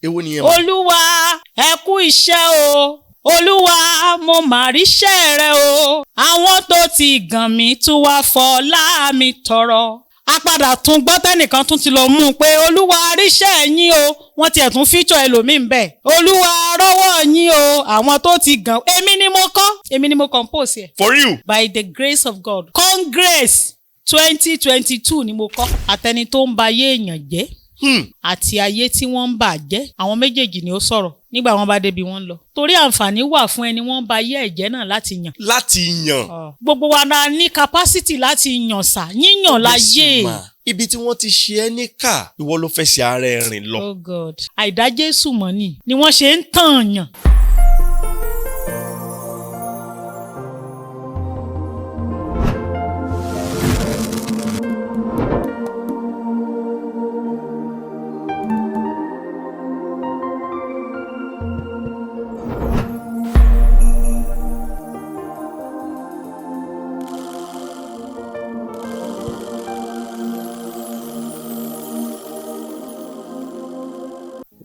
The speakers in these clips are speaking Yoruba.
Èwo ni ẹ? Olúwa ẹ kú iṣẹ́ o. Olúwa mo mà ríṣẹ́ rẹ o. Àwọn tó ti gàn mí tún wá fọlá mi tọrọ. A padà tún gbọ́ tẹ́nìkan tún ti lọ mú un pé Olúwa ríṣẹ́ yín o. Wọ́n tiẹ̀ tún fíjọ ẹlòmíì ń bẹ̀. Olúwa rọ́wọ́ yín o. Àwọn tó ti gàn. Èmi ni mo compose ẹ̀. For you? By the grace of God. Congress 2022 ni mo kọ́. Àtẹni tó ń ba ayé èèyàn jẹ́. Àti ayé tí wọ́n ń bà jẹ́. Àwọn méjèèjì ni ó sọ̀rọ̀ nígbà wọ́n bá débi wọ́n lọ. Torí àǹfààní wà fún ẹni wọ́n ba ayé ẹ̀jẹ̀ náà láti yàn. Láti yàn. Gbogbo wa la ní capacity láti yàn sá. Yíyàn láyé. Ibi tí wọ́n ti ṣe ẹ́ níkà, ìwọ ló fẹ́ ṣe ara ẹ rìn lọ. Oh God. Àìdá Jésù mọ̀ ni wọ́n ṣe ń tàn yàn.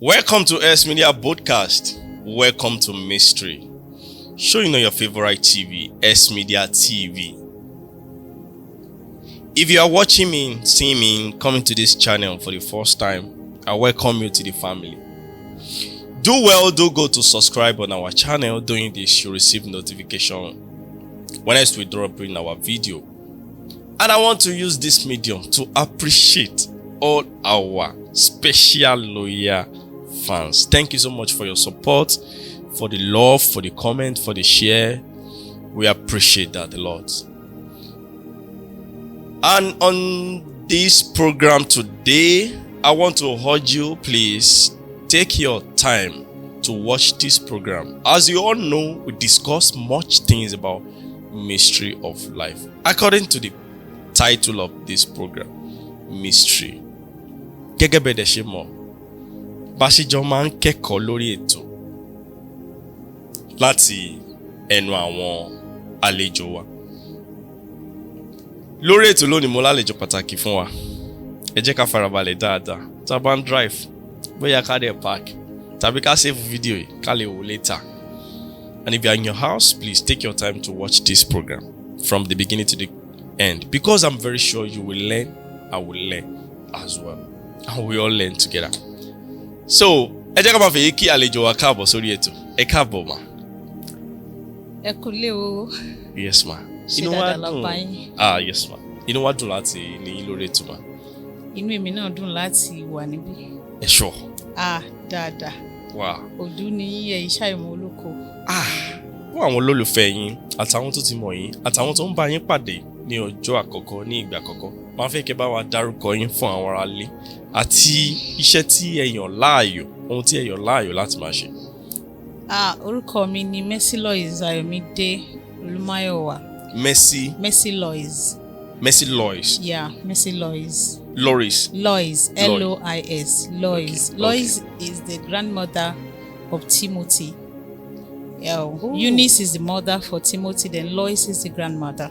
Welcome to Smedia podcast. Welcome to Mystery. Showing on your favorite TV, Smedia TV. If you are watching me, seeing me, coming to this channel for the first time, I welcome you to the family. Do go to subscribe on our channel. Doing this, you receive notification when we drop in our video. And I want to use this medium to appreciate all our special loyal fans. Thank you so much for your support, for the love, for the comment, for the share. We appreciate that a lot. And on this program today, I want to urge you, please take your time to watch this program. As you all know, we discuss much things about mystery of life. According to the title of this program, Mystery. Gẹ́gẹ́ bẹ́ẹ̀ dẹ̀ ṣe mọ̀, bá ṣe jọ máa ń kẹ́kọ̀ọ́ lórí ètò láti ẹnu àwọn àlejò wa. Lórí ètò lónìí mo lálejò pàtàkì fún wa. Ẹ jẹ́ ká farabalẹ̀ dáadáa. Tá bá ń drive, bóyá ká dẹ̀ park, tàbí ká save video yìí ká lè wò later. And if you are in your house, please take your time to watch this program from the beginning to the end, because I'm very sure you will learn, I will learn as well. And we all learn together. So, ẹ jẹ́ ká máa fèyí kí àlejò wa káàbọ̀ sórí ètò. Ẹ káàbọ̀ ma. Ẹ kúlé o. Yes ma. Inú wa dùn. Yes ma. Inú wa dùn láti ní lórí ètò ma. Inú èmi náà dùn láti wà níbí. Ẹ sure. Dáadáa. Wow. Òdú ni ẹ iṣẹ́ ìmọ̀ olóko. Fún àwọn olólùfẹ́ yín, àtàwọn tó ti mọ̀ yín, àtàwọn tó ń bá yín pàdé ní ọjọ́ àkọ́kọ́, ní ìgbà àkọ́kọ́. Máa fẹ́ kẹ́ bá wa dárúkọ yín fún àwọn ará ilé àti iṣẹ́ tí ẹ yàn láàyò, ohun tí ẹ yàn láàyò láti máa ṣe. Orúkọ mi ni Mercy Lois Ayọ̀mídé Olúmáyọ̀wá. Mercy Lois. Mercy Lois. Yeah, Mercy Lois. Lois. Lois. Lois. Lois. Okay. Lois is the grandmother of Timothy. Eunice is the mother for Timothy, then Lois is the grandmother.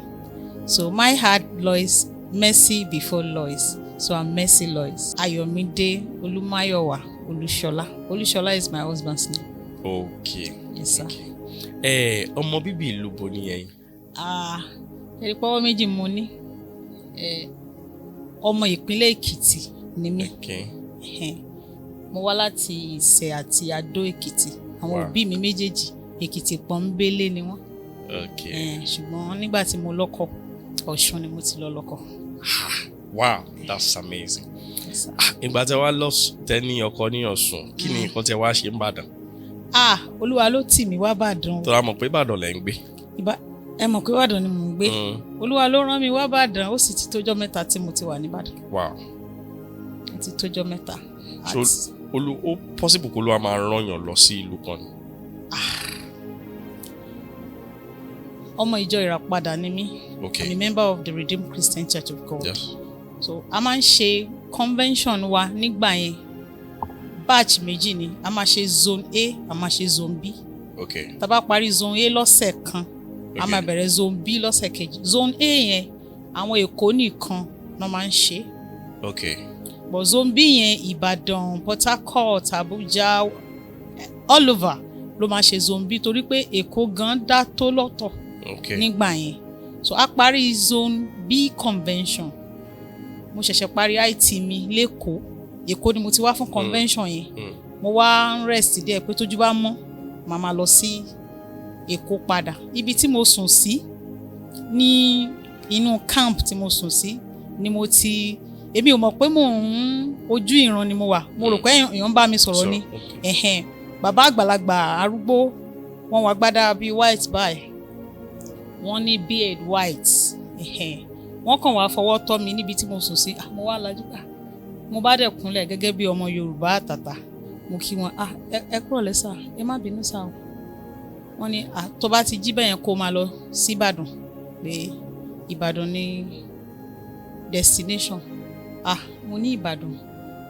So my heart Lois, Mercy before Lois. So I'm Mercy Lois. Ayọ̀mídé Olúmáyọ̀wá Olúṣọlá. Olúṣọlá is my husband's name. Okay. Yes, sir. Ọmọ bíbí ìlú bo ni ẹ̀yin? Ẹ̀rí pọ́wọ́ méjì mo ní. Ọmọ ìpínlẹ̀ Èkìtì ni mí. Okay. Mo wá láti Ìṣẹ̀ àti Adó Èkìtì. Àwọn òbí mi méjèèjì Èkìtì pọ́nbélé ni wọ́n. Okay. Ṣùgbọ́n nígbà tí mo lọ́kọ, Ọ̀ṣun ni mo ti lọ lọ́kọ. Wow, that's amazing. Yes, sir. Ìgbà tí wàá lọ tẹ́ni ọkọ ní Ọ̀ṣun, kí ni nǹkan tí wàá ṣe ń Ìbàdàn? Olúwa ló tì mí wá Ìbàdàn. Tó ra mọ̀ pé Ìbàdàn lẹ ń gbé. Ẹ mọ̀ pé Ìbàdàn ni mò ń gbé. Olúwa ló rán mi wá Ìbàdàn, ó sì ti tójọ́ mẹ́ta tí mo ti wà ní Ìbàdàn. Wow. Ó ti tójọ́ mẹ́ta. So ó possible kó ló máa rán yàn lọ sí ìlú kan ni. Ọmọ ìjọ Ìràpadà ni mí. Okay. I'm a member of the Redeemed Christian Church of God. Yes. So a máa ń ṣe convention wa nígbà yẹn. Batch méjì ni. A máa ṣe zone A, a máa ṣe zone B. Okay. Tá bá parí zone A lọ́sẹ̀ kan, a máa bẹ̀rẹ̀ zone B lọ́sẹ̀ kejì. Zone A yẹn, àwọn Èkó nìkan ló máa ń ṣe. Okay. but zone B yẹn Ìbàdàn, Port Harcourt, Abuja, all over ló máa ṣe zone B torí pé Èkó gan dá tó lọ́tọ̀ nígbà yẹn. So a parí zone B convention, mo ṣẹ̀ṣẹ̀ parí IT mi lÉkòó, Èkó ni mo ti wá fún convention yẹn. Mo wá ń rest díẹ̀ pé tójú bá mọ́ màá máa lọ sí Èkó padà. Ibi tí mo sùn sí ní inú camp tí mo sùn sí ni mo ti, èmi ò mọ̀ pé mò ń ojú ìran ni mo wà, mo rò pé èèyàn ń bá mi sọ̀rọ̀ ni. Bàbá àgbàlagbà arúgbó wọ́n wá gbádá bíi white báyìí, wọ́n ní beard white, wọ́n kàn wá fọwọ́ tọ́ mi níbi tí mo sùn sí. Mo wá lajú, mo bá dẹ̀ kúnlẹ̀ gẹ́gẹ́ bí ọmọ Yorùbá àtàtà, mo kí wọn, ẹ kúrọ̀lẹ́ sà, ẹ má bínú sà o. Wọ́n ní tó bá ti jí bẹ́yẹn kó máa lọ sí Ìbàdàn, pé Ìbàdàn ní destination. Mo ní Ìbàdàn,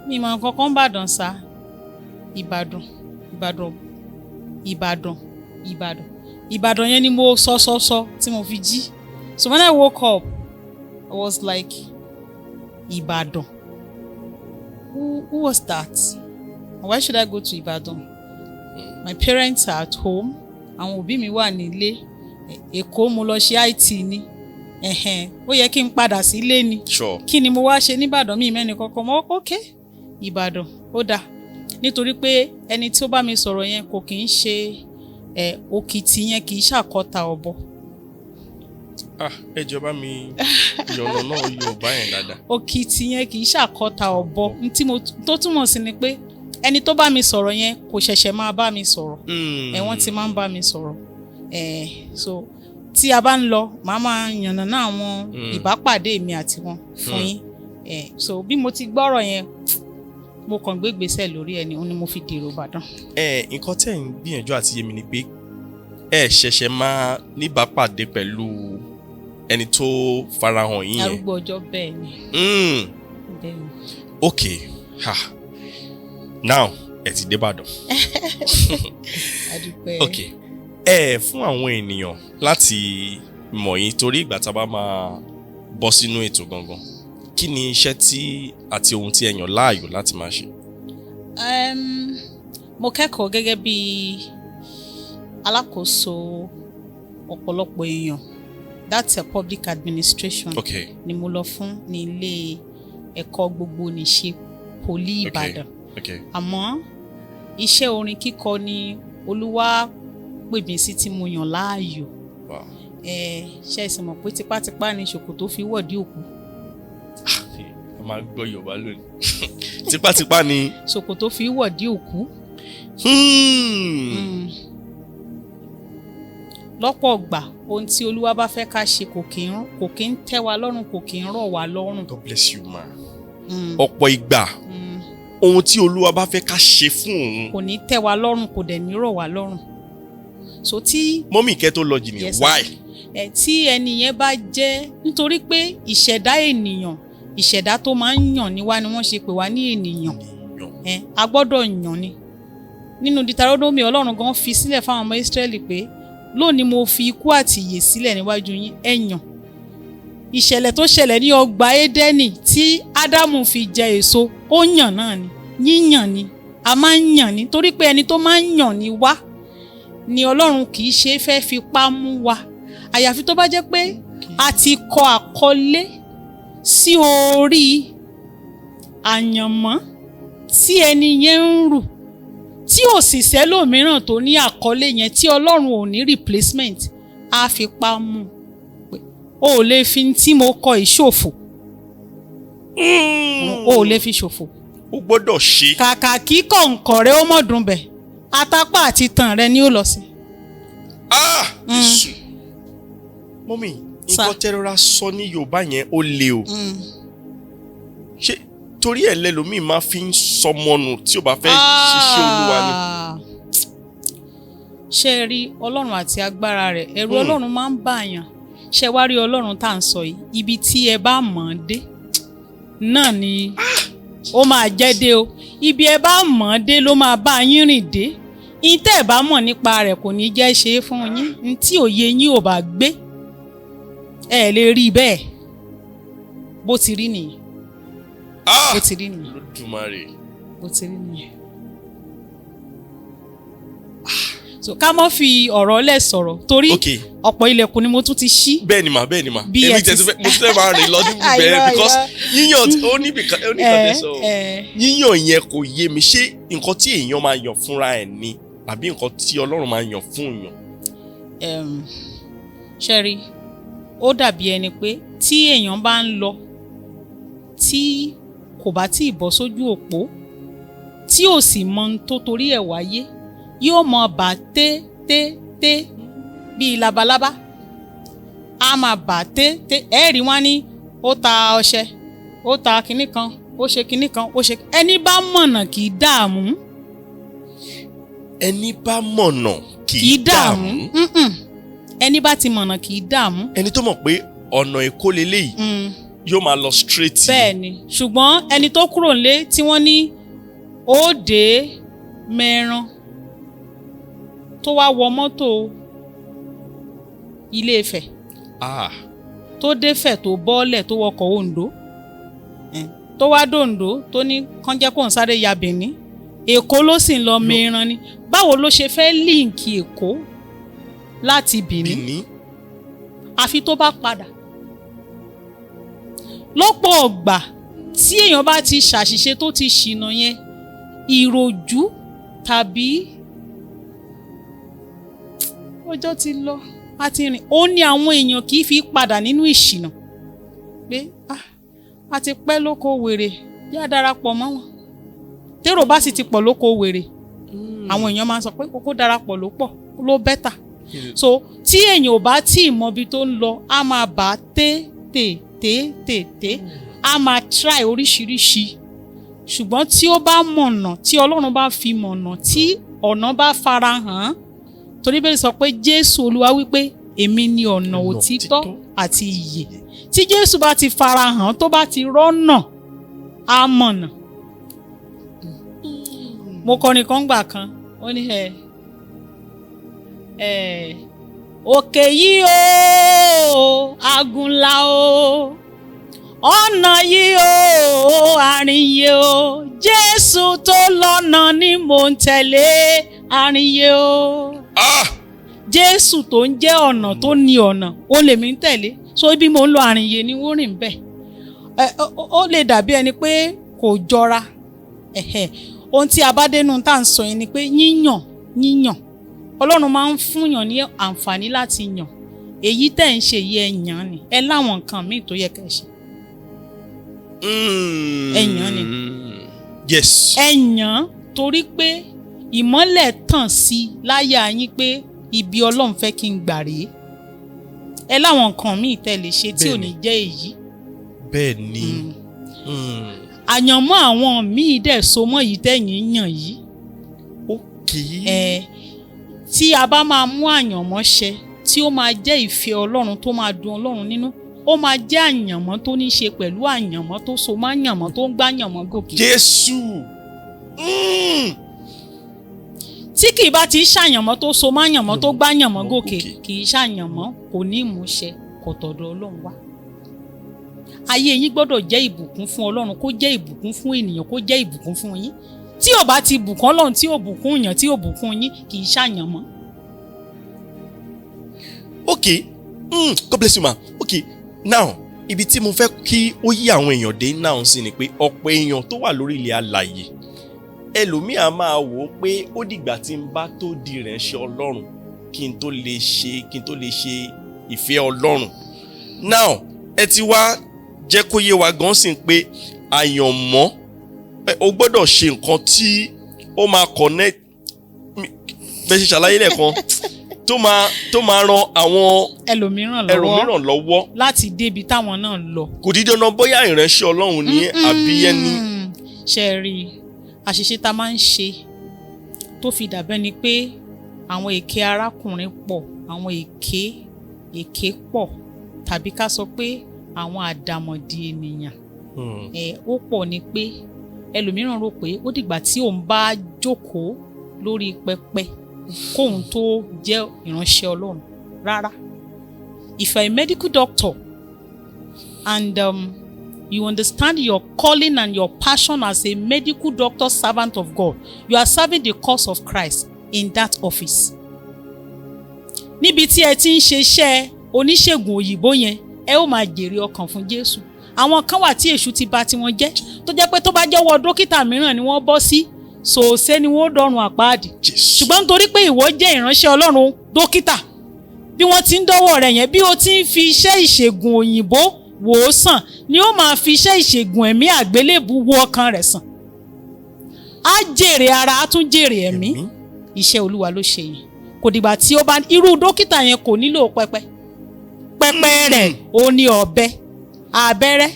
mi mọ̀ nǹkan kan Ìbàdàn sà. Ìbàdàn yẹn ni mo sọ tí mo fi jí. So when I woke up, I was like, Ìbàdàn, who was that? Why should I go to Ìbàdàn? My parents are at home, àwọn òbí mi wà nílé. Èkó mo lọ ṣe IT ni, ó yẹ kí n padà sílé ni. Kí ni mo wá ṣe níbàdàn? Mi mẹ́ni kankan mọ́. Ìbàdàn ó dáa, nítorí pé ẹni tí ó bá mi sọ̀rọ̀ yẹn kò kì í ṣe òkìtì yẹn, kì í ṣàkọta ọ̀bọ. Ẹ jọ̀ọ́ bá mi yọ̀nà náà Yorùbá yẹn dáadáa. Òkìtì yẹn kì í ṣàkọta ọ̀bọ, tó túmọ̀ sí ni pé ẹni tó bá mi sọ̀rọ̀ yẹn kò ṣẹ̀ṣẹ̀ máa bá mi sọ̀rọ̀, wọ́n ti máa ń bá mi sọ̀rọ̀. So tí a bá ń lọ màá máa yànnàná àwọn ìbápàdé mi àti wọn fún yín. So bí mo ti gbọ́rọ̀ yẹn, mo kàn gbé ìgbésẹ̀ lórí ẹni, òun ni mo fi dèrò Ìbàdàn. Nǹkan tẹ́ ń gbìyànjú àti yé mi ni pé ẹ ṣẹ̀ṣẹ̀ máa níbàápàdé pẹ̀lú ẹni tó farahàn yín yẹn. Arúgbó ọjọ́ bẹ́ẹ̀ ni. Bẹ́ẹ̀ ni. Okay, now ẹ ti dé Ìbàdàn. Adúpẹ́. Okay, fún àwọn ènìyàn láti mọ̀ yín, torí ìgbà tá a bá máa bọ́ sínú ètò gangan, kí ni iṣẹ́ tí àti ohun tí ẹ yàn láàyò láti máa ṣe? Mo kẹ́kọ̀ọ́ gẹ́gẹ́ bí alákòóso ọ̀pọ̀lọpọ̀ èèyàn, that's a public administration. Ni mo lọ fún ní ilé ẹ̀kọ́ gbogbo níṣe poli Ìbàdàn. Àmọ́ iṣẹ́ orin kíkọ ni Olúwa pè mí sí tí mo yàn láàyò. Ṣé ẹ sì mọ̀ pé tipátipá ni ṣòkòtò fi wọ̀dí òkú? A máa gbọ́ Yorùbá lónìí. Tipátipá ni ṣòkòtò fi wọ̀dí òkú. Lọ́pọ̀ ọgbà ohun tí Olúwa bá fẹ́ ká ṣe kò kí ń tẹ́ wa lọ́rùn, kò kí ń rọ̀ wá lọ́rùn. God bless you ma. Ọ̀pọ̀ ìgbà ohun tí Olúwa bá fẹ́ ká ṣe fún òun kò ní tẹ́ wa lọ́rùn, kò dẹ̀ ní rọ̀ wá lọ́rùn. So tí mọ́mì kẹ́ tó lọ jìnnà, why? Tí ẹni yẹn bá jẹ́, nítorí pé ìṣẹ̀dá ènìyàn, ìṣẹ̀dá tó máa ń yàn ni wá, ni wọ́n ṣe pè wá ní ènìyàn. A gbọ́dọ̀ yàn ni. Nínú Deuteronomy Ọlọ́run gan fi sílẹ̀ fáwọn ọmọ Ísírẹ́lì pé lónìí mo fi ikú àti ìyè sílẹ̀ níwájú yín, ẹ yàn. Ìṣẹ̀lẹ̀ tó ṣẹlẹ̀ ní ọgbà Édẹ́nì tí Ádámù fi jẹ èso, ó yàn náà ni, yíyàn ni, a máa ń yàn ni, torí pé ẹni tó máa ń yàn ni wá, ni Ọlọ́run kì í ṣe fẹ́ fipá mú wa. Àyàfi tó bá jẹ́ pé a ti kọ àkọlé sí orí àyànmọ́ tí ẹni yẹn ń rù, tí ò sì sẹ́lòmíràn tó ní àkọlé yẹn, tí Ọlọ́run ò ní replacement, á fipá mú pé o ò lè fi tí mo kọ ìṣòfò, o ò lè fi ṣòfò, o gbọ́dọ̀ ṣe. kàkà kí kọ̀ǹkọ̀ rẹ ó mọ̀ dùn bẹ̀, atápá àti tàn rẹ ni ó lọ sí. Jésù. Mọ́mì, nǹkan tẹ́rọra sọ ní Yorùbá yẹn ó le o. Ṣé torí ẹ̀ lẹ́lòmíì máa fi ń sọmọnù tí ò bá fẹ́ ṣiṣẹ́ Olúwa ni? Ṣé ẹ rí Ọlọ́run àti agbára rẹ̀, ẹ̀rù Ọlọ́run máa ń bàyàn. Ṣé wá rí Ọlọ́run tá à ń sọ yìí, ibi tí ẹ bá mọ̀ ọ́n dé náà ni ó máa jẹ́ dé o. Ibi ẹ bá mọ̀ ọ́n dé ló máa bá yín rìn dé. Ìtẹ́ ẹ̀ bá mọ̀ nípa rẹ̀ kò ní jẹ́ ṣe é fún yín. Ntí òye yín ò bá gbé, ẹ lè rí bẹ́ẹ̀ bó ti rí nìyí. bó ti rí nìyẹn. Olódùmarè. bó ti rí nìyẹn. so ká mọ́ fi ọ̀rọ̀ lẹ̀ sọ̀rọ̀ torí ọ̀pọ̀ ilẹ̀kùn ni mo tún ti ṣí. bẹ́ẹ̀ ni mà èmi tẹ̀sí mo tún fẹ́ máa rìn lọ níbi bẹ́ẹ̀ because yíyàn ó ní ìkànnì sọ yíyàn yẹn kò yé mi ṣé nǹkan tí èèyàn máa yàn fúnra ẹ̀ ni àbí nǹkan tí Ọlọ́run máa yàn fún èèyàn. ṣẹ́rí ó dàbí ẹni pé tí èèyàn bá ń lọ tí kò bá tí ì bọ́ sójú òpó tí ò sì mọ ohun tó torí ẹ̀ wáyé yóò mọ bà té bíi labalábá a máa bà té ẹ̀rí wọn ní ó ta ọṣẹ ó ta kinní kan ó ṣe kinní kan ó ṣe ẹni bá mọ̀nà kì í dààmú. ẹni bá mọ̀nà kì í dààmú. ẹni bá ti mọ̀nà kì í dààmú. ẹni tó mọ̀ pé ọ̀nà Èkó leléyìí yóò máa lọ straight. bẹ́ẹ̀ ni ṣùgbọ́n ẹni tó kúrò nílé tí wọ́n ní ó dé Mẹ́ran tó wá wọ mọ́tò Ilé-Ifẹ̀ tó défẹ̀ tó bọ́ọ̀lẹ̀ tó wọkọ̀ Oǹdó tó wá dòǹdó tó ní kán jẹ́ kó ń sáré ya Benin Èkó ló sì ń lọ Mẹ́ran ni báwo ló ṣe fẹ́ líǹkì Èkó láti Benin àfi tó bá padà lọ́pọ̀ ọgbà tí èèyàn bá ti ṣàṣìṣe tó ti ṣìnà yẹn ìròjú tàbí ọjọ́ ti lọ a ti rìn ó ní àwọn èèyàn kì í fi padà nínú ìṣìnà pé a ti pẹ́ lóko wèrè yá darapọ̀ mọ́ wọn tèrò bá sì ti pọ̀ lóko wèrè àwọn èèyàn máa ń sọ pé kókó darapọ̀ ló pọ̀ ló bẹ́tà so tí èèyàn ò bá tí ì mọbi tó ń lọ á máa bà á tètè á máa try oríṣiríṣi ṣùgbọ́n tí ó bá mọ̀nà tí Ọlọ́run bá fi mọ̀nà tí ọ̀nà bá fara hàn torí bẹ́ẹ̀ sọ pé Jésù Olúwa wípé èmi ni ọ̀nà òtítọ́ àti ìyè tí Jésù bá ti fara hàn tó bá ti rọ́nà á mọ̀nà. mo kọrin kan gbà kan ó ní òkè yìí o agunlá o ọ̀nà yìí o àrìnyè o Jésù tó lọ́nà ni mò ń tẹ̀lé àrìnyè o. Jésù tó ń jẹ́ ọ̀nà tó ní ọ̀nà ó lèmi ń tẹ̀lé so ibi mò ń lọ àrìnyè ni wọ́n rìn bẹ́ẹ̀ ó lè dàbí ẹni pé kò jọra ohun tí a bá dénú tá à ń sọ yẹn ni pé yíyàn Ọlọ́run máa ń fúnyàn ní àǹfààní láti yàn èyí tẹ̀ ń ṣe yìí ẹ yàn ni ẹ láwọn nǹkan míì tó yẹ kẹ́ ẹ ṣe. ẹ yàn ni. yes. ẹ yàn torí pé ìmọ́lẹ̀ tàn sí láyà yín pé ibi Ọlọ́run fẹ́ kí n gbà rèé ẹ láwọn nǹkan míì tẹ́ lè ṣe tí ò ní jẹ́ èyí. bẹ́ẹ̀ ni. àyànmọ́ àwọn míì dẹ̀ so mọ́ yìí tẹ̀yìn yàn yìí. okay. Tí a bá máa mú àyànmọ́ ṣẹ tí ó máa jẹ́ ìfẹ́ Ọlọ́run tó máa dùn Ọlọ́run nínú ó máa jẹ́ àyànmọ́ tó ní í ṣe pẹ̀lú àyànmọ́ tó so má àyànmọ́ tó ń gbá àyànmọ́ gòkè. Jésù. Tí kì í bá ti ṣàyànmọ́ tó so má àyànmọ́ tó gbá àyànmọ́ gòkè kì í ṣàyànmọ́ kò ní ìmúṣẹ kò tọ̀dọ̀ Ọlọ́run wá. Ayé yín gbọ́dọ̀ jẹ́ ìbùkún fún Ọlọ́run kó jẹ́ ìbùkún fún ènìyàn kó jẹ́ ìbùkún fún yín. Tí ò bá ti bùkún Ọlọ́run tí ò bùkún èèyàn tí ò bùkún yín kì í ṣàyàn mọ́. Okay, God bless you ma. Okay, now ibi tí mo fẹ́ kí ó yí àwọn èèyàn dé náà sí ni pé ọ̀pọ̀ èèyàn tó wà lórí ilẹ̀ alààyè ẹlòmíà máa wò ó pé ó dìgbà tí n bá tó di ìránṣẹ́ Ọlọ́run kí n tó lè ṣe ìfẹ́ Ọlọ́run. Now ẹ ti wá jẹ́ kó yé wa gan sí pé àyànmọ́ o gbọ́dọ̀ ṣe nǹkan tí ó máa connect bẹ́ẹ̀ ṣe ṣàlàyé lẹ́ẹ̀kan tó máa ran àwọn ẹlòmíràn lọ́wọ́ láti débi táwọn náà lọ. kò dídí ọ̀nà bóyá ìránṣẹ́ Ọlọ́run ní àbí ẹni. ṣe rí àṣìṣe tá a máa ń ṣe tó fi dàbẹ́ ni pé àwọn èké arákùnrin pọ̀ àwọn èké pọ̀ tàbí ká sọ pé àwọn àdàmọ̀dì ènìyàn ó pọ̀ ni pé ẹlòmíràn rò pé ó dìgbà tí òun bá jókòó lórí pẹpẹ kóun tó jẹ́ ìránṣẹ́ Ọlọ́run rárá. If you're a medical doctor and you understand your calling and your passion as a medical doctor servant of God. You are serving the cause of Christ in that office. Níbi tí ẹ ti ń ṣe iṣẹ́ oníṣègùn òyìnbó yẹn, ẹ ó máa jèrè ọkàn fún Jésù. Àwọn kan wà tí èṣù ti bà tiwọn jẹ́, tó jẹ́ pé tó bá jẹ́wọ́ dókítà mìíràn ni wọ́n bọ́ sí, sòòṣe ni wọ́n dọ̀run àpáàdì. Ṣùgbọ́n nítorí pé ìwọ jẹ́ ìránṣẹ́ Ọlọ́run dókítà, bí wọ́n ti ń dọ́wọ́ rẹ̀ yẹn, bí ó ti ń fi iṣẹ́ ìṣègùn òyìnbó wò ó sàn, ni ó máa fi iṣẹ́ ìṣègùn ẹ̀mí àgbélébù wo ọkàn rẹ̀ sàn. Á jèrè ara, á tún jèrè ẹ̀mí. Iṣẹ́ Olúwa ló ṣe yìí. Kò dìgbà tí ó bá irú dókítà yẹn kò nílò pẹpẹ rẹ̀ ó ní ọ̀bẹ, abẹ́rẹ́,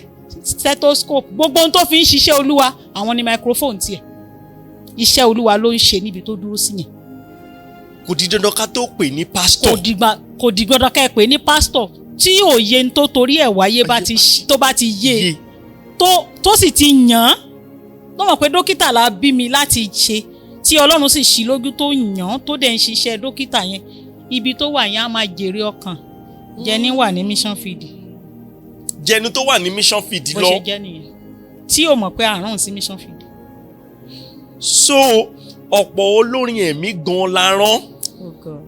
stethoscope, gbogbo ohun tó fi ń ṣiṣẹ́ Olúwa, àwọn ní microphone tiẹ̀. Iṣẹ́ Olúwa ló ń ṣe níbi tó dúró sí yẹn. Kò di dandan ká tó pè ní pásítọ̀. Kò di dandan ká pè ní pásítọ̀ tí òye tó torí ẹ̀ wáyé tó bá ti yé tó sì ti yàn án. Tó mọ̀ pé dókítà la bí mi láti ṣe, tí Ọlọ́run sì ṣí lójú tó yàn án tó dẹ̀ ń ṣiṣẹ́ dókítà yẹn, ibi tó wà yẹn á máa jèrè ọkàn. Jẹni wà ní mission field. Jẹni tó wà ní mission field lọ. Bó ṣe jẹ́ nìyẹn. Tí o mọ̀ pé àrùn sí mission field. So ọ̀pọ̀ olórin ẹ̀mí gan la rán. Oh God.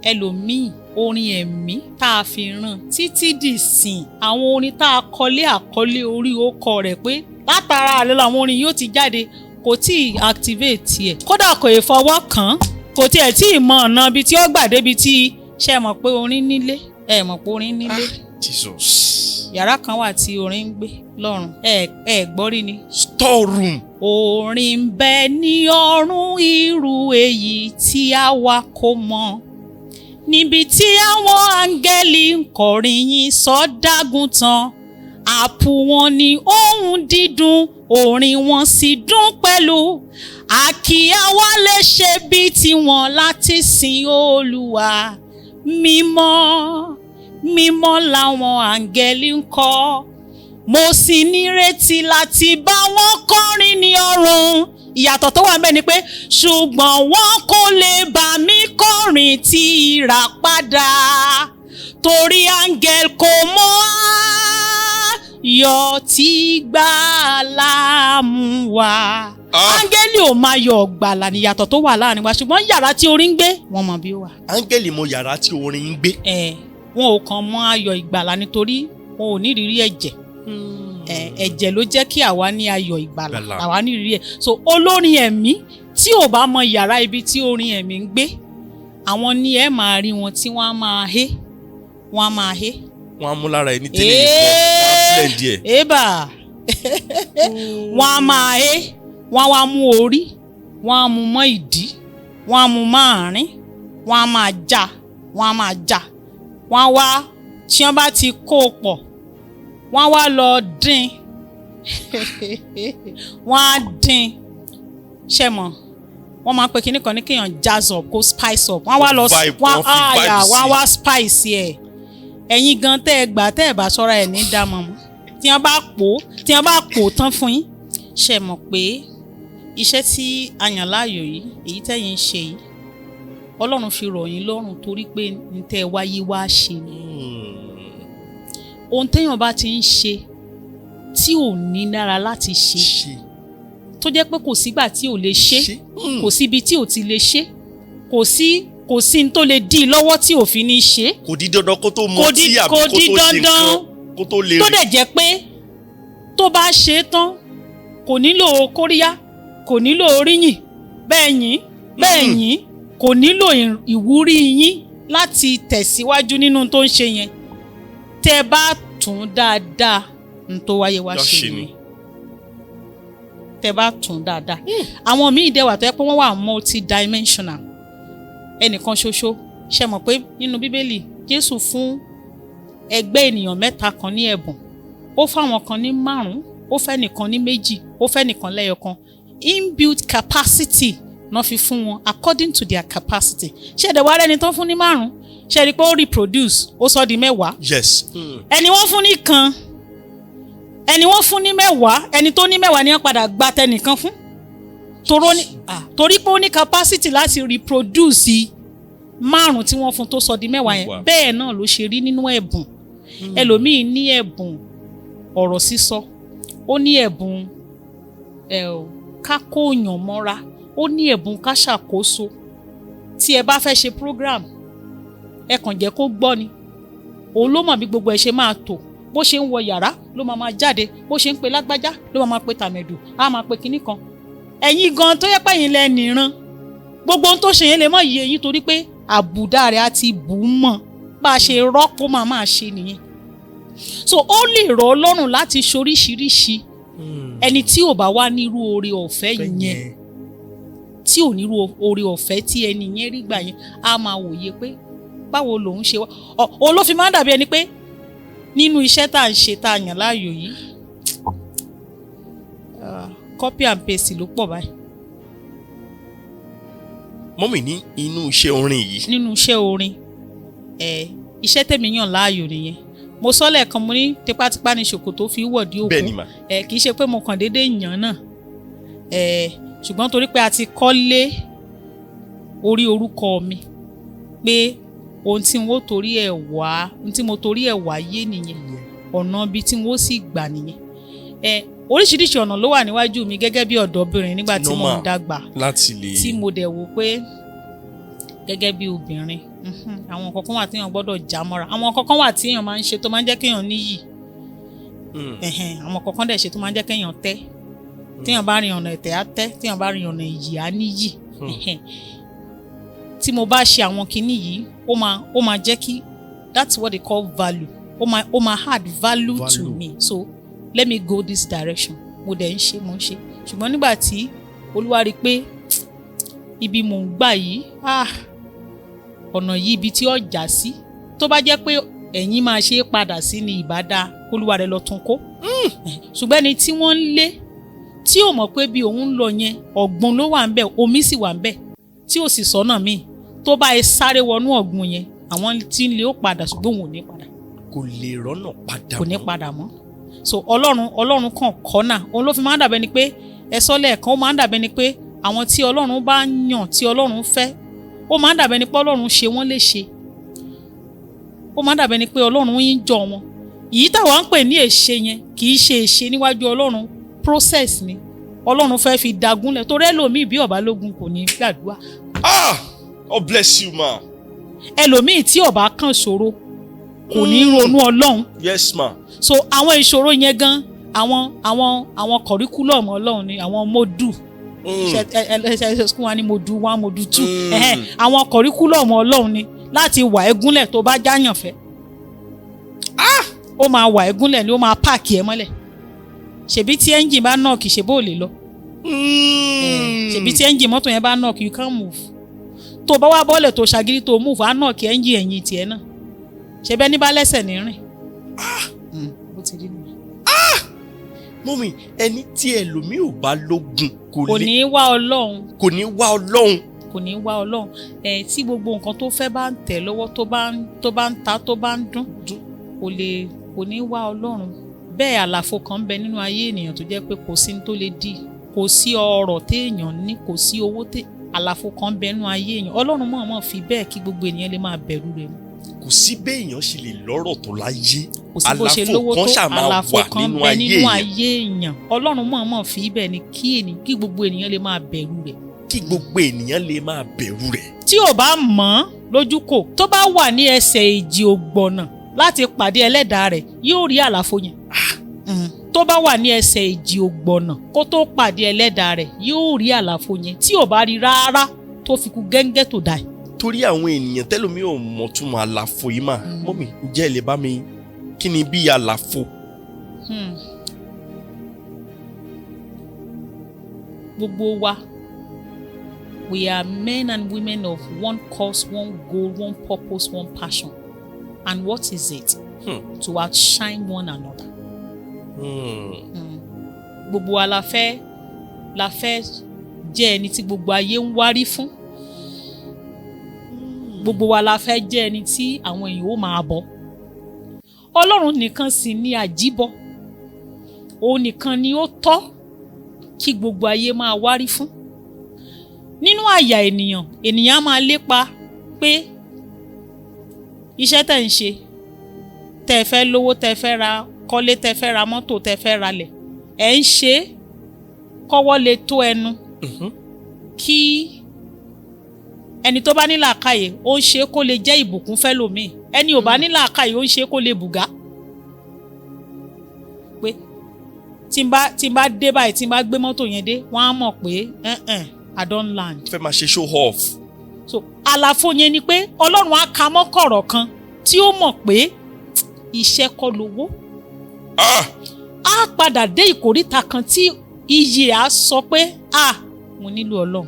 Ẹlòmíì orin ẹ̀mí tá a fi rán títí dì sìn, àwọn orin tá a àkọlé orí ọkọ rẹ̀ pé látara àlẹ́ làwọn orin yóò ti jáde, kò tí ì activate ẹ̀. Kódà kò ì fọwọ́ kàn án, kò tiẹ̀ tí ì mọ ọ̀nà ibi tí ó gbà débi tí ṣe mọ̀ pé orin nílé, mọ̀ pé orin nílé. Jesus. Yàrá kan wà tí orin ń gbé lọ́run, gbọ́ rí ni. Storeroom. Orin ń bẹ ní ọ̀run irú èyí tí àwa kò mọ̀, níbi tí àwọn áńgẹ́lì ń kọrin yìn sọ́dágùntàn, àpò wọn ní ohùn dídùn, orin wọn sì dùn pẹ̀lú. Àkíyà wa lè ṣe bí tiwọn láti sin Olúwa. Mímọ́, mímọ́ làwọn áńgẹ́lì ń kọ, mo sì nírètí láti bá wọn kọrin ní ọ̀run. Ìyàtọ̀ tó wà ńbẹ̀ ni pé ṣùgbọ́n wọn kò lè bá mi kọrin tí ìràpadà, torí áńgẹ́lì kò mọ ayọ̀ tí gbàlà mú wá. Áńgẹ́lì ò máa yọ̀ gbàlà, ní ìyàtọ̀ tó wà láàrin wa. Ṣùgbọ́n yàrá tí orin ń gbé, wọ́n mọ̀ bí ó wà. Áńgẹ́lì mọ yàrá tí orin ń gbé. Wọn ò kàn mọ ayọ̀ ìgbàlà nítorí wọn ò ní ìrírí ẹ̀jẹ̀. Ẹ̀jẹ̀ ló jẹ́ kí àwa ní ayọ̀ ìgbàlà, àwa ní ìrírí ẹ̀. So olórin ẹ̀mí tí ò bá mọ yàrá ibi tí orin ẹ̀mí ń gbé, àwọn ní ẹ máa rí wọn tí wọ́n á máa hé. Wọ́n á mú lára ẹni tẹ́lẹ̀ nìkan, wọ́n á blend ẹ̀. Ébà wọ́n á máa hé, wọ́n á wá mú orí, wọ́n á mú mọ́ ìdí, wọ́n á mú mọ́ àárín, wọ́n á máa já, wọ́n á wá tí wọ́n bá ti kó o pọ̀, wọ́n á wá lọ dín. Wọ́n á dín, ṣe mọ̀, wọ́n máa ń pe kinní kan ní kéèyàn jazz up, kó spice up. Wọ́n á wá lọ wọ́n á wá spice ẹ̀. Ẹ̀yin gan tẹ́ ẹ gbà tẹ́ ẹ bá ṣọ́ra ẹ̀ ní dámọ̀ mọ́. Tí wọ́n bá pò tán fún yín, ṣe mọ̀ pé iṣẹ́ tí a yàn láàyò yìí, èyí tẹ́yin ń ṣe yìí, Ọlọ́run fi rọ̀ yín lọ́rùn torí pé ní tẹ́ ẹ wáyé wá ṣe ni. Ohun téèyàn bá ti ń ṣe tí ò ní lára láti ṣe, tó jẹ́ pé kò sígbà tí ò lè ṣe, kò síbi tí ò ti lè ṣe, kò sí ní tó lè dí lọ́wọ́ tí ò fi ní ṣe. Kò di dandan kó tó mọ tí àbí kó tó ṣe nǹkan kó tó lè rí. Tó dẹ̀ jẹ́ pé tó bá ṣe é tán, kò nílò kóríyá, kò nílò oríyìn, bẹ́ẹ̀ yín kò nílò ìwúrí yín láti tẹ̀síwájú nínú tó ń ṣe yẹn. Tẹ́ bá tún dáadáa n tó wáyé wá ṣe ni. Tẹ́ bá tún dáadáa. Àwọn míì dẹ̀ wà tó yẹ pé wọ́n wà multi-dimensional. Ẹnìkan ṣoṣo, ṣe mọ̀ pé nínú Bíbélì Jésù fún ẹgbẹ́ ènìyàn mẹ́ta kan ní ẹ̀bùn. Ó fáwọn kan ní 5, ó fẹ́ nìkan ní 2, ó fẹ́ nìkan lẹ́yọ̀kan. Inbuilt capacity náà fi fún wọn according to their capacity. Ṣé ẹ̀dẹ̀ wá rẹ́ni tán fún ní 5, ṣe rí pé ó reproduce, ó sọ di 10. Yes. Ẹni wọ́n fún ní kan, ẹni wọ́n fún ní 10, ẹni tó ní 10 ni wọ́n padà gba tẹnìkan fún. Torí pé ó ní capacity láti reproduce 5 tí wọ́n fún tó sọ di 10 yẹn. Bẹ́ẹ̀ náà ló ṣe rí nínú ẹ̀bùn. Ẹlòmíì ní ẹ̀bùn ọ̀rọ̀ sísọ, ó ní ẹ̀bùn ká kóyàn mọ́ra, ó ní ẹ̀bùn ká ṣàkóso. Tí ẹ bá fẹ́ ṣe program, ẹ kàn jẹ́ kó gbọ́ ni. Òun ló mọ̀ bí gbogbo ẹ̀ ṣe máa tò. Bó ṣe ń wọ yàrá ló máa jáde, bó ṣe ń pe lágbájá ló máa pe tàmẹ̀dù, á máa pe kinní kan. Ẹ̀yin gan tó yẹ pé ẹ̀yin lẹ nìran, gbogbo ohun tó ṣe yẹn lè mọ̀ yé yín torí pé àbùdá rẹ̀ á ti bù ú mọ̀ bá a ṣe rọ́pò máa ṣe nìyẹn. So ó lè rọ̀ ọ́ lọ́rùn láti ṣoríṣiríṣi. Ẹni tí ò bá wá nírú oore ọ̀fẹ́ yẹn, tí ò nírú oore ọ̀fẹ́ tí ẹni yẹn rí gbà yẹn, á máa wòye pé báwo lòun ṣe wá. Òun ló fi máa ń dàbí ẹni pé nínú iṣẹ́ tá à ń ṣe tá a yàn láàyò yìí, copy and paste ló pọ̀ báyìí. Mọ́mì, ní inú iṣẹ́ orin yìí. Nínú iṣẹ́ orin, iṣẹ́ tèmi yàn láàyò nìyẹn. Mo sọ lẹ́ẹ̀kan, mo ní tipátipá ní ṣòkòtò fi wọ̀dí òkú. Bẹ́ẹ̀ni mà. Kì í ṣe pé mo kàn déédéé yàn náà. Ṣùgbọ́n torí pé a ti kọ́lé orí orúkọ mi pé ohun tí mo torí ẹ̀ wá yé nìyẹn, ọ̀nà ibi tí mo sì gbà nìyẹn. Oríṣiríṣi ọ̀nà ló wà níwájú mi gẹ́gẹ́ bí ọ̀dọ́bìnrin nígbà tí mo ń dàgbà, tí mo dẹ̀ wò pé gẹ́gẹ́ bí obìnrin, àwọn kankan wà téèyàn gbọ́dọ̀ já mọ́ra, àwọn kankan wà téèyàn máa ń ṣe tó máa ń jẹ́ kéèyàn níyì, àwọn kankan dẹ̀ ṣe tó máa ń jẹ́ kéèyàn tẹ́. Téèyàn bá rin ọ̀nà ẹ̀tẹ́ á tẹ́, téèyàn bá rin ọ̀nà ìyì á níyì. Tí mo bá ṣe àwọn kinní yìí, ó máa jẹ́ kí, that's what they call value, ó máa add value to me, so let me go this direction. Mo dẹ̀ ń ṣe, mo ń ṣe. Ṣùgbọ́n nígbà tí Olúwa rí pé ibi mò ń gbà yìí, ọ̀nà yìí ibi tí ó já sí, tó bá jẹ́ pé ẹ̀yin máa ṣe é padà sí ni ìbádá k'Olúwa rẹ̀ lọ tún kó. Ṣùgbọ́n ẹni tí wọ́n ń lé, tí ò mọ̀ pé bí òun ń lọ yẹn ọ̀gbun ló wà ń bẹ̀, omi sì wà ń bẹ̀, tí ò sì sọ́nà míì, tó bá ẹ sáré wọnú ọ̀gbun yẹn, àwọn tí ń lé ó padà, ṣùgbọ́n òun ò ní padà. Kò lè rọ́nà padà mọ́. Kò ní padà mọ́. So Ọlọ́run kàn kọ́nà. Òun ló fi máa ń dàbẹ́ ni pé, ẹ sọ lẹ́ẹ̀kan, ó máa ń dàbẹ́ ni pé àwọn tí Ọlọ́run bá yàn, tí Ọlọ́run fẹ́, ó máa ń dàbẹ́ ni pé Ọlọ́run ṣe wọ́n léṣe. Ó máa ń dàbẹ́ ni pé Ọlọ́run yín jọ wọn. Èyí táwa ń pè ní èṣe yẹn kì í ṣe èṣe níwájú Ọlọ́run, process ni. Ọlọ́run fẹ́ fi dagúnlẹ̀, torí ẹlòmíì bí ọ̀bá lógun kò ní gbàdúrà. God bless you ma. Ẹlòmíì tí ọ̀bá kàn ṣòro kò ní ronú Ọlọ́run. Yes ma. So àwọn ìṣòro yẹn gan, àwọn curriculum Ọlọ́run ni, àwọn module. School wa ni module 1, module 2. Àwọn curriculum Ọlọ́run ni láti wà ẹ́gúnlẹ̀ tó bá jáyàn fẹ́. Ó máa wà ẹ́gúnlẹ̀ ni, ó máa páàkì ẹ mọ́lẹ̀. Ṣèbí tí ẹ́ńjìn bá knock, ṣe bó lè lọ. Ṣèbí tí ẹ́ńjìn mọ́tò yẹn bá knock, you can't move. Tó bá wá bọ́ọ̀lẹ̀ tó ṣagídí tó move, á knock ẹ́ńjìn ẹ̀yìn tiẹ̀ náà. Ṣe bẹ́ẹ̀ ní bá lẹ́sẹ̀ ní rìn. Bó ti rí nìyẹn. Mọ́mì, ẹni tí ẹlòmíì ò bá lógun kò ní wá Ọlọ́run. Kò ní wá Ọlọ́run. Kò ní wá Ọlọ́run. Tí gbogbo nǹkan tó fẹ́ bá ń tẹ̀ lọ́wọ́, tó bá ń ta, tó bá ń dún, kò ní wá Ọlọ́run. Bẹ́ẹ̀ àlàfo kan ń bẹ nínú ayé ènìyàn tó jẹ́ pé kò sí ní tó lè dì, kò sí ọrọ̀ téèyàn ní, kò sí owó àlàfo kan ń bẹ nínú ayé èèyàn. Ọlọ́run mọ̀ọ́mọ̀ fi bẹ́ẹ̀ kí gbogbo ènìyàn lè máa bẹ̀rù rẹ̀. Kò sí béèyàn ṣe lè lọ́rọ̀ tó láyé, àlàfo kan ṣáà máa wà nínú ayé èèyàn. Ọlọ́run mọ̀ọ́mọ̀ fi bẹ́ẹ̀ ni kí gbogbo ènìyàn lè máa bẹ̀rù rẹ̀. Kí gbogbo ènìyàn lè máa bẹ̀rù rẹ̀. Tí ò bá mọ̀ lójú kò, tó bá wà ní ẹsẹ̀ èjì ògbọ̀nà láti pàdé ẹlẹ́dàá rẹ̀, yóò rí àlàfo yẹn. Tó bá wà ní ẹsẹ̀ èjì ògbọ̀nà kó tó pàdé ẹlẹ́dàá rẹ̀, yóò rí àlàfo yẹn. Tí ò bá rí rárá, tó fi kú gẹ́ngẹ́ tó dà. Torí àwọn ènìyàn tẹ́lómi ò mọ̀ túmọ̀ àlàfo yìí mà. Mọ́mì, ǹjẹ́ ẹ lè bá mi, kí ni bí àlàfo? Gbogbo wa, we are men and women of one cause, one goal, one purpose, one passion. And what is it? To outshine one another. Gbogbo wa la fẹ́ jẹ́ ẹni tí gbogbo ayé ń wárí fún. Gbogbo wa la fẹ́ jẹ́ ẹni tí àwọn èèyàn ó máa bọ. Ọlọ́run nìkan sì ni àjíbọ. Òun nìkan ni ó tọ́ kí gbogbo ayé máa wárí fún. Nínú àyà ènìyàn máa lépa pé iṣẹ́ tẹ́ ń ṣe, tẹ́ fẹ́ lówó, tẹ́ fẹ́ ra kọ́lé, tẹ́ fẹ́ ra mọ́tò, tẹ́ fẹ́ ralẹ̀, ẹ̀ ń ṣe kọ́wọ́ lè tó ẹnu kí ẹni tó bá ní làákàyè ó ń ṣe kó lè jẹ́ ìbùkún fẹ́lòmíì, ẹni ò bá ní làákàyè ó ń ṣe kó lè bùgá. pé tí n bá dé báyìí, tí n bá gbé mọ́tò yẹn dé, wọ́n á mọ̀ pé I don't land. fẹ́ máa ṣe show off. So àlàfo yẹn ni pé Ọlọ́run á ka mọ́ kọ̀rọ̀ kan tí ó mọ̀ pé iṣẹ́ kọ́ lówó. Á padà dé ìkóríta kan tí iyì á sọ pé mo nílò Ọlọ́run.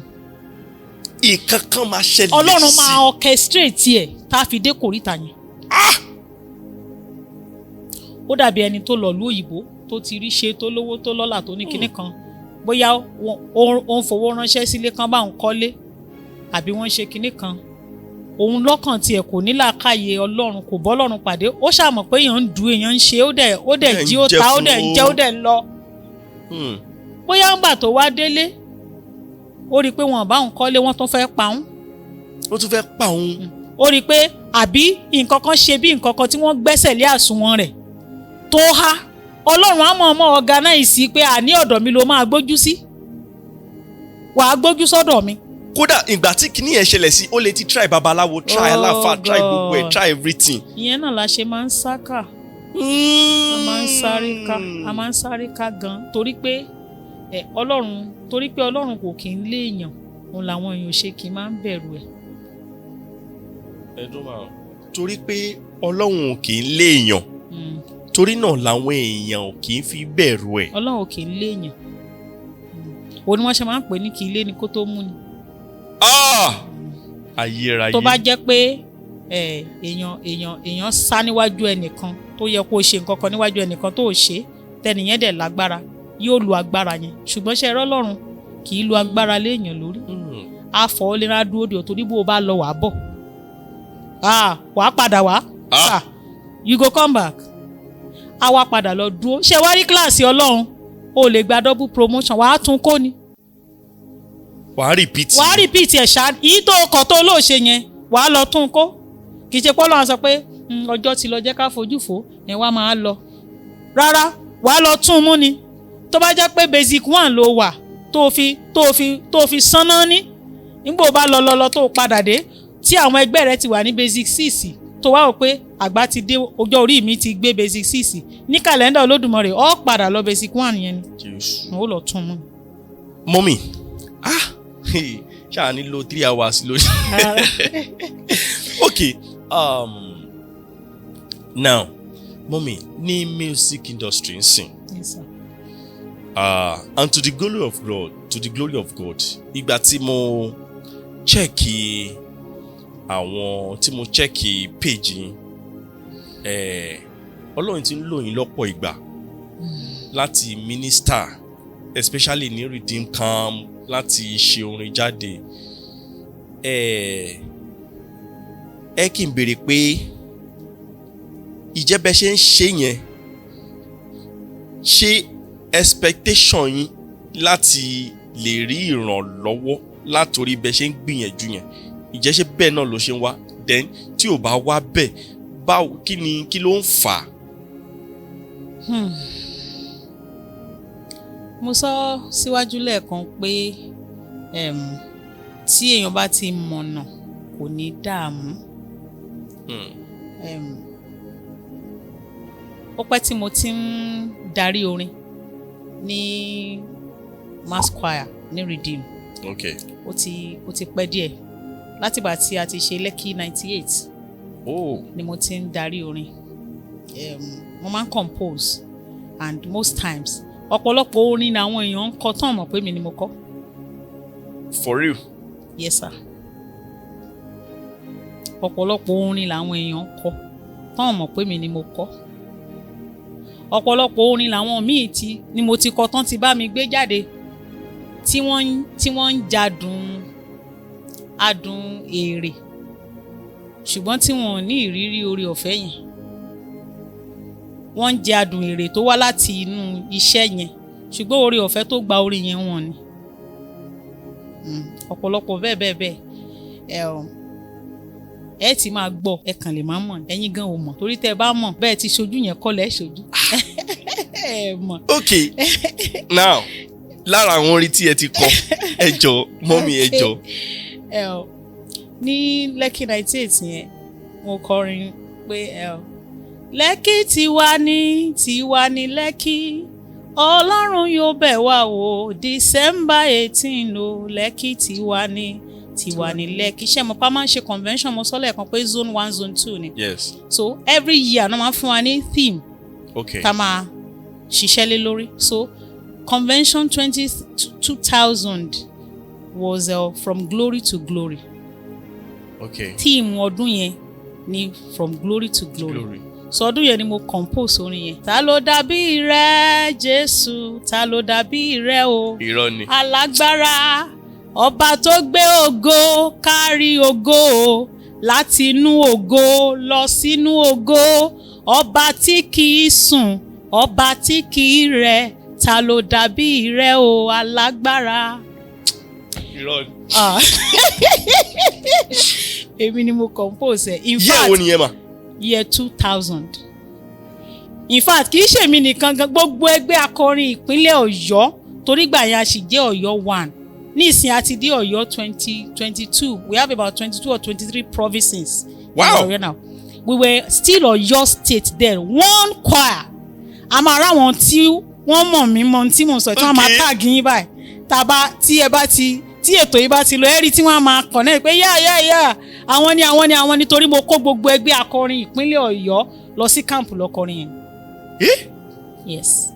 Ìkankan máa ṣẹlẹ̀ sí. Ọlọ́run máa orchestrate ẹ̀ tá a fi dé kóríta yẹn. Ó dàbí ẹni tó lọ lú òyìnbó tó ti rí ṣe, tó lówó, tó lọ́lá, tó ní kinní kan, bóyá ó ń fowó ránṣẹ́ sílé kan bá ń kọ́lé àbí wọ́n ṣe kinní kan, òun lọ́kàn tiẹ̀ kò ní làákàyè Ọlọ́run, kò bọ́ Ọlọ́run pàdé, ó ṣàmọ̀ pé èèyàn ń du, èèyàn ń ṣe, ó dẹ̀ jí, ó ta, ó dẹ̀ ń jẹ, ó dẹ̀ ń lọ. Bóyá ńgbà tó wá délé ó rí i pé wọn bá òun kọ́lé, wọ́n tún fẹ́ pa òun. ó tún fẹ́ pa òun. ó rí i pé àbí nǹkan kan ṣe bí nǹkan kan tí wọ́n gbẹ́sẹ̀ lé àsùnwọ̀n rẹ̀ tó há. Ọlọ́run á mọ̀ ọmọ organize pé àní ọ̀dọ̀ mi ló máa gbójú sí, wàá gbójú sọ́dọ̀ mi. Kódà ìgbà tí kinní yẹn ṣẹlẹ̀ sí, ó lè ti try babaláwo, try aláfa, try gbogbo ẹ̀, try everything. Ìyẹn náà la ṣe máa ń sáká, a máa ń sáré ká gan, torí pé Ọlọ́run kò kí ń léèyàn, òun làwọn èèyàn ṣe kì í máa ń bẹ̀rù ẹ̀. Torí pé Ọlọ́run kì í léèyàn, torí náà làwọn èèyàn kì í fi bẹ̀rù ẹ̀. Ọlọ́run kì í léèyàn, òun ni wọ́n ṣe máa ń pè ní kì í lé ni kó tó mú ni. Ayérayé. Tó bá jẹ́ pé èèyàn sá níwájú ẹnìkan tó yẹ kó ṣe nǹkan kan níwájú ẹnìkan tó ṣe, tẹnìyẹn dẹ̀ lágbára, yóò lu agbára yẹn. Ṣùgbọ́n ṣe ẹ̀rọ Ọlọ́run kì í lu agbára léèyàn lórí. Afọ ó lè rán dúró de torí bó o bá lọ wàá bọ̀, wàá padà wá, you go come back, a wá padà lọ dúró. Ṣé wá rí kíláàsì Ọlọ́run, o lè gba double promotion, wàá tún kó ni. wàá repeat ẹ̀ ṣá, yìí tó ọkọ̀ tó lóòṣe yẹn wàá lọ tún kó. Kì í ṣe pé Ọlọ́run sọ pé ọjọ́ ti lọ, jẹ́ ká fojú fò ẹ̀ wá máa lọ. Rárá, wàá lọ tún mú ni. Tó bá jẹ́ pé basic 1 ló wà tó fi sánná ní, nígbà bá lọ tó padà dé tí àwọn ẹgbẹ́ rẹ ti wà ní basic 6, tó wá wò pé àgbà ti dé, ọjọ́ orí mi ti gbé basic 6, ní kàlẹ́ndà Olódùmarè ó padà lọ basic 1 yẹn ni. Ó lọ tún mú. Mọ́mì, ṣáà nílò 3 hours lórí. Okay, now mọ́mì, ní music industry ń sìn. Yes, sir. And to the glory of God, ìgbà tí mo chẹ́ẹ̀kì page yín, Ọlọ́run ti ń lò yín lọ́pọ̀ ìgbà láti minister, especially ní Redeem Camp, láti ṣe orin jáde. Kí n béèrè pé ìjẹ́bẹ́ ṣe ń ṣe yẹn, ṣé expectation yín láti lè rí ìrànlọ́wọ́ látòrí bẹ́ẹ̀ ṣe ń gbìyànjú yẹn, ìjẹ́ ṣe bẹ́ẹ̀ náà ló ṣe ń wá? Then tí ò bá wá bẹ́ẹ̀, báwo, kí ló ń fà á? Mo sọ síwájú lẹ́ẹ̀kan pé tí èèyàn bá ti mọ̀nà kò ní dààmú. Ó pẹ́ tí mo ti ń darí orin ní mass choir ní Redeem. Okay. Ó ti pẹ́ díẹ̀ látìgbà tí a ti ṣe Lekki 98. Ni mo ti ń darí orin. Mo máa ń compose, and most times ọ̀pọ̀lọpọ̀ orin ni àwọn èèyàn ń kọ tán mọ̀ pé mi ni mo kọ. For real? Yes, sir. Ọ̀pọ̀lọpọ̀ orin làwọn èèyàn ń kọ tán mọ̀ pé mi ni mo kọ. Ọ̀pọ̀lọpọ̀ orin làwọn míì ni mo ti kọ tán ti bá mi gbé jáde tí wọ́n ń jadùn adùn èrè, ṣùgbọ́n tí wọ́n ò ní ìrírí oore ọ̀fẹ́ yẹn. Wọ́n ń jẹ adùn èrè tó wá láti inú iṣẹ́ yẹn, ṣùgbọ́n oore ọ̀fẹ́ tó gba orí yẹn wọ́n ni. Ọ̀pọ̀lọpọ̀ bẹ́ẹ̀ ẹ ti máa gbọ́, ẹ kàn lè máa mọ̀, ẹ̀yin gan ò mọ̀, torí tẹ́ ẹ bá mọ̀ bẹ́ẹ̀ ti ṣojú yẹn kọ́ lẹ́ ṣojú. Okay. Now, lára àwọn orin tí ẹ ti kọ, ẹ jọ̀ọ́, mọ́mì ẹ jọ̀ọ́. Ní Lekki 98 yẹn, mo kọrin pé Lekki tiwa ní Lekki. Ọlọ́run yóò bẹ̀ wá wò December 18 o. Lekki tiwa ní Lekki. Ṣé mo pa máa ń ṣe convention mo sọ lẹ́ẹ̀kan pé zone 1 zone 2 ni. Yes. So every year náà máa fún wa ní theme. Okay. Tá máa ṣiṣẹ́ lé lórí. So convention 2000 was from glory to glory. Okay. Theme ọdún yẹn ni from glory to glory. So ọdún yẹn ni mo compose orin yẹn. Ta ló dàbí rẹ Jésù, ta ló dàbí rẹ o. Irọ́ ni. Alágbára, ọba tó gbé ògo kárí ògo o, láti inú ògo lọ sínú ògo, ọba tí kìí sùn, ọba tí kìí rẹ̀, ta ló dàbí rẹ o, alágbára. Irọ́ ni. Èmi ni mo compose ẹ̀. In fact, year wo ni yẹn ma? Year 2000. In fact, kì í ṣe èmi nìkan gan, gbogbo ẹgbẹ́ akọrin ìpínlẹ̀ Ọ̀yọ́, torí gbà yẹn a sì jẹ́ Ọ̀yọ́ 1. Nísìnyí a ti dé Ọ̀yọ́ 2022. We have about 22 or 23 provinces. Wow. In Ọ̀yọ́ now. We were still Ọ̀yọ́ state then. One choir. A máa rá wọn tí wọ́n mọ̀ mí mọ̀ tí mo sọ tí wọ́n máa tag yín báyìí. Tí ẹ bá ti tí ètò yìí bá ti lọ ẹ rí tí wọ́n máa connect pé yá àwọn ni torí mo kó gbogbo ẹgbẹ́ akọrin ìpínlẹ̀ Ọ̀yọ́ lọ sí camp lọ kọrin yẹn. Yes.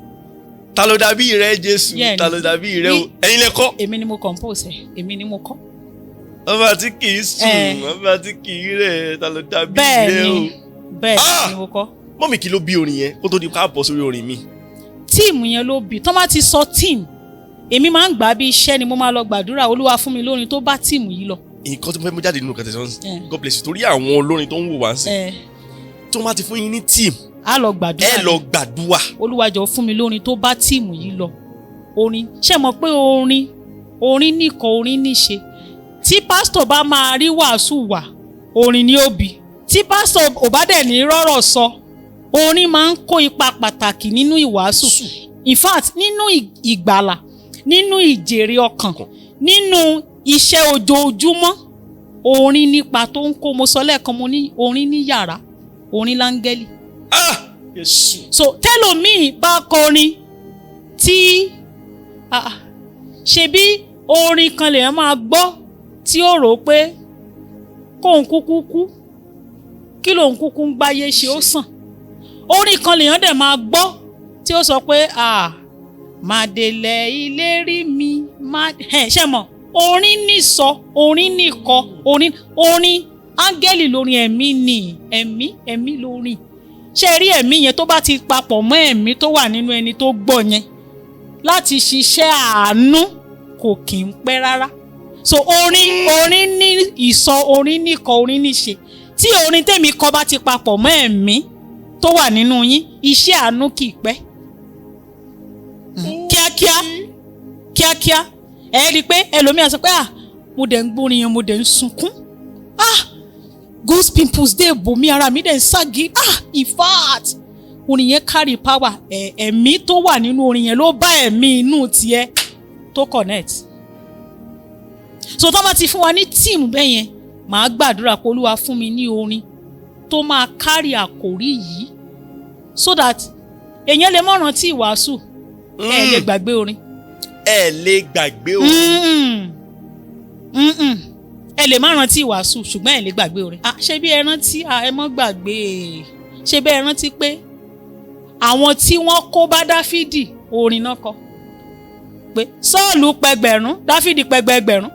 Ta ló dàbí rẹ Jésù, ta ló dàbí rẹ o. Ẹ̀yin lẹ kọ. Èmi ni mo compose ẹ̀, èmi ni mo kọ. Ọba tí kì í sùn, ọba tí kì í rẹ̀, ta ló dàbí rẹ o. Bẹ́ẹ̀ ni mo kọ. Mọ́mì kí ló bí orin yẹn kó tó di ká bọ́ sórí orin mi. Tíìmù yẹn ló bí. Tọ́ bá ti sọ tíìmù, èmi máa ń gbà bí iṣẹ́ ni mo máa lọ gbàdúrà Olúwa fún mi lórin tó bá tíìmù yìí lọ. Nǹkan tó fẹ́ mú jáde nínú kàtẹ́sán God bless you torí àwọn olórin tó ń wò wá sí. Tó máa ti fún yín ní tíìmù. A lọ gbàdúrà. Ẹ lọ gbàdúrà. Olúwa jọ̀ọ́ fún mi lórin tó bá tíìmù yìí lọ. Orin ṣé mọ̀ pé orin nìkan orin níṣe. Tí pásítọ̀ bá máa rí wàásù wà, orin ni ó bí. Tí pásítọ̀ ò bá dẹ̀ ní rọ́rọ̀ sọ, orin máa ń kó ipa pàtàkì nínú ìwàásù. In fact, nínú ìgbàlà, nínú ìjèrè ọkàn, nínú iṣẹ́ ojoojúmọ́, orin nípa tó ń kó. Mo sọ lẹ́ẹ̀kan mo ní orin ní yàrá, orin láńgẹ́lì. Yes. So tẹ́lòmíì bá kọrin tí ṣebí orin kan lèèyàn máa gbọ́ tí ó rò pé kóun kúkú kú kí lòun kúkú ń gbáyé ṣe ó sàn. Orin kan lèèyàn dẹ̀ máa gbọ́ tí ó sọ pé màdélẹ̀ ìlérí mi ṣe mọ̀ orin nìsọ orin nìkọ orin áńgẹ́lì lórin ẹ̀mí ni ẹ̀mí lórin. Ṣé rí ẹ̀mí yẹn tó bá ti papọ̀ mọ́ ẹ̀mí tó wà nínú ẹni tó gbọ́ yẹn láti ṣiṣẹ́ àánú kò kì í pẹ́ rárá. So orin ní ìsọ orin nìkọ orin níṣe. Tí orin tèmi kọ bá ti papọ̀ mọ́ ẹ̀mí tó wà nínú yín iṣẹ́ àánú kì í pẹ́. Kíákíá ẹ rí i pé ẹlòmíà sọ pé mo dẹ̀ ń gbórin yẹn mo dẹ̀ ń sunkún. Ghost pimples dé bò mí ara mi dẹ̀ ń ságì. In fact orin yẹn carry power. Ẹ̀mí tó wà nínú orin yẹn ló bá ẹ̀mí inú tiẹ̀ tó connect. So tó bá ti fún wa ní tíìmù bẹ́ẹ̀ yẹn màá gbàdúrà pé Olúwa fún mi ní orin tó máa carry àkòrí yìí so that èèyàn lè mọ̀ rántí ìwàásù. Ẹ lè gbàgbé orin. Ẹ lè gbàgbé orin. Ẹ lè má rántí ìwàásù ṣùgbọ́n ẹ lè gbàgbé orin. Ṣé bí ẹ rántí ẹ mọ́ gbàgbé. Ṣé bí ẹ rántí pé àwọn tí wọ́n kó bá Dáfídì orin náà kọ. Pé Sọ́ọ̀lù pẹgbẹ̀rún Dáfídì pẹgbẹ̀gbẹ̀rún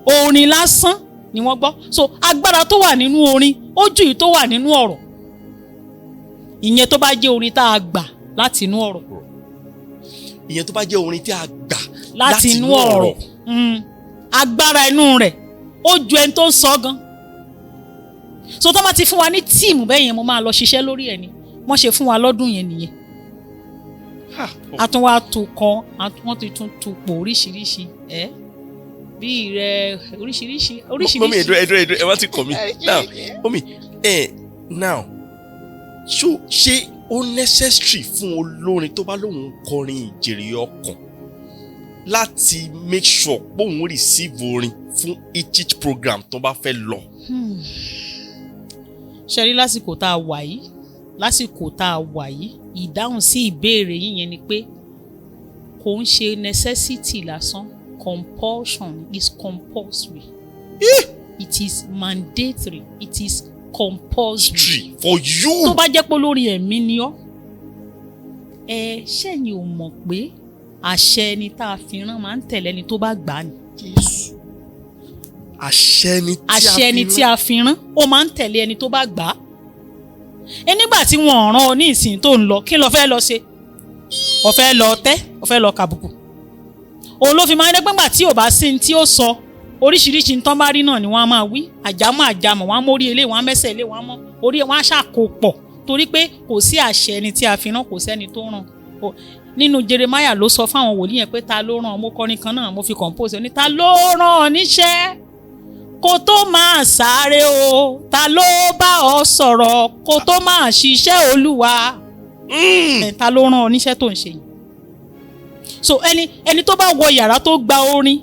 orin lásán ni wọ́n gbọ́. So agbára tó wà nínú orin ó jù yìí tó wà nínú ọ̀rọ̀. Ìyẹn tó bá jẹ́ orin tá a gbà láti inú ọ̀rọ̀. Ìyẹn tó bá jẹ́ orin tí a gbà láti inú ọ̀rọ̀. Agbára inú rẹ̀ ó ju ẹni tó ń sọ gan. So tó máa ti fún wa ní tíìmù bẹ́ẹ̀ yẹn mo máa lọ ṣiṣẹ́ lórí ẹ̀ ni wọ́n ṣe fún wa lọ́dún yẹn nìyẹn. Àtúnwá tó kan wọ́n ti tún pò oríṣiríṣi bí rẹ oríṣiríṣi. Mọ́mí ẹ̀dọ́ ẹ má ti kọ̀ mí. Now mọ́mí now ṣé ó necessary fún olórin tó bá lóun kọrin ìjèrè ọkàn láti make sure pé òun receive orin fún each program tó bá fẹ́ lọ. ṣe rí lásìkò tá a wà yìí ìdáhùn sí ìbéèrè yín yẹn ni pé kò ń ṣe necessity lásán, compulsion is compulsory. It is mandatory, it is compulsory for you. tó bá jẹ́ pé olórin ẹ̀mí ni ọ́ ṣẹ́yìn ò mọ̀ pé àṣẹ ẹni tá a fi rán máa ń tẹ̀lé ẹni tó bá gbà á ni. Jésù. àṣẹ ẹni tí a fi rán ó máa ń tẹ̀lé ẹni tó bá gbà á. Nígbà tí wọ́n rán ọ ní ìsìn tó ń lọ kí ló fẹ́ lọ ṣe? Ó fẹ́ lọ tẹ́, ó fẹ́ lọ kàbùkù. Òun ló fi máa ń dẹ́gbẹ́ ńgbà tí ò bá sí ní tí ó sọ oríṣiríṣi nǹkan bá rí náà ni wọ́n á máa wí àjámọ̀ wọ́n á mórí ilé wọ́n á mẹ́sẹ̀ ilé wọ́n á mọ́ orí wọn á ṣàkópọ̀ torí pé kò sí àṣẹ ẹni tí a fi rán, kò sẹ́ni tó rán. Nínú Jeremiah ló sọ fáwọn wòlíì yẹn pé ta ló rán ọ, mo kọrin kan náà mo fi compose ní ta ló rán ọ níṣẹ́ kó tó máa sáré o, ta ló bá ọ sọ̀rọ̀ kó tó máa ṣiṣẹ́ Olúwa. Ta ló rán ọ níṣẹ́ tó ń ṣe yìí. So ẹni tó bá wọ yàrá tó gba orin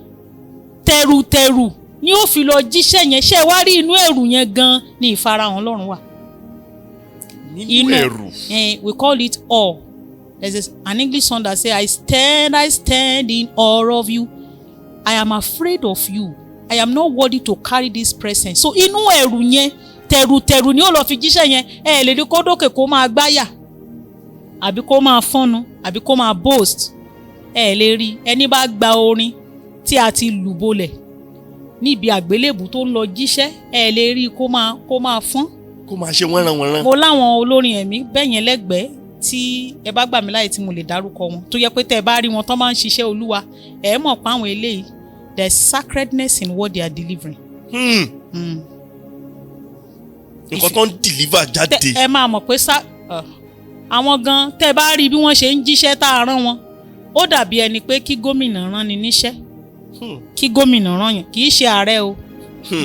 tẹrùtẹrù ni ó fi lọ jíṣẹ́ yẹn, ṣé wá rí inú ẹ̀rù yẹn gan ni ìfarahàn Ọlọ́run wà. Nínú ẹ̀rù. We call it awe. There's an English song that say I stand in awe of you. I am afraid of you. I am not worthy to carry this presence. So inú ẹ̀rù yẹn tẹrùtẹrù ni ó lọ fi jíṣẹ́ yẹn. Lè rí kó dókè kó máa gbáyà àbí kó máa fọ́nu àbí kó máa boast. Lè rí ẹni bá gba orin tí a ti lù bolẹ̀ níbi àgbélébù tó ń lọ jíṣẹ́ lè rí kó máa fọ́n. Kó máa ṣe wọ́nranwọ̀nran. Mo láwọn olórin ẹ̀mí bẹ́yẹn lẹ́gbẹ̀ẹ́ tí ẹ bá gbà mí láyè tí mo lè dárúkọ wọn tó yẹ pé tẹ́ ẹ bá rí wọn tó máa ń ṣiṣẹ́ Olúwa mọ̀ pé àwọn eléyìí there is sacredness in what they are delivering. Nǹkan tó ń deliver jáde. Ẹ máa mọ̀ pé àwọn gan tẹ́ ẹ bá rí bí wọ́n ṣe ń jíṣẹ́ tá a rán wọn ó dàbí ẹni pé kí gómìnà rán ni níṣẹ́. Kí gómìnà rán yàn kì í ṣe ààrẹ o,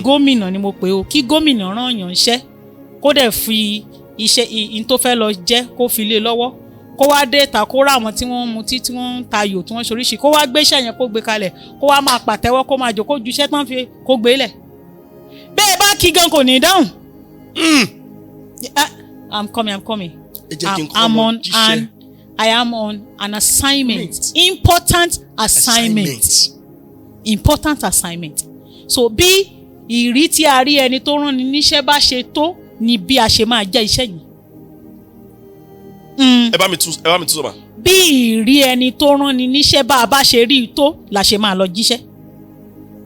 gómìnà ni mo pè o, kí gómìnà rán yàn iṣẹ́ kó dẹ̀ fi iṣẹ́ in tó fẹ́ lọ jẹ́ kó fi lé lọ́wọ́ kó wá dé ta kó rà àwọn tí wọ́n mutí tí wọ́n ń tayò tí wọ́n ṣoríṣi kó wá gbé iṣẹ́ yẹn kó gbé kalẹ̀ kó wá máa pàtẹ́wọ́ kó máa jò kó ju iṣẹ́ tán fi kó gbé lẹ̀. bẹ́ẹ̀ bá kí gan kò ní dáhùn. I'm coming. I am on an assignment. Important assignment. So bí ìrí tí a rí ẹni tó rán ni níṣẹ́ bá ṣe tó ni bí a ṣe máa jẹ́ iṣẹ́ yìí. Ẹ bá mi tú sọ́mà. Bí ìrí ẹni tó rán ni níṣẹ́ bá a bá ṣe rí i tó la ṣe máa lọ jíṣẹ́.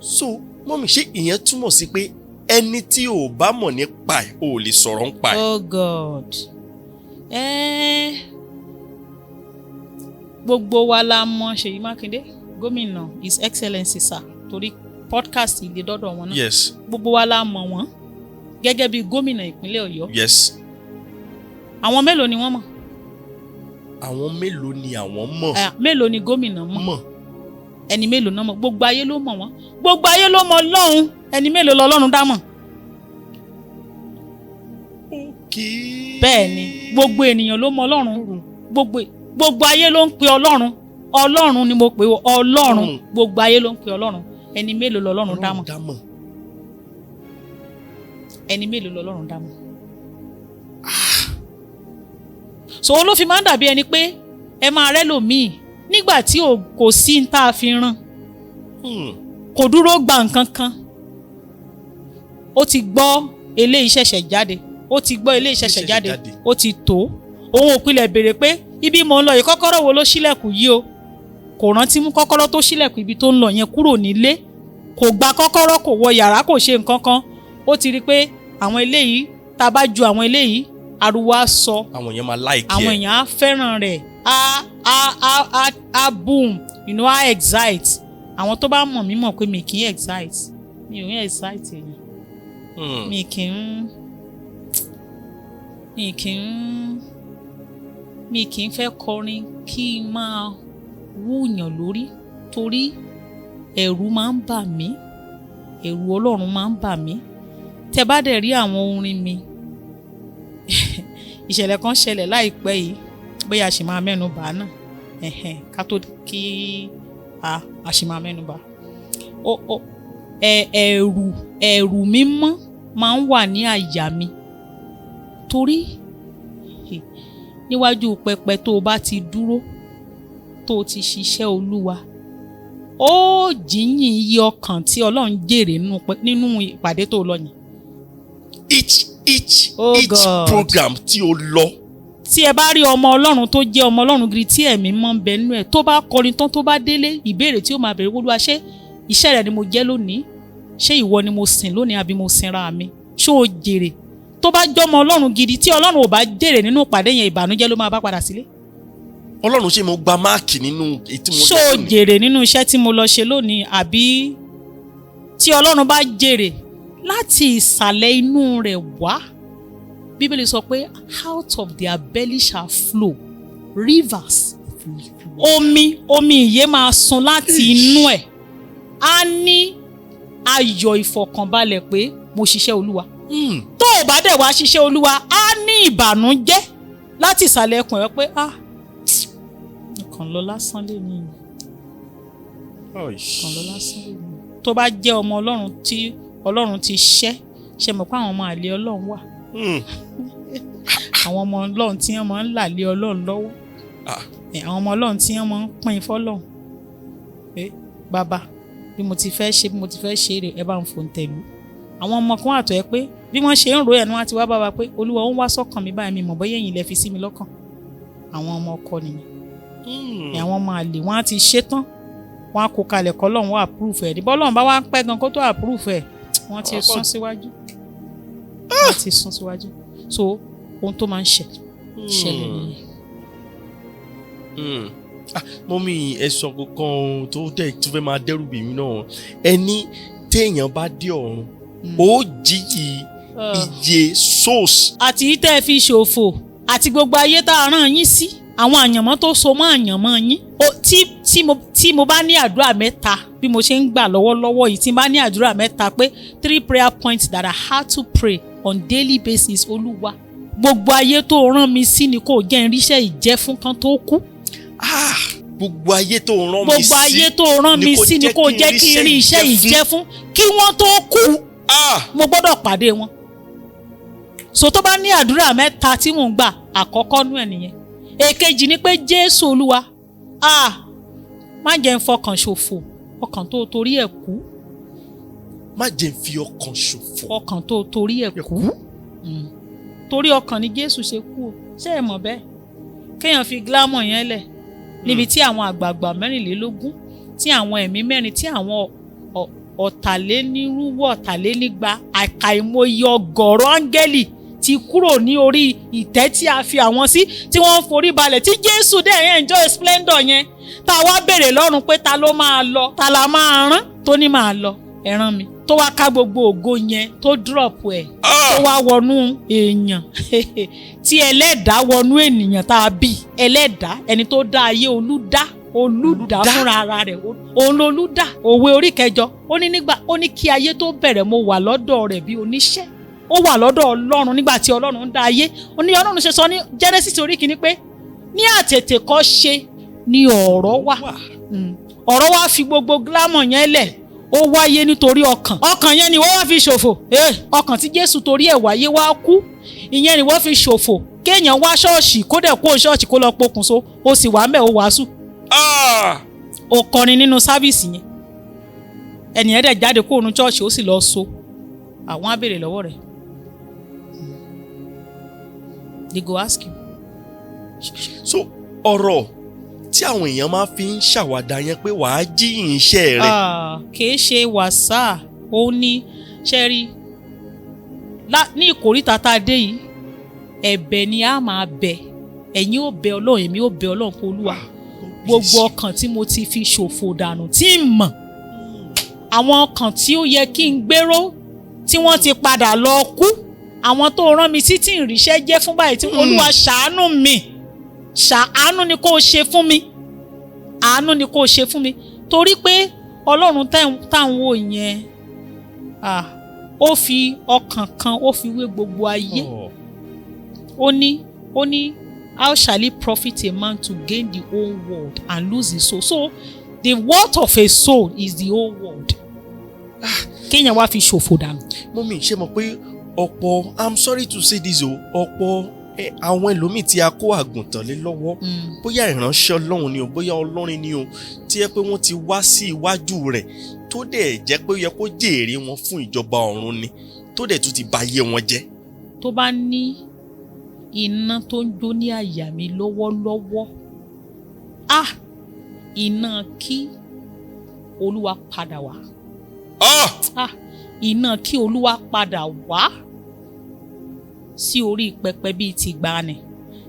So mọ́mí ṣé ìyẹn túmọ̀ sí pé ẹni tí ò bá mọ̀ nípa ẹ̀ ò lè sọ̀rọ̀ nípa ẹ̀. Oh God. Gbogbo wa la mọ̀ Ṣèyí Mákindé gómìnà His Excellency sir torí podcast ìdè dọ́dọ̀ wọn náà. Yes. Gbogbo wa la mọ̀ wọ́n gẹ́gẹ́ bí gómìnà ìpínlẹ̀ Ọ̀yọ́. Yes. Àwọn mélòó ni wọ́n mọ̀? Àwọn mélòó ni àwọn mọ̀? Mélòó ni gómìnà mọ̀? Ẹni mélòó náà mọ̀? Gbogbo ayé ló mọ̀ wọ́n. Gbogbo ayé ló mọ̀ Ọlọ́run. Ẹni mélòó lọ́lọ́run dá mọ̀? Okay. Bẹ́ẹ̀ ni gbogbo ènìyàn ló mọ̀ Ọlọ́run. Gbogbo ayé ló ń pe Ọlọ́run. Ọlọ́run ni mo pè ó Ọlọ́run. Gbogbo ayé ló ń pe Ọlọ́run. Ẹni mélòó lọ́lọ́run dá mọ̀? Ẹni mélòó lọ́lọ́run dá mọ̀? So ló fi máa ń dàbí ẹni pé ẹ máa rẹ́ lòmíì nígbà tí kò sí ní tá a fi rán kò dúró gba nǹkan kan ó ti gbọ́ eléyìí ṣẹ̀ṣẹ̀ jáde ó ti tó òun òpilẹ̀ béèrè pé ibi mo ń lọ yìí kọ́kọ́rọ́ wo ló ṣílẹ̀kùn yìí o kò rántí mú kọ́kọ́rọ́ tó ṣílẹ̀kùn ibi tó ń lọ yẹn kúrò nílé kò gba kọ́kọ́rọ́ kò wọ yàrá kò ṣe nǹkan kan ó ti rí i pé àwọn eléyìí tá a bá ju àwọn eléyìí ariwo á sọ àwọn èèyàn máa like ẹ àwọn èèyàn á fẹ́ràn rẹ̀ á boom á excite àwọn tó bá mọ̀ mí mọ̀ pé mi kì í excite mi ò ń excite èèyàn mi kì í fẹ́ kọrin kí n máa wúyàn lórí torí ẹ̀rù máa ń bà mí ẹ̀rù Ọlọ́run máa ń bà mí tẹ́ bá dẹ̀ rí àwọn orin mi ìṣẹ̀lẹ̀ kan ṣẹlẹ̀ láìpẹ́ yìí bóyá a sì máa mẹ́nu bà á náà ká tó kí a sì máa mẹ́nu bà á. ẹ̀rù mímọ́ máa ń wà ní àyà mi torí níwájú pẹpẹ tó o bá ti dúró tó o ti ṣiṣẹ́ Olúwa ó jíyìn iye ọkàn tí Ọlọ́run jèrè nínú ìpàdé tó lọ yẹn. each program tí o lọ. tí ẹ bá rí ọmọ Ọlọ́run tó jẹ́ ọmọ Ọlọ́run gidi tí ẹ̀mí mọ́ ń bẹ nínú ẹ̀ tó bá kọrin tán tó bá délé ìbéèrè tí ó máa bẹ̀rẹ̀ Olúwa ṣé iṣẹ́ rẹ̀ ni mo jẹ́ lónìí ṣé ìwọ ni mo sìn lónìí àbí mo sinra mi ṣó o jèrè tó bá jọmọ Ọlọ́run gidi tí Ọlọ́run ò bá jèrè nínú ìpàdé yẹn ìbànújẹ́ ló máa bá padà sílé. Ọlọ́run ṣé mo gba máàkì nínú ètí mo ṣó o jèrè nínú iṣẹ́ tí mo lọ ṣe lónìí àbí tí Ọlọ́run bá jèrè láti ìsàlẹ̀ inú rẹ̀ wá Bíbélì sọ pé out of their belly shall flow rivers. Omi ìyè máa sun láti inú ẹ̀ á ní ayọ̀ ìfọ̀kànbalẹ̀ pé mo ṣiṣẹ́ Olúwa. Tó o bá dẹ̀ wá ṣiṣẹ́ Olúwa á ní ìbànújẹ́ láti ìsàlẹ̀ ẹkùn ẹ̀ pé nǹkan lọ lásán lé ní nǹkan lọ lásán lé ní. Tó bá jẹ́ ọmọ Ọlọ́run tí Ọlọ́run ti ṣe mọ̀ pé àwọn ọmọ àlè Ọlọ́run wà. Àwọn ọmọ Ọlọ́run tí wọ́n máa ń là lé Ọlọ́run lọ́wọ́. Àwọn ọmọ Ọlọ́run tí wọ́n máa ń pín fọ́lọ́run. Bàbá bí mo ti fẹ́ ṣe rè ẹ bá ń fò ń tẹ̀lú. Àwọn ọmọ kan àtọ̀ ẹ pé bí wọ́n ṣe ń ro ẹ̀nu wá ti wá bàbá pé Olúwa ó ń wá sọ́kàn mi báyìí mi mọ̀ bóyá ẹ̀yin lẹ fi sí mi lọ́kàn. Àwọn ọmọ ọkọ nìyẹn. Àwọn ọmọ àlè wọ́n á ti ṣe tán wọ́n á kó kalẹ̀ kọ́ lọ́run wọ́n approve ẹ̀ níbọ̀ lọ́run bá wá ń pẹ́ gan kó tó approve ẹ̀ wọ́n ti sún síwájú. Wọ́n ti sún síwájú. So ohun tó máa ń ṣẹlẹ̀ nìyẹn. Mọ́mí ẹ sọ kankan tó fẹ́ máa dẹ́rù bì mí náà ẹni téèyàn bá dé ọ̀run ó jíyì iye souls. àti tẹ́ ẹ fi ṣòfò àti gbogbo ayé tá a rán yín sí àwọn àyànmọ́ tó so mọ́ àyànmọ́ yín tí mo bá ní àdúrà mẹ́ta bí mo ṣe ń gbà lọ́wọ́lọ́wọ́ yìí tí mo bá ní àdúrà mẹ́ta pé 3 prayer points that I had to pray on daily basis Olúwa gbogbo ayé tó rán mi sí ni kò jẹ́ irinṣẹ́ ìjẹ́ fún kan tó kú. Gbogbo ayé tó rán mi sí ni kò jẹ́ kí irinṣẹ́ ìjẹ́ fún kí wọ́n tó kú. Mo gbọ́dọ̀ pàdé wọn. So tó bá ní àdúrà mẹ́ta tí mò ń gbà àkọ́kọ́ nú ẹ̀ nìyẹn. Èkejì ni pé Jésù Olúwa má jẹ́ ń fọkàn ṣòfò ọkàn tó torí ẹ̀ kú. Má jẹ́ ń fi ọkàn ṣòfò. Ọkàn tó torí ẹ̀ kú. Torí ọkàn ni Jésù ṣe kú o ṣé ẹ mọ̀ bẹ́ẹ̀ kéèyàn fi gílámọ̀ yẹn lẹ̀ níbi tí àwọn àgbààgbà 24 tí àwọn ẹ̀mí 4 tí àwọn ọ̀tàlénírúwọ̀ ọ̀tàlénígba àkàìmọye ọgọ́rọ̀ áńgẹ́lì ti kúrò ní orí ìtẹ́ tí a fi àwọn sí tí wọ́n ń forí balẹ̀ tí Jésù dẹ̀ enjoy splendor yẹn tá a wá béèrè lọ́run pé ta ló máa lọ ta la máa rán tó ní máa lọ ẹ rán mi tó wá ká gbogbo ògo yẹn tó drop ẹ̀ tó wá wọnú èèyàn tí ẹlẹ́dàá wọnú ènìyàn tá a bí ẹlẹ́dàá ẹni tó dá ayé olúdá fúnra ara rẹ̀ òun lolúdá òwe orí 9 ó ní kí ayé tó bẹ̀rẹ̀ mo wà lọ́dọ̀ rẹ̀ bí oníṣẹ́ ó wà lọ́dọ̀ Ọlọ́run nígbà tí Ọlọ́run ń dá ayé ó ní Ọlọ́run ṣe sọ ní Genesis orí 1 pé ní àtètèkọ́ṣe ni ọ̀rọ̀ wà ọ̀rọ̀ wá fi gbogbo gílámọ̀ yẹn lẹ̀ ó wáyé nítorí ọkàn yẹn ni wọ́n wá fi ṣòfò ọkàn tí Jésù torí ẹ̀ wáyé wá kú ìyẹn ni wọ́n fi ṣòfò kéèyàn wá ṣọ́ọ̀ṣì kó dẹ̀ kó ṣọ́ọ̀ṣì kó lọ pokùnso ó sì wà mẹ́ ó wàásù ó kọrin nínú sáfíìsì yẹn ẹnìyẹn dẹ̀ jáde kó òun ṣọ́ọ̀ṣì ó sì lọ so àwọn á béèrè lọ́wọ́ rẹ̀ they go ask you. So ọ̀rọ̀ tí àwọn èèyàn máa fi ń ṣàwàdà yẹn pé wàá jíyìn iṣẹ́ rẹ̀. kìí ṣe wàsá ó ní ṣẹ́rí ní ìkórìtà tá a dé yìí ẹ̀bẹ̀ ni a máa bẹ̀ ẹ̀yin ò bẹ̀ Ọlọ́run èmi ò bẹ̀ Ọlọ́run kó Olúwa gbogbo ọkàn tí mo ti fi ṣòfò dànù tí ń mọ̀ àwọn ọkàn tí ó yẹ kí n gbéró tí wọ́n ti padà lọ kú àwọn tó rán mi sí tí ìrìṣẹ́ jẹ́ fún báyìí tí Olúwa ṣàánú mi àánú ni kó ṣe fún mi àánú ni kó ṣe fún mi torí pé Ọlọ́run táwọn wò yẹn ó fi ọkàn kan ó fi wé gbogbo ayé ó ní ó ní how shall it profit a man to gain the whole world and lose his soul? So the worth of a soul is the whole world. kéèyàn wá fi ṣòfò dànù. mọ́mí ṣe mọ̀ pé ọ̀pọ̀ I'm sorry to say this o ọ̀pọ̀ àwọn ẹlòmíì tí a kó àgùntàn lé lọ́wọ́ bóyá ìránṣẹ́ Ọlọ́run ni o bóyá Ọlọ́run ni o tí ẹ pé wọ́n ti wá sí iwájú rẹ̀ tó dẹ̀ jẹ́ pé ó yẹ kó jèrè wọn fún ìjọba ọ̀run ni tó dẹ̀ tún ti bà ayé wọn jẹ́. tó bá ní iná tó ń jó ní àyà mi lọ́wọ́lọ́wọ́ iná kí Olúwa padà wá. Iná kí Olúwa padà wá sí orí pẹpẹ bíi ti gbani.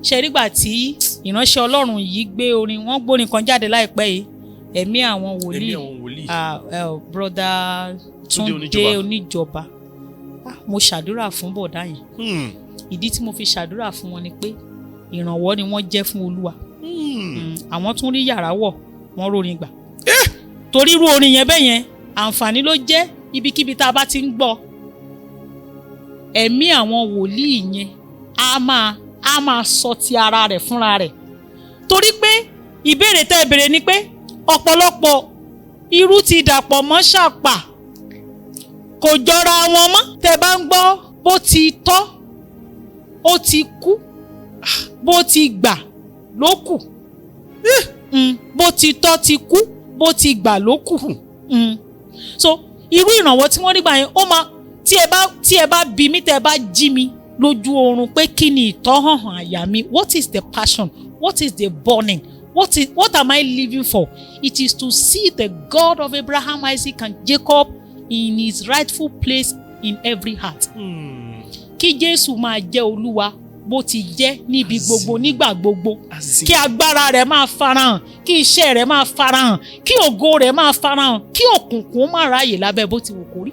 ṣe nígbà tí ìránṣẹ́ Ọlọ́run yìí gbé orin wọ́n gbórin kan jáde láìpẹ́ yìí ẹ̀mí àwọn wòlíì broda Túndé Oníjọba. Mo ṣàdúrà fún bọ̀dá yẹn. Ìdí tí mo fi ṣàdúrà fún wọn ni pé ìrànwọ́ ni wọ́n jẹ́ fún Olúwa. Àwọn tún rí yàrá wọ̀ wọ́n rórin gbà. Torí irú orin yẹn bẹ́ẹ̀ yẹn àǹfààní ló jẹ́ ibikíbi tá a bá ti ń gbọ́. Ẹ̀mí àwọn wòlíì yẹn á máa sọ ti ara rẹ̀ fúnra rẹ̀. Torí pé ìbéèrè tẹ́ ẹ béèrè ni pé ọ̀pọ̀lọpọ̀ irú ti dàpọ̀ mọ́ ṣàpà kò jọra wọn mọ́. Tẹ́ bá ń gbọ́ bó ti tọ́ ó ti kú bó ti gbà ló kù. Bó ti tọ́ ti kú bó ti gbà ló kù. So irú ìrànwọ́ tí wọ́n rí gbà yẹn ó máa tí ẹ bá bí mi tẹ́ ẹ bá jí mi lójú oorun pé kí ni ìtọ́hàn àyà mi, what is the passion, what is the burning, what am I living for? It is to see the God of Abraham, Isaac and Jacob in his rightful place in every heart. Kí Jésù máa jẹ́ Olúwa bó ti jẹ́ níbi gbogbo nígbà gbogbo. Kí agbára rẹ̀ máa farahàn, kí iṣẹ́ rẹ̀ máa farahàn, kí ògo rẹ̀ máa farahàn, kí òkùnkùn má ráàyè lábẹ́ bó ti wù kó rí.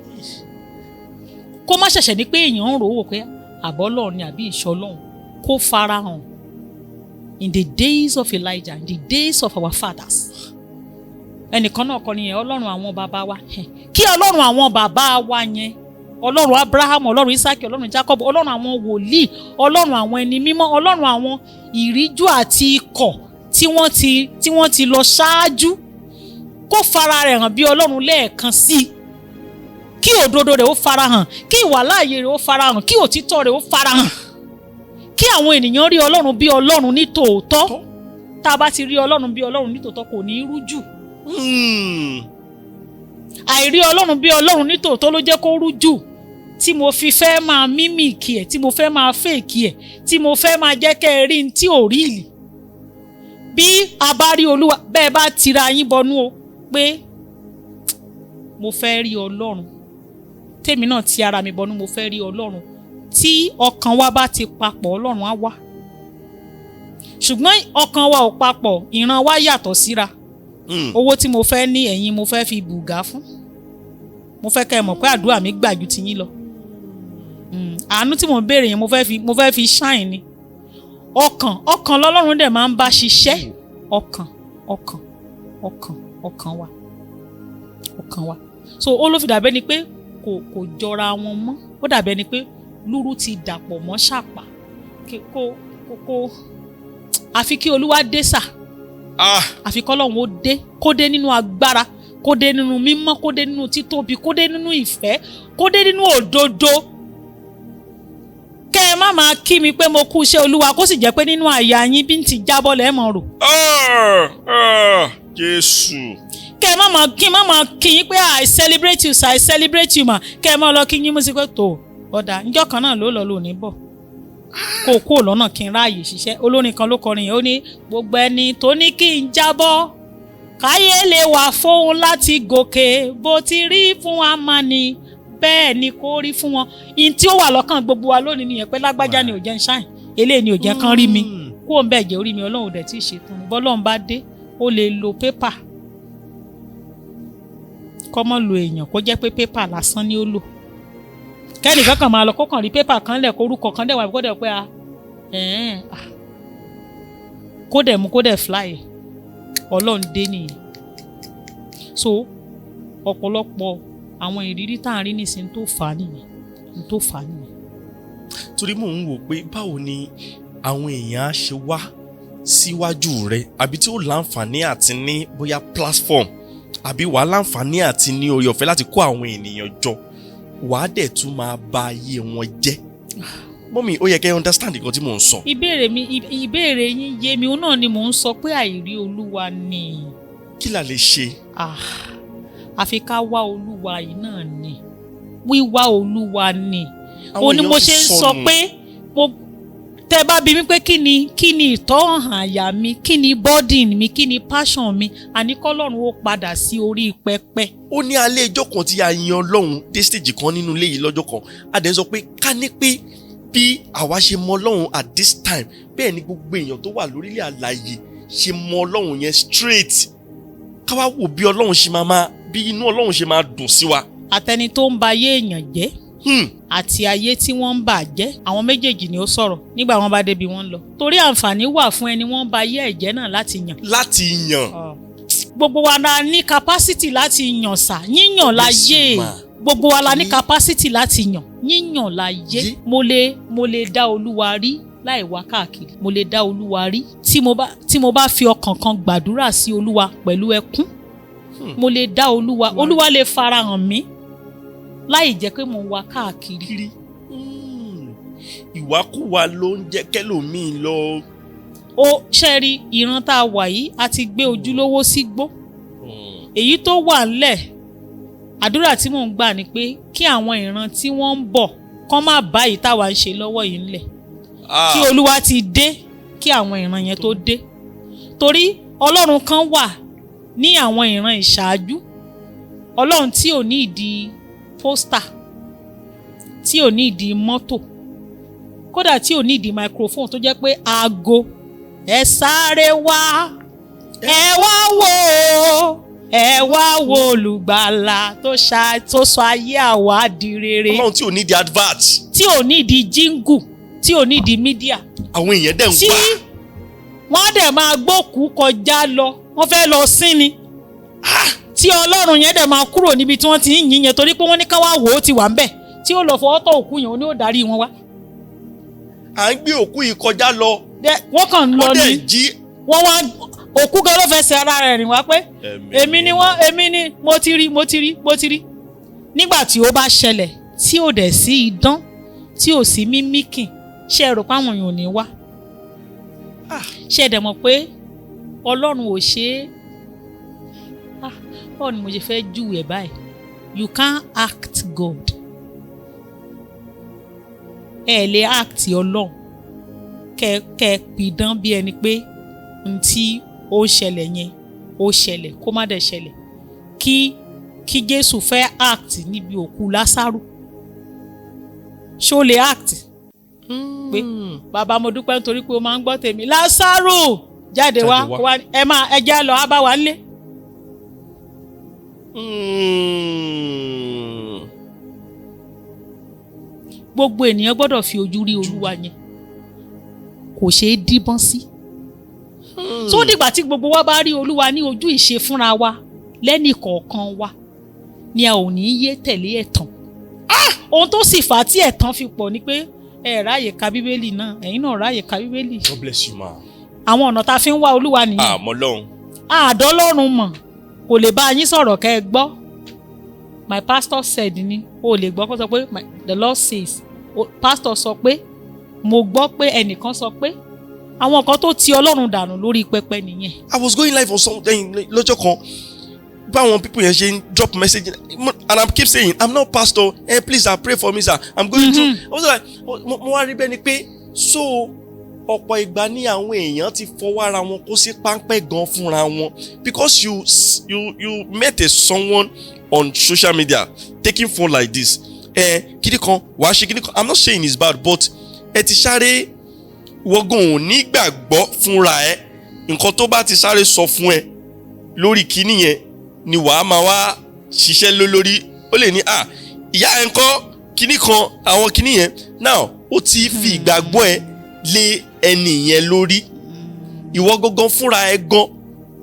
Kó má ṣẹ̀ṣẹ̀ ní pé èèyàn ń rò wò pé àbọ́lọ́run ni àbí ìṣọ́lọ́run. Kó farahàn in the days of Elijah, in the days of our fathers. Ẹnìkan náà kọ́ nìyẹn Ọlọ́run àwọn bàbá wa. Kí Ọlọ́run àwọn bàbá wa yẹn, Ọlọ́run Abraham, Ọlọ́run Isaac, Ọlọ́run Jacob, Ọlọ́run àwọn wòlíì, Ọlọ́run àwọn ẹni mímọ́, Ọlọ́run àwọn ìríjú àti ikọ̀ tí wọ́n ti lọ ṣáájú. Kó fara rẹ̀ hàn bí Ọlọ́run lẹ́ẹ̀kan sí. Kí òdodo rẹ̀ ó farahàn, kí ìwàláàyè rẹ̀ ó farahàn, kí òtítọ́ rẹ̀ ó farahàn. Kí àwọn ènìyàn rí Ọlọ́run bí Ọlọ́run ní tòótọ́. Tá a bá ti rí Ọlọ́run bí Ọlọ́run ní tòótọ́ kò ní rújú. Àìrí Ọlọ́run bí Ọlọ́run ní tòótọ́ ló jẹ́ kó rújú. Tí mo fi fẹ́ máa mímìkì ẹ̀, tí mo fẹ́ máa fèkì ẹ̀, tí mo fẹ́ máa jẹ́ kẹ́ ẹ rí ní tí ò rí ìlì. Bí a bá rí Olúwa bẹ́ẹ̀ bá tira yín bọnú o pé mo fẹ́ rí Ọlọ́run. Tèmi náà ti ara mi bọnú mo fẹ́ rí Ọlọ́run. Tí ọkàn wa bá ti papọ̀ Ọlọ́run á wá. Ṣùgbọ́n ọkàn wa ò papọ̀ ìran wa yàtọ̀ síra. Owó tí mo fẹ́ ní ẹ̀yin mo fẹ́ fi bùgá fún. Mo fẹ́ kẹ́ ẹ mọ̀ pé àdúrà mi gbà ju tiyín lọ. Àánú tí mo ń béèrè yẹn mo fẹ́ fi ṣáìn ni. Ọkàn lọ́lọ́run dẹ̀ máa ń bá ṣiṣẹ́. Ọkàn wa. So ó ló fi dàbẹ́ ni pé kò jọra wọn mọ́. Ó dàbẹ́ ni pé lúrú ti dàpọ̀ mọ́ ṣàpà. Àfi kí Olúwa dé sà. Àfi kọ́lọ́run ó dé, kó dé nínú agbára, kó dé nínú mímọ́, kó dé nínú títóbi, kó dé nínú ìfẹ́, kó dé nínú òdodo. Kẹ́ ẹ má máa kí mi pé mo kú iṣẹ́ Olúwa kó sì jẹ́ pé nínú àyà yín bí n ti jábọ́ lẹ́ mọ̀ rò. Jésù. Kẹ́ ẹ má máa kí yín pé I celebrate you sir, I celebrate you ma. Kẹ́ ẹ má lọ kí yín mú sí pé tó ọ̀dà níjọ́ kan náà ló lọ lónìí bọ̀. Kó lọ́nà kí n ráàyè ṣiṣẹ́. Olórin kan ló kọrin yẹn ó ní gbogbo ẹni tó ní kí n jábọ́ káyé lè wà fóun láti gòkè bó ti rí fún Amani bẹ́ẹ̀ ni kó rí fún wọn. In tí ó wà lọ́kàn gbogbo wa lónìí nìyẹn pé lágbájá ni ò jẹ́ ń ṣáìn eléyìí ni ò jẹ́ kán rí mi kó o ń bẹ̀ jẹ́ orí mi Ọlọ́run dẹ̀ tí ì ṣetán bọ́lọ́run bá dé ó lè lo pépà kọ́mọ́ lo èèyàn kó jẹ́ pé pépà lásán ni ó lò. Kẹ́ni kankan máa lọ kó kàn rí pépà kan lẹ̀ kórúkọ kan dẹ̀ wà kó dẹ̀ pé kó dẹ̀ mú kó dẹ̀ fly Ọlọ́run dé nìyẹn. So ọ̀pọ̀lọpọ̀ àwọn ìrírí tá à ń rí nísìnyí tó fà á nìyẹn. Torí mò ń wò pé báwo ni àwọn èèyàn á ṣe wá síwájú rẹ àbí tí ó láǹfààní àti ní bóyá platform àbí wàá láǹfààní àti ní oore ọ̀fẹ́ láti kó àwọn ènìyàn jọ wàá dẹ̀ tún máa ba ayé wọn jẹ́. Mọ́mì, ó yẹ kẹ́ understand nǹkan tí mò ń sọ. ìbéèrè yín yé mi, òun náà ni mò ń sọ pé àìrí Olúwa ni. Kí la lè ṣe? Àfi ká wá Olúwa yìí náà ni. Wíwá Olúwa ni. Ó ní mo ṣe ń sọ pé tẹ́ bá bi mí pé kí ni ìtọ́hàn àyà mi, kí ni burden mi, kí ni passion mi, àní k'Ọlọ́run ó padà sí orí pẹpẹ. Ó ní alẹ́ ìjọ kan tí a yan Ọlọ́run dé stage kan nínú ilé yìí lọ́jọ́ kan a dẹ̀ sọ pé ká ní pé bí àwa ṣe mọ Ọlọ́run at this time bẹ́ẹ̀ ni gbogbo èèyàn tó wà lórílẹ̀ àlàyé ṣe mọ Ọlọ́run yẹn straight ká wá wò bí Ọlọ́run ṣe bí inú Ọlọ́run ṣe máa dùn sí wa. Àtẹni tó ń ba ayé èèyàn jẹ́ àti ayé tí wọ́n ń bà jẹ́, àwọn méjèèjì ni ó sọ̀rọ̀ nígbà wọ́n bá débi wọ́n lọ. Torí àǹfààní wà fún ẹni wọ́n ba ayé ẹ̀jẹ̀ náà láti yàn. Gbogbo wa la ní capacity láti yàn sá, yíyàn láyé. Gbogbo wa la ní capacity láti yíyàn láyé. Mo lè dá Olúwa rí láì wá káàkiri. Mo lè dá Olúwa rí tí mo bá fi ọkàn kan gbàdúrà sí Olúwa pẹ̀lú ẹkún. Mo lè dá Olúwa lè farahàn mí láì jẹ́ pé mo wá káàkiri. Ìwákúwà ló ń jẹ́ kẹ́lòmíì lọ. Ó ṣẹ́rí ìran tá a wà yìí a ti gbé ojúlówó sígbó. Èyí tó wà ńlẹ̀, àdúrà tí mò ń gbà ni pé kí àwọn ìran tí wọ́n ń bọ̀ kán má bá èyí táwa ń ṣe lọ́wọ́ yìí ńlẹ̀. Kí Olúwa ti dé kí àwọn ìran yẹn tó dé. Torí Ọlọ́run kan wà ní àwọn ìran ìṣáájú. Ọlọ́run tí ò ní ìdí pósítà, tí ò ní ìdí mọ́tò, kódà tí ò ní ìdí microphone tó jẹ́ pé aago ẹ sáré wá ẹ wá wo olùgbàlà tó sọ ayé àwa di rere. Ọlọ́run tí ò ní ìdí advert, tí ò ní ìdí jingle, tí ò ní ìdí mídíà. àwọn èèyàn dẹ̀ ń wá. tí wọ́n dẹ̀ máa gbókùú kọjá lọ, wọ́n fẹ́ lọ sín ni. Tí Ọlọ́run yẹn dẹ̀ máa kúrò níbi tí wọ́n ti ń yìn yẹn torí pé wọ́n ní ká wá wò ó ti wà ń bẹ̀, tí ó lọ fọwọ́ tọ́ òkú yẹn ó ní ó darí wọn wá. À ń gbé òkú yìí kọjá lọ. Wọ́n kàn ń lọ ní. Ó dẹ̀ jí. Wọ́n wá òkú gan ló fẹsẹ̀ ara rẹ̀ rìn wá pé èmi ni mo ti rí. Nígbà tí ó bá ṣẹlẹ̀ tí ò dẹ̀ sí idán, tí ò sí mímíkì, ṣé ẹ rò pé àwọn èèyàn ò ní wá? Ṣé ẹ dẹ̀ mọ̀ pé Ọlọ́run ò ṣe é? Báwo ni mo ṣe fẹ́ júwe ẹ̀ báyìí? You can't act God. Ẹ lè act Ọlọ́run kẹ pidán bí ẹni pé n tí ó ṣẹlẹ̀ yẹn ó ṣẹlẹ̀ kó má dẹ̀ ṣẹlẹ̀. Kí Jésù fẹ́ act níbi òkú Lásárù, ṣó lè act? Pé bàbá mo dúpẹ́ nítorí pé o máa ń gbọ́ tèmi, Lásárù jáde wá ẹ jẹ́ lọ á bá wa nílé. Gbogbo ènìyàn gbọ́dọ̀ fi ojú rí Olúwa yẹn, kò ṣeé díbọ́n sí. Tó dìgbà tí gbogbo wa bá rí Olúwa ní ojú ìṣe fúnra wa lẹ́nì kọ̀ọ̀kan wa ni a ò ní yé tẹ̀lé ẹ̀tàn. Ohun tó sì fà á tí ẹ̀tàn fi pọ̀ ni pé ẹ ráàyè ka Bíbélì náà, ẹ̀yin náà ráàyè ka Bíbélì. God bless you ma. Àwọn ọ̀nà tá a fi ń wá Olúwa nìyẹn. Àmọ́ lọ́hùn. Àdọ́lọ́run mọ̀ kò lè bá yín sọ̀rọ̀ kẹ́ ẹ gbọ́. My pastor said ni o lè gbọ́ kó sọ pé the Lord says. Pastor sọ pé, mo gbọ́ pé ẹnìkan sọ pé, àwọn kan tó ti Ọlọ́run dànù lórí pẹpẹ nìyẹn. I was going live on something lọ́jọ́ kan báwọn people yẹn ṣe ń drop message and I keep saying I'm not pastor, please pray for me sir, I'm going through. I was like mo wá rí bẹ́ẹ̀ ni pé so ọ̀pọ̀ ìgbà ní àwọn èèyàn ti fọwọ́ ara wọn kó sí páńpẹ́ gan fúnra wọn because you met someone on social media taking phone like this kíni kan wàá ṣe kíni kan. I'm not saying it's bad but ẹ ti sáré wọ́gàn ò ní gbàgbọ́ fúnra ẹ nǹkan tó bá ti sáré sọ fún ẹ lórí kíní yẹn ni wàá máa wá ṣiṣẹ́ lórí. Ó lè ní ìyá ẹ̀ ń kọ́ kíní kan àwọn kíní yẹn now ó ti fi ìgbàgbọ́ ẹ lé ẹni yẹn lórí. Ìwọ gangan fúnra ẹ gan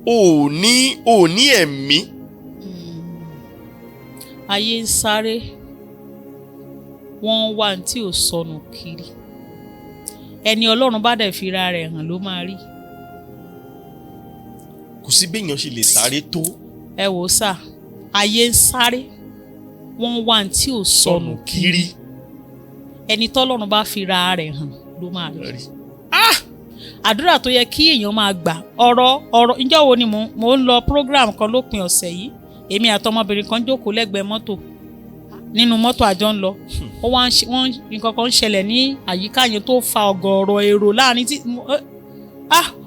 ò ní ẹ̀mí. Ayé ń sáré wọ́n wá tí ò sọnù kiri. ẹni Ọlọ́run bá dẹ̀ fira rẹ̀ hàn ló máa rí. Kò sí béèyàn ṣe lè sáré tó. Ẹ wò sà, ayé ń sáré, wọ́n wá tí ò sọnù kiri. Ẹni tọ́lọ́run bá fira rẹ̀ hàn ló máa rí. Àdúrà tó yẹ kí èèyàn máa gbà ọ̀rọ̀ ìjọ́ wo ni mò ń lọ program kan lópin ọ̀sẹ̀ yìí, èmi àtọmọbìnrin kan jókòó lẹ́gbẹ̀ẹ́ mọ́tò, nínú mọ́tò àjọ ń lọ, wọ́n nǹkan kan ń ṣẹlẹ̀ ní àyíká yẹn tó fa ọ̀gọ̀ọ̀rọ̀ èrò láàrin tí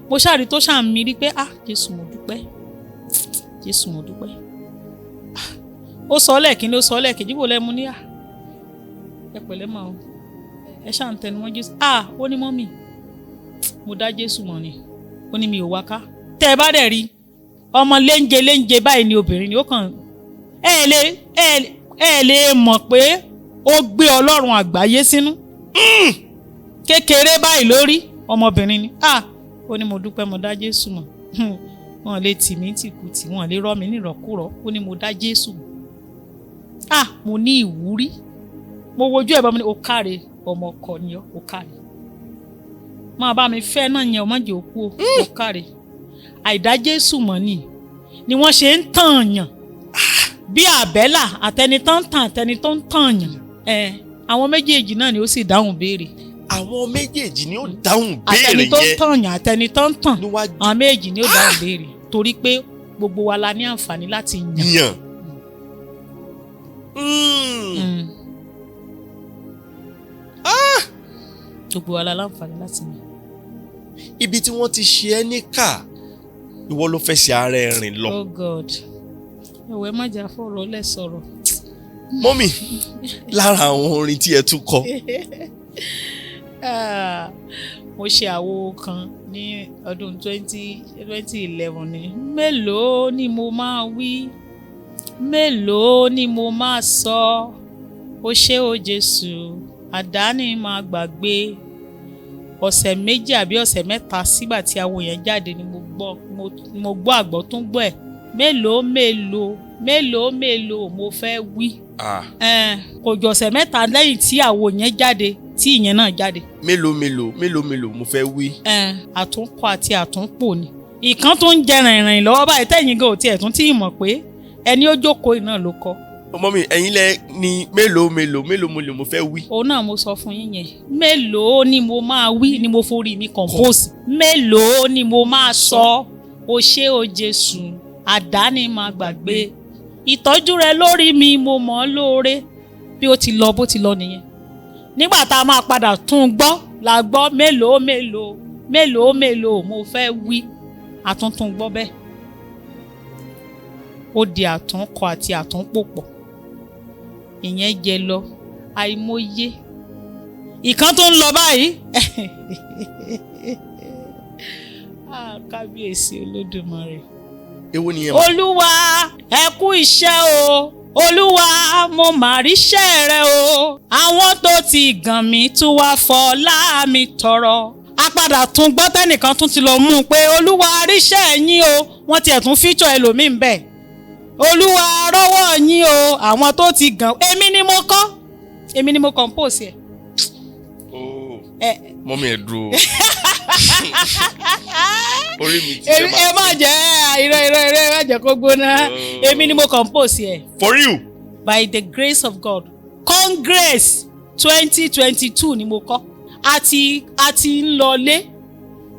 mo ṣáàrí tó ṣàmì rí pé Jésù mo dúpẹ́, Jésù mo dúpẹ́. Ó sọ lẹ́ẹ̀kíní, ó sọ lẹ́ẹ̀kejì, bó lẹ́mu ní ẹ pẹ̀lẹ́ máa ẹ ṣáà ń tẹnu mọ́ Jésù. Ó ní mọ́mì, mo dá Jésù mọ̀ ni, ó ní mi ò wá ká. Tẹ́ ẹ bá dẹ̀ rí ọmọ léńje báyìí ni obìnrin ni ó kàn ẹ lè mọ̀ pé ó gbé Ọlọ́run àgbáyé sínú. Kékeré báyìí lórí ọmọbìnrin ni. Ó ní mo dúpẹ́, mo dá Jésù mọ̀. Wọ́n lè tì mí tìkùtì, wọ́n lè rọ́ mi nírọ̀kúrọ̀. Ó ní mo dá Jésù mọ̀. Mo ní ìwúrí. Mo wojú ẹ̀ bá mi ní o káre ọmọ ọkọ ni o káre. Máa bá mi fẹ́ náà yẹn o má jẹ́ òkú o káre. Àìdá Jésù mọ̀ ni wọ́n ṣe ń tàn yàn bí àbẹ́là, àtẹni tó ń tàn àtẹni tó ń tàn yàn. Àwọn méjèèjì náà ni ó sì dáhùn béèrè. Àwọn méjèèjì ni ó dáhùn béèrè yẹn. Àtẹni tó ń tàn yàn àtẹni tó ń tàn, àwọn méjèèjì ni ó dáhùn béèrè, torí pé gbogbo wa la ní àǹfààní láti yàn. Gbogbo wa la láǹfààní láti yàn. Ibi tí wọ́n ti ṣe ẹ́ níkà, ìwọ ló fẹ́ ṣe ara ẹ rìn lọ. Oh God, ẹ̀wẹ̀ má jà fọ̀rọ̀ lẹ̀ sọ̀rọ̀. Mọ́mì, lára àwọn orin tí ẹ tún kọ. Mo ṣe àwo kan ní ọdún 2011 ni. Mélòó ni mo máa wí, mélòó ni mo máa sọ, ó ṣé o Jésù, àdáni máa gbàgbé. Ọ̀sẹ̀ méjì àbí ọ̀sẹ̀ mẹ́ta sígbà tí àwo yẹn jáde ni mo gbọ́ àgbọ̀ tún gbọ́ ẹ̀. Mélòó mo fẹ́ wí. Kò jọ ọ̀sẹ̀ mẹ́ta lẹ́yìn tí àwo yẹn jáde tí ìyẹn náà jáde. Mélòó mo fẹ́ wí. Àtúnkọ àti àtúnpò ni. Ìkan tó ń jẹ rìnrìn lọ́wọ́ báyìí tẹ̀yìn gan ò tiẹ̀ tún tí ì mọ̀ pé ẹni ó jókòó iná ló kọ. Mọ́mì, ẹ̀yin lẹ ní mélòó mo fẹ́ wí. Òun náà mo sọ fún yín yẹn. Mélòó ni mo máa wí ni mo forí mi compose. Mélòó ni mo máa sọ, ó ṣé o Jésù, àdáni máa gbàgbé. Ìtọ́jú rẹ lórí mi mo mọ̀ ọ́ lóore. Bí ó ti lọ bó ti lọ nìyẹn. Nígbà tá a máa padà tún gbọ́ la gbọ́ mélòó mo fẹ́ wí. Àtúntún gbọ́ bẹ́ẹ̀. Ó di àtúnkọ àti àtúnpòpọ̀. Ìyẹn jẹ lọ àìmọye. Ìkan tó ń lọ báyìí. Kábíyèsí Olódùmarè. Èwo nìyẹn? Olúwa ẹ kú iṣẹ́ o, Olúwa mo mà ríṣẹ́ rẹ o. Àwọn tó ti gàn mí tún wá fọlá mi tọrọ. A padà tún gbọ́ tẹ́nìkan tún ti lọ mú un pé Olúwa ríṣẹ́ yín o. Wọ́n tiẹ̀ tún fíjọ ẹlòmíín bẹ́ẹ̀. Olúwa rọ́wọ́ yín o, àwọn tó ti gàn. Èmi ni mo compose ẹ̀. Mọ́mì ẹ dúró. Orí mi ti jẹ́ máa. Ẹ má jẹ́ irọ́ má jẹ́ kó gbóná. Èmi ni mo compose ẹ̀. For you. By the grace of God. Congress 2022 ni mo kọ́. A ti ń lọlé.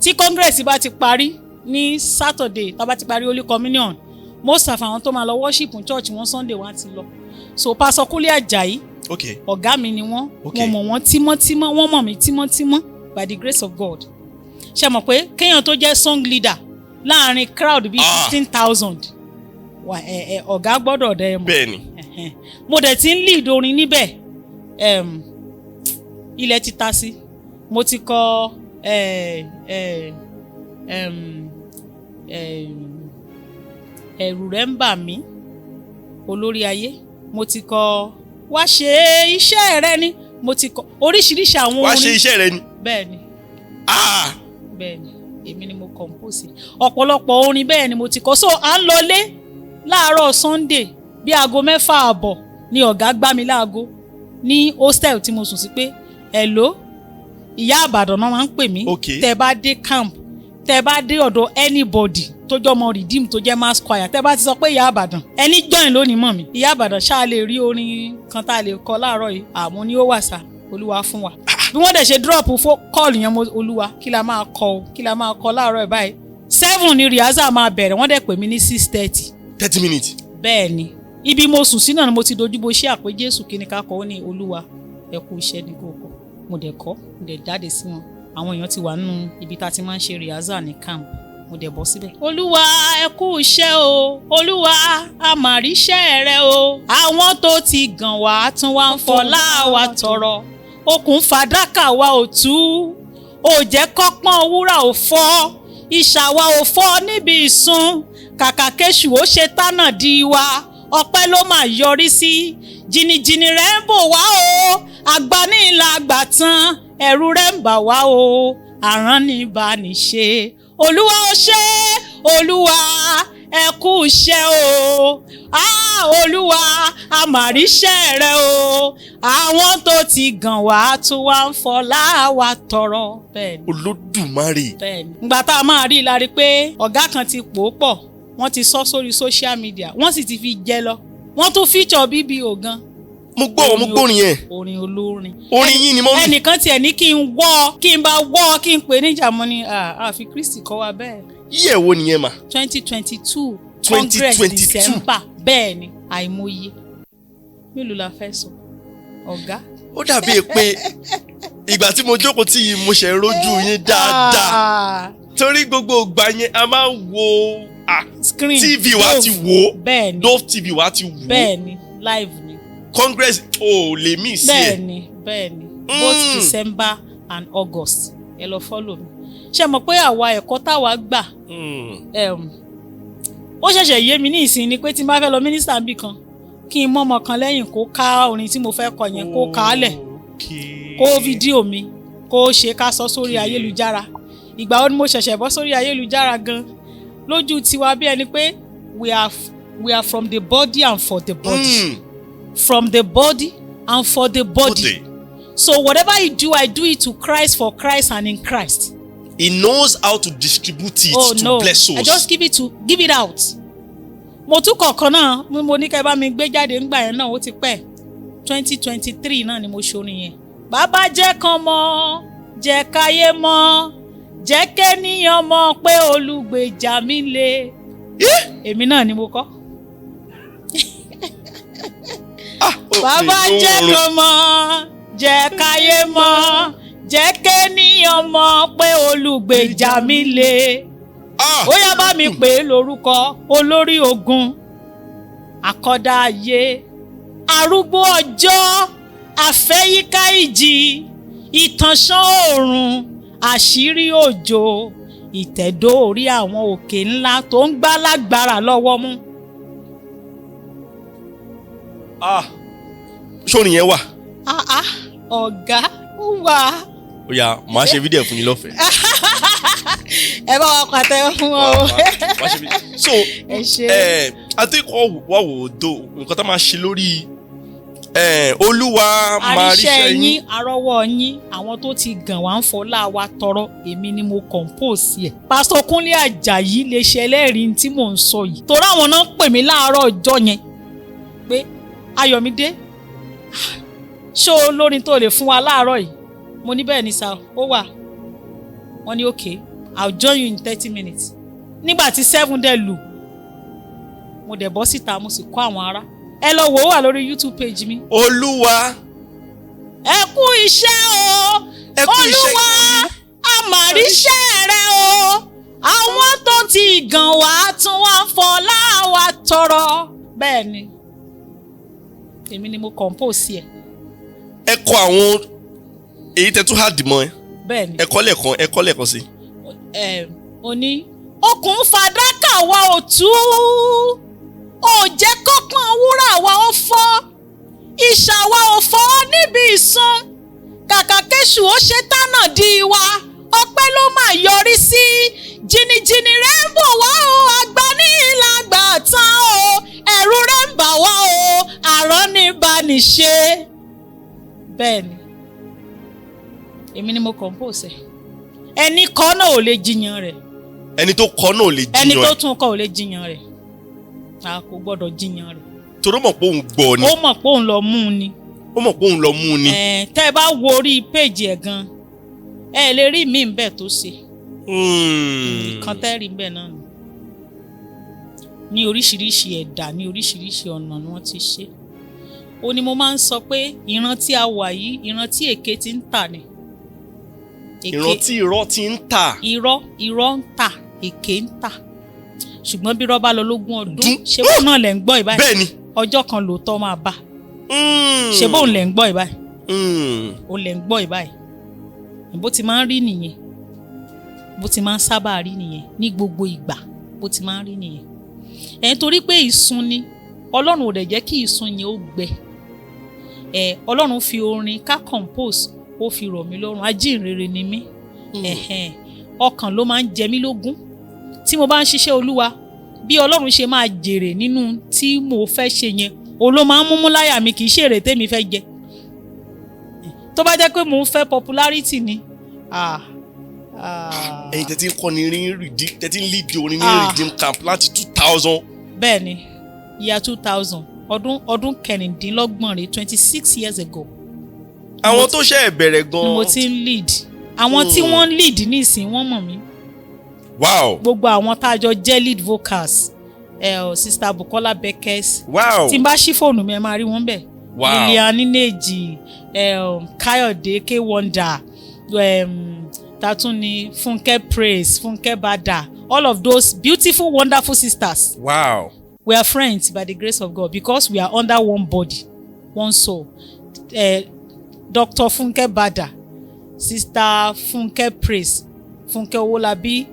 Tí Congress bá ti parí ní Saturday, tá bá ti parí Holy Communion, most of àwọn tó máa lọ worship in church wọn Sunday wọn ti lọ. So Pastor Kúnlé Àjàyí, ọ̀gá mi ni wọ́n. Wọ́n mọ̀ wọ́n tímọ́tímọ́, wọ́n mọ̀ mí tímọ́tímọ́ by the grace of God. Ṣé mọ̀ pé kéèyàn tó jẹ́ song leader láàrin crowd bíi 15,000 ọ̀gá gbọ́dọ̀ dẹ́ ẹ mọ̀. Bẹ́ẹ̀ni. Mo dẹ̀ ti ń lead orin níbẹ̀. Ilẹ̀ ti ta sí. Mo ti kọ ẹ̀rù rẹ̀ ń bà mí, olórí ayé. Mo ti kọ wá ṣe iṣẹ́ rẹ ni. Mo ti kọ oríṣiríṣi àwọn orin. Wá ṣe iṣẹ́ rẹ ni. Bẹ́ẹ̀ni. Bẹ́ẹ̀ni, èmi ni mo compose. Ọ̀pọ̀lọpọ̀ orin bẹ́ẹ̀ ni mo ti kọ. So à ń lọlé láàárọ̀ Sunday bí aago 6:30 ni ọ̀gá gbá mi láago ní hostel tí mo sùn sí pé hello ìyá Ìbàdàn náà máa ń pè mí. Okay. Tẹ́ bá dé camp, tẹ́ bá dé ọ̀dọ̀ anybody tó jọ ọmọ redeem tó jẹ́ mass choir, tẹ́ bá ti sọ pé ìyá Ìbàdàn, ẹni join lónìí mọ̀ mí. Ìyá Ìbàdàn ṣáà lè rí orin kan tá a lè kọ láàárọ̀ yìí. Àmọ́ ní ó wà sá, Olúwa fún wa. Bí wọ́n dẹ̀ ṣe drop call yẹn mo Olúwa kí la máa kọ o, kí la máa kọ láàárọ̀ yìí báyìí. 7 ni rehearsal máa bẹ̀rẹ̀, wọ́n dẹ̀ pè mí ní 6:30. 30 minutes. Bẹ́ẹ̀ ni, ibi mo sùn sí náà ni mo ti dojú bo ṣé àpé Jésù kí ni ká kọ ó ní Olúwa ẹ kú iṣẹ́ ní kókó. Mo dẹ̀ kọ́, mo dẹ̀ jáde sí wọn. Àwọn èèyàn ti wà nínú ibi tá a ti máa ń ṣe rehearsal ní camp. Mo dẹ̀ bọ́ síbẹ̀. Olúwa ẹ kú iṣẹ́ o, Olúwa a máa ríṣẹ́ rẹ o. Àwọn tó ti gàn wá tún wá ń fọlá wa tọrọ. Okùn fàdákà wa ò tú, ò jẹ́ kọ́pọ́n wúrà ò fọ́, ìṣà wa ò fọ́ níbi ìsun, kàkà kéṣù ó ṣe tánà di wa, ọpẹ́ ló máa yọrí sí. Jìnnìjìnnì rẹ̀ ń bò wá o, àgbánílàgbà tán, ẹ̀rù rẹ̀ ń bà wá o, àrán ní bá ní ṣe. Olúwa ó ṣe, Olúwa ẹ kú iṣẹ́ o. Olúwa a máa ríṣẹ́ rẹ o. Àwọn tó ti gàn wá tún wá ń fọlá wa tọrọ. Bẹ́ẹ̀ni. Olódùmarè. Bẹ́ẹ̀ni. Ìgbà tá a máa rí i la rí pé ọ̀gá kan ti pò ó pọ̀, wọ́n ti sọ sórí social media, wọ́n sì ti fi jẹ lọ. Wọ́n tún feature BBO gan. Mo gbórin yẹn. Orin olórin. Orin yín ni mọ́mí. Ẹnìkan tiẹ̀ ní kí n bá wọ́ kí n pè níjà mọ́ ni àfi Kristi kọ́ wa bẹ́ẹ̀. Yíyẹ wo nìyẹn mà? 2022 Congress December. Bẹ́ẹ̀ ni àìmọye. Mélòó la fẹ́ sọ? Ọ̀gá. Ó dàbí pé ìgbà tí mo jókòó tí mo ṣe rójú yín dáadáa. Torí gbogbo ìgbà yẹn a máa ń wo screen TV wa ti wò. Bẹ́ẹ̀ni. Dove TV wa ti wò. Bẹ́ẹ̀ni live ni. Congress lè mí sí ẹ. Bẹ́ẹ̀ni both December and August ẹ lọ follow mi. Ṣé mọ̀ pé àwa ẹ̀kọ́ táwa gbà ó ṣẹ̀ṣẹ̀ yé mi ní ìsìn ni pé tí n bá fẹ́ lọ mínísítà bí kan kí n mọ́mọ kan lẹ́yìn kó ká orin tí mo fẹ́ kọ yẹn kó ká á lẹ̀ kó fídíò mi kó ṣe ká sọ sórí ayélujára. Ìgbà wo ni mo ṣẹ̀ṣẹ̀ bọ́ sórí ayélujára gan lójú tiwa bí ẹni pé we are from the body and for the body. From the body and for the body. So whatever I do it to Christ, for Christ and in Christ. He knows how to distribute it to bless souls. I just give it out. Mo tún kọ̀ọ̀kan náà mo ní kẹ́ bá mi gbé jáde ńgbà yẹn náà ó ti pẹ́ 2023 náà ni mo ṣorin yẹn. Bàbá jẹ́ kan mọ̀, jẹ́ káyé mọ̀, jẹ́ kéèyàn mọ̀ pé olùgbèjà mi le. Èmi náà ni mo kọ́. Bàbá jẹ́ kan mọ̀, jẹ́ káyé mọ̀, jẹ́ kéèyàn mọ̀ pé olùgbèjà mi le. Ó yá bá mi pè é lórúkọ olórí ogun, àkọ́dá ayé, arúgbó ọjọ́, àfẹ́yíká ìjì, ìtànṣán oòrùn, àṣírí òjò, ìtẹ̀dó orí àwọn òkè ńlá tó ń gbá lágbára lọ́wọ́ mú. Ṣórin yẹn wà? Ọ̀gá ó wà. Ó yá, màá ṣe fídíò fún yín lọ́fẹ̀ẹ́. Ẹ bá wa pàtẹ́wọ́ fún wọn o. So I think wà wò do nǹkan tá máa ṣe lórí Olúwa máa ríṣẹ́ yín. Arọ́wọ́ yín àwọn tó ti gàn wá ń fọlá wa tọrọ èmi ni mo compose ẹ̀. Pásítọ̀ Kúnlé Àjàyí lè ṣe ẹlẹ́rìí tí mò ń sọ yìí. Torí àwọn náà pè mí láàárọ̀ ọjọ́ yẹn pé Ayọ̀mídé ṣó olórin tó lè fún wa láàárọ̀ yìí. Mo ní bẹ́ẹ̀ ni sá ó wà. Wọ́n ní okay, I'll join you in 30 minutes. Nígbà tí 7 dẹ̀ lù mo dẹ̀ bọ́ síta mo sì kọ́ àwọn ará. Ẹ lọ wò ó wà lórí YouTube page mi. Olúwa ẹ kú iṣẹ́ o. Olúwa a máa ríṣẹ́ rẹ o. Àwọn tó ti gàn wá tún wá ń fọlá wa tọrọ. Bẹ́ẹ̀ ni èmi ni mo compose ẹ̀. Ẹ kọ àwọn èyí tẹ́ tún hard mọ́ ẹ. Bẹ́ẹ̀ni. Ẹ kọ́ lẹ́ẹ̀kan sí. Ó ní okùn fàdákà wa ò tú, ò jẹ́ kọ́pọ́n wúrà wa ó fọ́, ìṣà wa ò fọ́ níbi ìsun, kàkà kéṣù ó ṣe tánà di wa, ọpẹ́ ló máa yọrí sí. Jìnnìjìnnì rẹ̀ ń bọ̀ wá o, àgbánílàgbà tán o, ẹ̀rù rẹ̀ ń bà wá o, àrán ní bá ní ṣe. Bẹ́ẹ̀ni èmi ni mo compose ẹni kọ́ náà ò lè jiyàn rẹ̀. ẹni tó kọ náà ò lè jiyàn ẹni tó tún kọ ò lè jiyàn rẹ̀. a kò gbọ́dọ̀ jiyàn rẹ̀. torí ó mọ̀ pé òun gbọ́ ni. ó mọ̀ pé òun lọ mú un ni. ó mọ̀ pé òun lọ mú un ni. tẹ́ ẹ bá wo orí péèjì ẹ̀ gan ẹ lè rí mi bẹ́ẹ̀ tó ṣe. nǹkan tẹ́ rí bẹ́ẹ̀ náà ní oríṣiríṣi ẹ̀dá ní oríṣiríṣi ọ̀nà ni wọ́n ti ṣe. ó ní mo máa ń sọ pé ìran tí a wà yìí ìran tí èké ti ń tà ni. ìran tí irọ́ ti ń tà. irọ́ ń tà èké ń tà ṣùgbọ́n bí irọ́ bá lọ lógún ọdún ṣé bóun náà lẹ̀ ń gbọ́ ìbáyìí. bẹ́ẹ̀ni. ọjọ́ kan lòótọ́ máa bá. ṣé bóun lẹ̀ ń gbọ́ ìbáyìí. ó lẹ̀ ń gbọ́ ìbáyìí. bó ti máa ń rí nìyẹn bó ti máa ń sábà rí nìyẹn ní gbogbo ìgbà bó ti máa ń rí nìyẹn. Torí pé ìsun ni Ọlọ́run ò dẹ̀ jẹ́ kí ìsun yẹn ó gbẹ. Ọlọ́run fi orin ká compose ó fi rọ̀ mí lọ́rùn ajínrere ni mí. Ọkàn ló máa ń jẹ mí lógún tí mo bá ń ṣiṣẹ́ Olúwa bí Ọlọ́run ṣe máa jèrè nínú tí mo fẹ́ ṣe yẹn òun ló máa ń múmú láyà mi kì í ṣe èrè tèmi fẹ́ jẹ. tó bá jẹ́ pé mò ń fẹ́ popularity ni ẹ̀yin tẹ́tí ń kọ́ ni tẹ́tí ń lead orin ní redeem camp láti 2000. bẹ́ẹ̀ni year 2000 ọdún kẹrìndínlọ́gbọ̀n rẹ̀ 26 years ago. àwọn tó ṣe bẹ̀rẹ̀ gan-an. mo ti ń lead àwọn tí wọ́n ń lead nísìn wọ́n mọ̀ mí. wow. gbogbo àwọn tá a jọ jẹ́ lead vocals sister Bukola Beckers. wow. tí n bá ṣí fóònù mi ẹ máa rí wọn bẹ́ẹ̀. wow. Lilian Nineji Kayode K Wonder tatun ni Funke Praise Funke Bada all of those beautiful wonderful sisters. wow. We are friends by the grace of God because we are under one body one soul. Dr. Funke Bada, Sister Funke Praise, Funke Owolabi,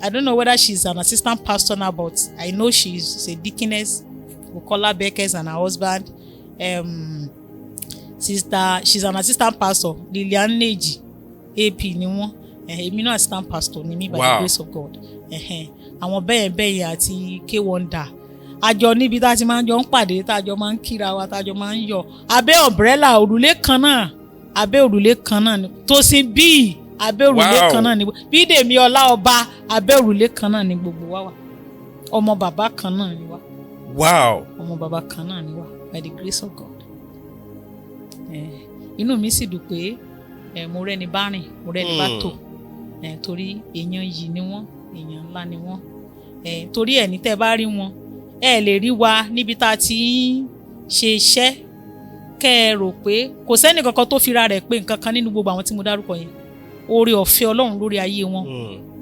I don't know whether she's an assistant pastor now, but I know she's a deaconess. Bukola Beckers and her husband. She's an assistant pastor. Lilian Neji, AP ni wọ́n. Èmi náà assistant pastor ni mi by the grace of God. Àwọn bẹ́ẹ̀ àti K Wonder. Àjọ níbi tá a ti máa ń jọ ń pàdé tá a jọ máa ń kíra wa tá a jọ máa ń yọ̀. Abẹ́ umbrella òrùlé kan náà ni. Tosin bíi abẹ́ òrùlé kan náà ni. Bídèmí Ọlá Ọba abẹ́ òrùlé kan náà ni gbogbo wa wà. Ọmọ bàbá kan náà ni wá. wow. ọmọ bàbá kan náà ni wá by the grace of God. Inú mi sì dùn pé mo rẹ́ni bá rìn mo rẹ́ni bá tò torí èèyàn yìí ni wọ́n èèyàn ńlá ni wọ́n torí ẹ̀ ní tẹ́ bá rí wọn ẹ lè rí wa níbi tá a ti ń ṣe iṣẹ́ kẹ́ ẹ rò pé kò sẹ́ni kankan tó fira rẹ̀ pé nǹkan kan nínú gbogbo àwọn tí mo dárúkọ yẹn oore ọ̀fẹ́ Ọlọ́run lórí ayé wọn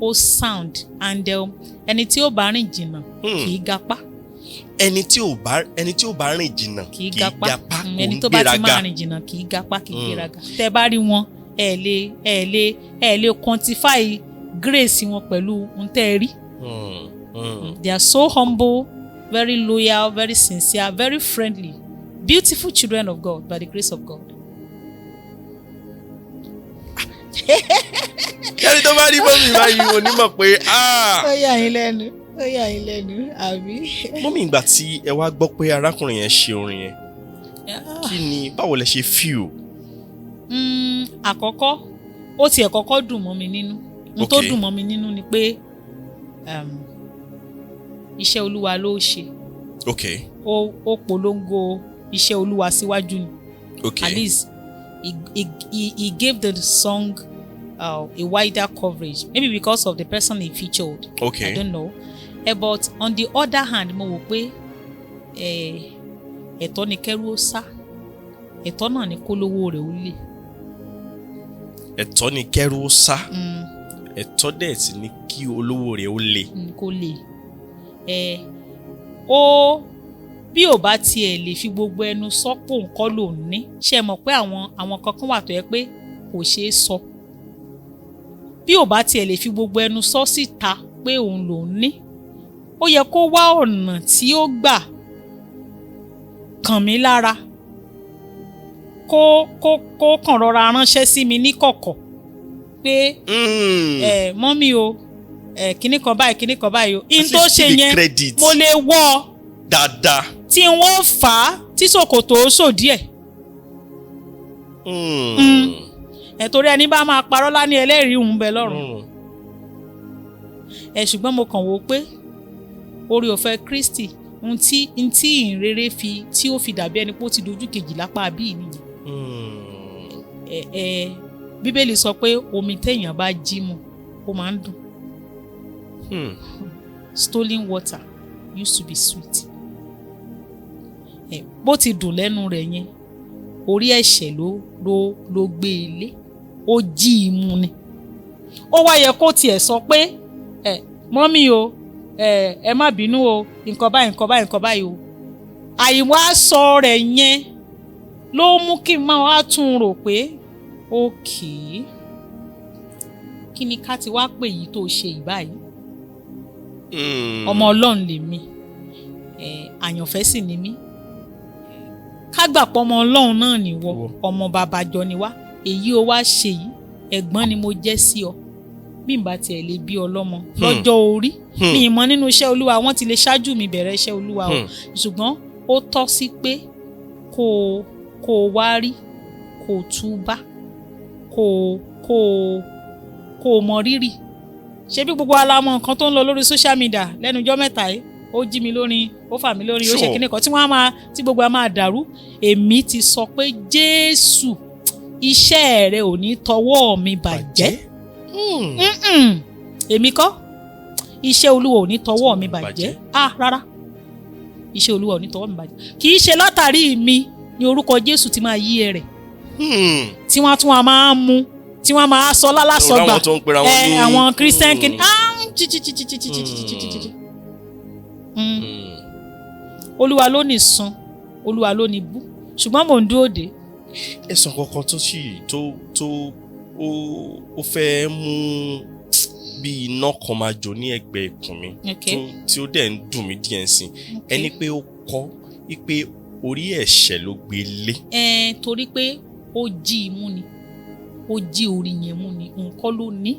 ó sound and ẹni tí ó bá rìn jìnnà kì í gapá. ẹni tí ò bá rìn jìnnà kì í gapá kò ń gbéraga. ẹni tó bá ti máa rìn jìnnà kì í gapá kì í gbéraga. tẹ́ bá rí wọn ẹ lè quantify grace wọn pẹ̀lú ntẹ́ rí. They are so humble, very loyal, very sincere, very friendly, beautiful children of God by the grace of God. kẹ́ni tó bá rí mọ́mí báyìí onímọ̀ pé ó yà yín lẹ́nu àbí. mọ́mí ìgbà tí ẹ wá gbọ́ pé arákùnrin yẹn ṣe orin yẹn kí ni báwo lẹ ṣe feel. àkọ́kọ́ ó tiẹ̀ kọ́kọ́ dùn mọ́ mi nínú ohun tó dùn mọ́ mi nínú ni pé iṣẹ́ Olúwa ló ṣe. ó polongo iṣẹ́ Olúwa síwájú ni. At least he gave the song a wider coverage maybe because of the person he featured. I don't know. But on the other hand mo wò pé ẹ̀tọ́ ni kẹ́rù ó sá ẹ̀tọ́ náà ni kólówó rẹ̀ ó lé. ẹ̀tọ́ ni kẹ́rù ó sá ẹ̀tọ́ dẹ̀ sì ni kí olówó rẹ̀ ó lé. kó lè ó bí ò bá tiẹ̀ lè fi gbogbo ẹnu sọ́pọ̀ nǹkan ló ní ṣe mọ̀ pé àwọn kankan wà tó yẹ pé kò ṣeé sọ bí ò bá tiẹ̀ lè fi gbogbo ẹnu sọ síta pé òun ló ní ó yẹ kó wá ọ̀nà tí ó gbà kàn mí lára kó kàn rọra ránṣẹ́ sí mi ní kọ̀kọ̀ pé mọ́mí o kíní kan báyìí o in tó ṣe yẹn mo lè wọ́ dáadáa tí wọ́n fà á tí ṣòkòtò ó sò díẹ̀ Torí ẹni bá máa parọ́ lá ní ẹlẹ́rìí òun bẹ lọ́run. Ṣùgbọ́n mo kàn wò pé oore ọ̀fẹ́ Kristi ntí ìhìnrere tí ó fi dàbí ẹni pé ó ti dojú kejì lápá bíi nìyẹn. Bíbélì sọ pé omi téèyàn bá jí mu ó máa ń dùn. Stolen water used to be sweet. Bó ti dùn lẹ́nu rẹ̀ yẹn orí ẹ̀ṣẹ̀ ló gbé e lé, ó jí i mu ni. Ó wá yẹ kó tiẹ̀ sọ pé mọ́mí o ẹ má bínú o nǹkan báyìí o. Àìwá sọ rẹ̀ yẹn ló mú kí n máa wá tún rò pé okay, kí ni ká ti wá pè yìí tó ṣe ìbáyìí. Ọmọ Ọlọ́run lèmi, àyànfẹ́ sì ni mí. Ká gbà pọ̀ ọmọ Ọlọ́run náà nìwọ, ọmọ bàbá jọ ni wá. Èyí o wá ṣe yìí ẹ̀gbọ́n ni mo jẹ́ sí ọ. Bí n bá tiẹ̀ lè bí ọlọ́mọ lọ́jọ́ orí mi ìmọ̀ nínú iṣẹ́ Olúwa, wọ́n ti lè ṣáájú mi bẹ̀rẹ̀ iṣẹ́ Olúwa o. Ṣùgbọ́n ó tọ́ sí pé kó o wá rí, kó o túbá, kó o mọ rírì. Ṣé bí gbogbo alamọ nǹkan tó ń lọ lórí social media lẹ́nu ọjọ́ mẹ́ta yìí, ó jí mi lórí, ó fà mí lórí, ó ṣe kíní kan tí gbogbo a máa dàrú. Èmi ti sọ pé Jésù, iṣẹ́ rẹ ò ní tọwọ́ mi bàjẹ́. Èmi kọ́, iṣẹ́ Olúwa ò ní tọwọ́ mi bàjẹ́. Rárá, iṣẹ́ Olúwa ò ní tọwọ́ mi bàjẹ́. Kì í ṣe látàrí mi ni orúkọ Jésù ti máa yí ẹ rẹ̀, tí wọ́n tún máa mú, tí wọ́n máa sọ lálásọgbà àwọn Christian kìíní. Olúwa ló ní sun, Olúwa ló ní bú, ṣùgbọ́n mò ń dúró dé. Ẹ̀sùn kankan tó sì ó fẹ́ mú bí iná kan máa jó ní ẹ̀gbẹ́ ikùn mi tí ó dẹ̀ ń dùn mí díẹ̀ sí. Ẹni pé ó kọ́ wípé orí ẹ̀ṣẹ̀ ló gbé lé. Torí pé ó jí imú ni, ó jí orí yẹn mú ni, nǹkan ló ní.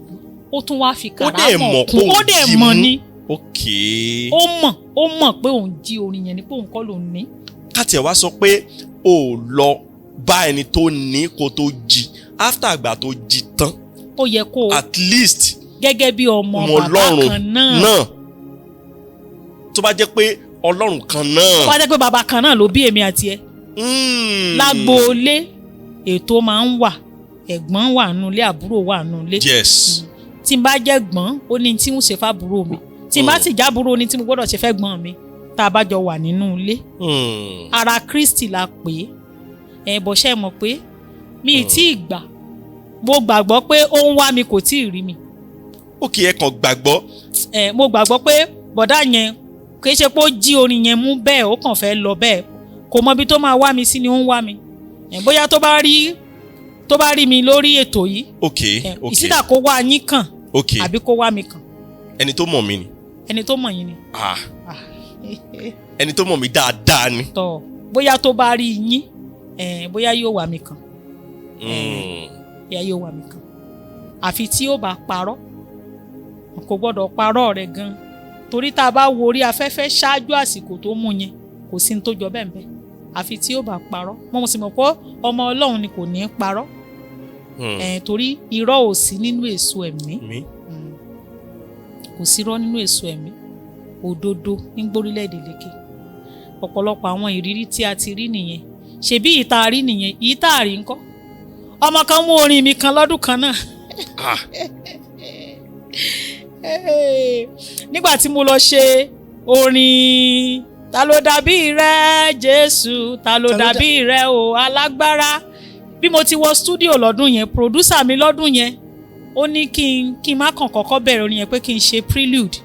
Ó tún wá fi kàrámọ̀ kún, ó dẹ̀ mọ̀ ni. Ó mọ̀ pé òun jí orí yẹn ni, pé òun kọ́ ló ní. Káti ẹ̀ wá sọ pé ó lọ bá ẹni tó ní kó tó jí, after àgbà tó jí tán, ó yẹ kó at least gẹ́gẹ́ bí ọmọ bàbá kan náà, tó bá jẹ́ pé Ọlọ́run kan náà, tó bá jẹ́ pé bàbá kan náà ló bí èmi àti ẹ. Lágboolé ètò máa ń wà, ẹ̀gbọ́n wà nínú ilé, àbúrò wà nínú ilé. Tí n bá jẹ́ gbọ́n ó ní tí n ṣe fábúrò mi, tí n bá sì jábúrò ní tí mo gbọ́dọ̀ ṣe fẹ́ gbọ́n mi, tá a bá jọ wà nínú ilé. Ara Kristi la pè é. Bọ̀ṣẹ́ mọ̀ pé mi ì tí ì gbà, mo gbàgbọ́ pé ó ń wá mi, kò tí ì rí mi. Ẹ kàn gbàgbọ́. Mo gbàgbọ́ pé bọ̀dá yẹn kì í ṣe pé ó jí orin yẹn mú bẹ́ẹ̀, ó kàn fẹ́ lọ bẹ́ẹ̀, kò mọ ibi tó máa wá mi sí ni ó ń wá mi. Bóyá tó bá rí mi lórí ètò yìí, ìsídà kó wá yín kàn àbí kó wá mi kàn. Ẹni tó mọ̀ mí ni. Ẹni tó mọ̀ yín ni. Ẹni tó mọ̀ mí dáadáa ni. Bóyá tó bá rí yín, bóyá yóò wá mi kàn. Bóyá yóò wá mi kàn. Àfi tí ó bá parọ́, kò gbọ́dọ̀ parọ́ rẹ̀ gan, torí tá a bá wo orí afẹ́fẹ́ ṣáájú àsìkò tó mú yẹn, kò sí ní tó jọ bẹ́ẹ̀ bẹ́ẹ̀. Àfi tí ó bá parọ́, mo sì mọ̀ pé ọmọ Ọlọ́run ni kò ní parọ́. Torí irọ́ ò sí nínú èso ẹ̀mí. Kò sí irọ́ nínú èso ẹ̀mí. Òdodo ní gbórílẹ̀-èdè lékè. Ọ̀pọ̀lọpọ̀ àwọn ìrírí tí a ti rí nìyẹn. Ṣebí ìta rí nìyẹn, ìta rí ńkọ́. Ọmọ kan mú orin mi kan lọ́dún kan náà. Nígbà tí mo lọ ṣe orin ta ló dàbí rẹ Jésù, ta ló dàbí rẹ o alágbára, bí mo ti wọ studio lọ́dún yẹn, producer mi lọ́dún yẹn ó ní kí n má kàn kọ́kọ́ bẹ̀rẹ̀ orin yẹn, pé kí n ṣe prelude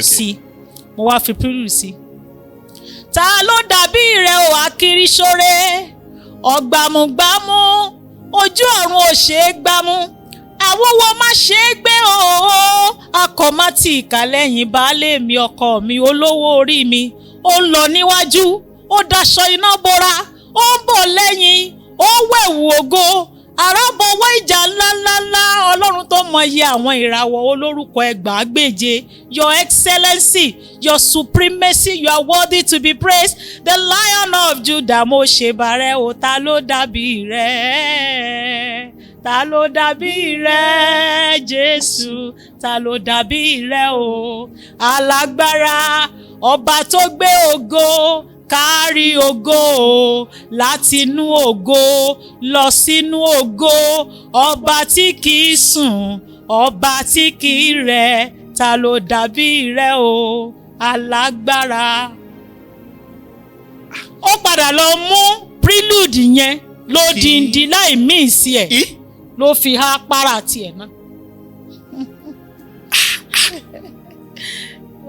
sí. Mo wá fi prelude sí. Ta ló dàbí rẹ o akiriṣore, ọ̀gbàmùgbàmù ojú ọ̀run ò ṣe é gbámú, àwòwò má ṣe é gbé o, akọ̀mátì ìkàlẹ́yìn baálé mi, ọkọ mi olówó orí mi, ó ń lọ níwájú, ó daṣọ iná bora, ó ń bọ̀ lẹ́yìn, ó wẹ̀wù ògo, àràbọ̀wọ́ ìjà ńláńláńlá ọlọ́run tó mọ iye àwọn ìràwọ̀ olórúkọ ẹgbàágbèje. Your excellency, your supremacy, you are worthy to be praised. The Lion of Judah, mo ṣèbàrẹ̀ o, ta ló dàbí rẹ̀? Ta ló dàbí rẹ̀, Jésù? Ta ló dàbí rẹ̀ o? Alágbára, ọba tó gbé ògo kárí ògo látinú ògo lọ sínú ògo, ọba tí kìí sùn, ọba tí kìí rẹ̀, ta ló dàbí rẹ̀ o? Alágbára. Ó padà lọ mú prelude yẹn lódìndí láì míì sí ẹ̀ ló fi há para tiẹ̀ náà.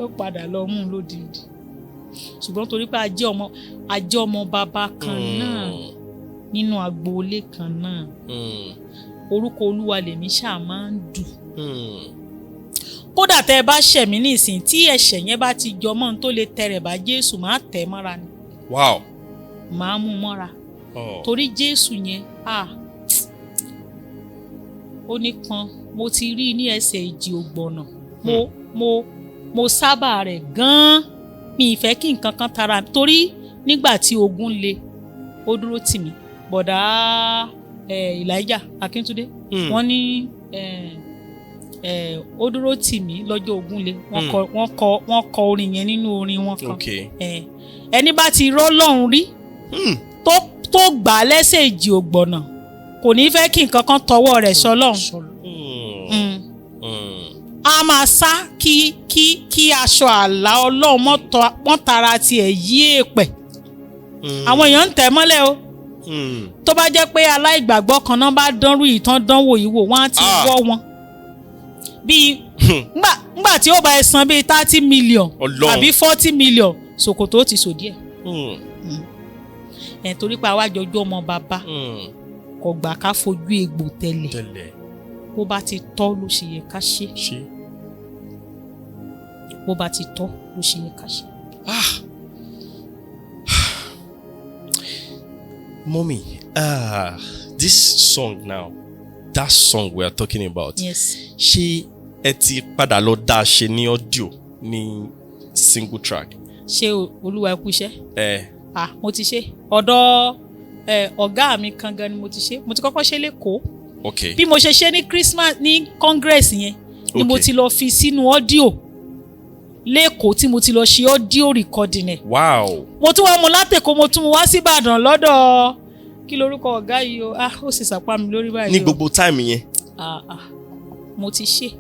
Ó padà lọ mú lódìndí ṣùgbọ́n torí pé a jẹ́ ọmọ bàbá kan náà nínú agboolé kan náà, orúkọ Olúwa lèmi ṣáà máa ń dù. Kódà tẹ́ ẹ bá ṣẹ̀ mí nísìn tí ẹ̀ṣẹ̀ yẹn bá ti jọ mọ́ ohun tó lè tẹrẹ̀ bá Jésù, máa tẹ̀ mọ́ra ni. Wow. Máa mú mọ́ra. Torí Jésù yẹn ó nípọn, mo ti rí ní ẹsẹ̀ ìjì ògbọ̀nà, mo sábà rẹ̀ gan-an. Mi ìfẹ́ kí nǹkan kan tara torí nígbà tí ogun le ó dúró tì mí. Bọ̀dá Elijah Akíntúndé wọ́n ní ó dúró tì mí lọ́jọ́ ogun le. Wọ́n kọ orin yẹn nínú orin wọn kan. Ẹni bá ti rọ́ lọ́run rí tó gbà lẹ́sẹ̀ ìjì ògbọ̀nà kò ní fẹ́ kí nǹkan kan tọwọ́ rẹ̀ sọ́lọ́run. A máa sá kí aṣọ àlà Ọlọ́run mọ́ tara tiẹ̀ yí èèpẹ̀. Àwọn èèyàn ń tẹ̀ mọ́lẹ̀ o. Tó bá jẹ́ pé aláìgbàgbọ́ kan náà bá dánrú ìtàn dánwò yìí wò, wọ́n á ti wọ́ wọn. Bíi ngbà tí ó bá ẹ san bíi 30 million àbí 40 million, ṣòkòtò ó ti sò díẹ̀. Torí pé àwa jọjọ́ ọmọ bàbá kò gbà ká fojú egbò tẹ̀lẹ̀. Bó bá ti tọ́ ló ṣe yẹ ká ṣe. Bó bá ti tọ́ ló ṣe yẹ ká ṣe. Mommy, this song now, that song we are talking about. Yes. Ṣé ẹ ti padà lọ dá ṣe ní audio ní single track? Ṣé Olúwa ẹ kú iṣẹ́? Mo ti ṣe. Ọ̀dọ̀ ọ̀gá mi kan gan ni mo ti ṣe. Mo ti kọ́kọ́ ṣe lÉkòó. Okay. Bí mo ṣe ṣe ní Christmas ní Congress yẹn ni mo ti lọ fi sínú audio lÉkòó tí mo ti lọ ṣe audio recording ẹ̀. Wow. Mo tún wá mu látẹ̀kọ́, mo tún mu wá sí Ìbàdàn lọ́dọ̀ kí lorúkọ ọ̀gá yìí o. Ó sì sàpá mi lórí báyìí. Ní gbogbo time yẹn. Mo ti ṣe.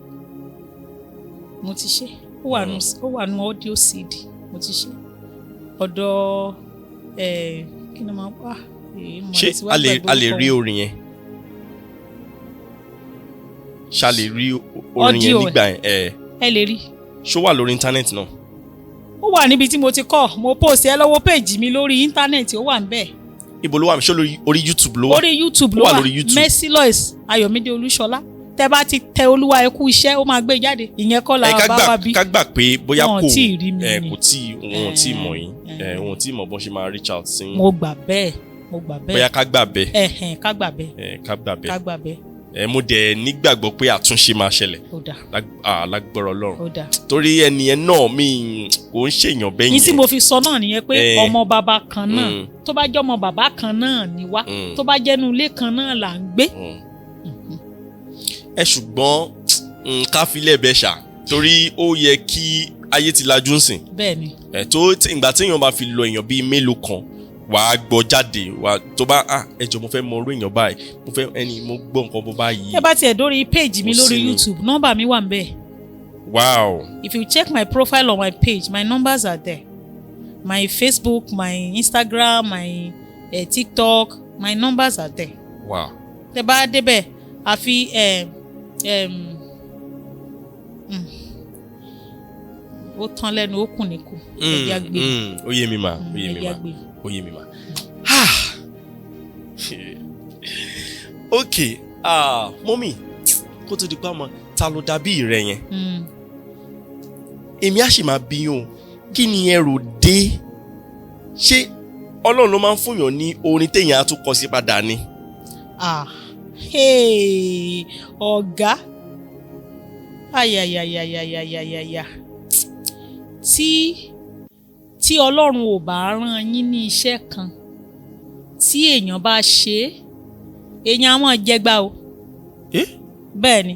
Ó wà nù audio CD. Mo ti ṣe. Ọ̀dọ̀ kí ni mo pa? Ṣé a lè rí orin yẹn? Ṣá lè rí orin yẹn nígbà yẹn? Ẹ lè rí. Ṣó wà lórí íńtánẹ́ẹ̀tì náà? Ó wà níbi tí mo ti kọ́, mo post ẹ lọ́wọ́ péèjì mi lórí íńtánẹ́ẹ̀tì, ó wà níbẹ̀. Ibo ló wà? Ṣé orí YouTube ló wà? Orí YouTube ló wà. Mercy Lois Ayọ̀mídé Olúṣọlá. Tẹ́ bá ti tẹ Olúwa ẹ kú iṣẹ́, ó máa gbé jáde. Ìyẹn kọ́ la bá wá bí. Ká gbà pé bóyá kò tí ì mọ̀ yín, wọn tí mọ̀ bọ́n ṣe máa reach out sí yín. Mo gbà bẹ́ẹ̀. Bóyá ká gbà bẹ́ẹ̀. Ká gbà bẹ́ẹ̀. Mo dẹ̀ nígbàgbọ́ pé àtúnṣe máa ṣẹlẹ̀. Lágbára Ọlọ́run. Torí ẹni ẹ náà mi kò ń ṣèyàn bẹ́yìn. ní tí mo fi sọ náà nìyẹn pé ọmọ bàbá kan náà tó bá jẹ́ ọmọ bàbá kan náà ni wá, tó bá jẹ́nu ilé kan náà là ń gbé. Ṣùgbọ́n ká filẹ̀ bẹ́ẹ̀ ṣá, torí ó yẹ kí ayé ti lajú ń sìn. Bẹ́ẹ̀ni. Tó ìgbà téèyàn bá fi lọ èèyàn bíi mélòó kan, wàá gbọ́ jáde, tó bá ẹjọ́ mo fẹ́ mọ orú èèyàn báyìí, mo gbọ́ nǹkan bó báyìí. Ẹ bá tiẹ̀ dórí page mi lórí YouTube, nọ́mbà mi wà ń bẹ̀. Wow. If you check my profile on my page, my numbers are there. My Facebook, my Instagram, my TikTok, my numbers are there. Wow. Tẹ́ bá débẹ̀ àfi ó tán lẹ́nu ó kùn níkù. Ó yé mi mà. Okay, mommy, kó tó di pa mọ́ ta ló dàbí rẹ yẹn. Èmi á sì máa bí yín o, kí ni ẹ rò dé? Ṣé Ọlọ́run ló máa ń fúnyàn ní orin téèyàn á tún kọ sí padà ni? ọ̀gá ayayayayayayaya tí Ọlọ́run ò bá rán yín ní iṣẹ́ kan tí èèyàn bá ṣe é èèyàn á máa jẹgbà o. Bẹ́ẹ̀ ni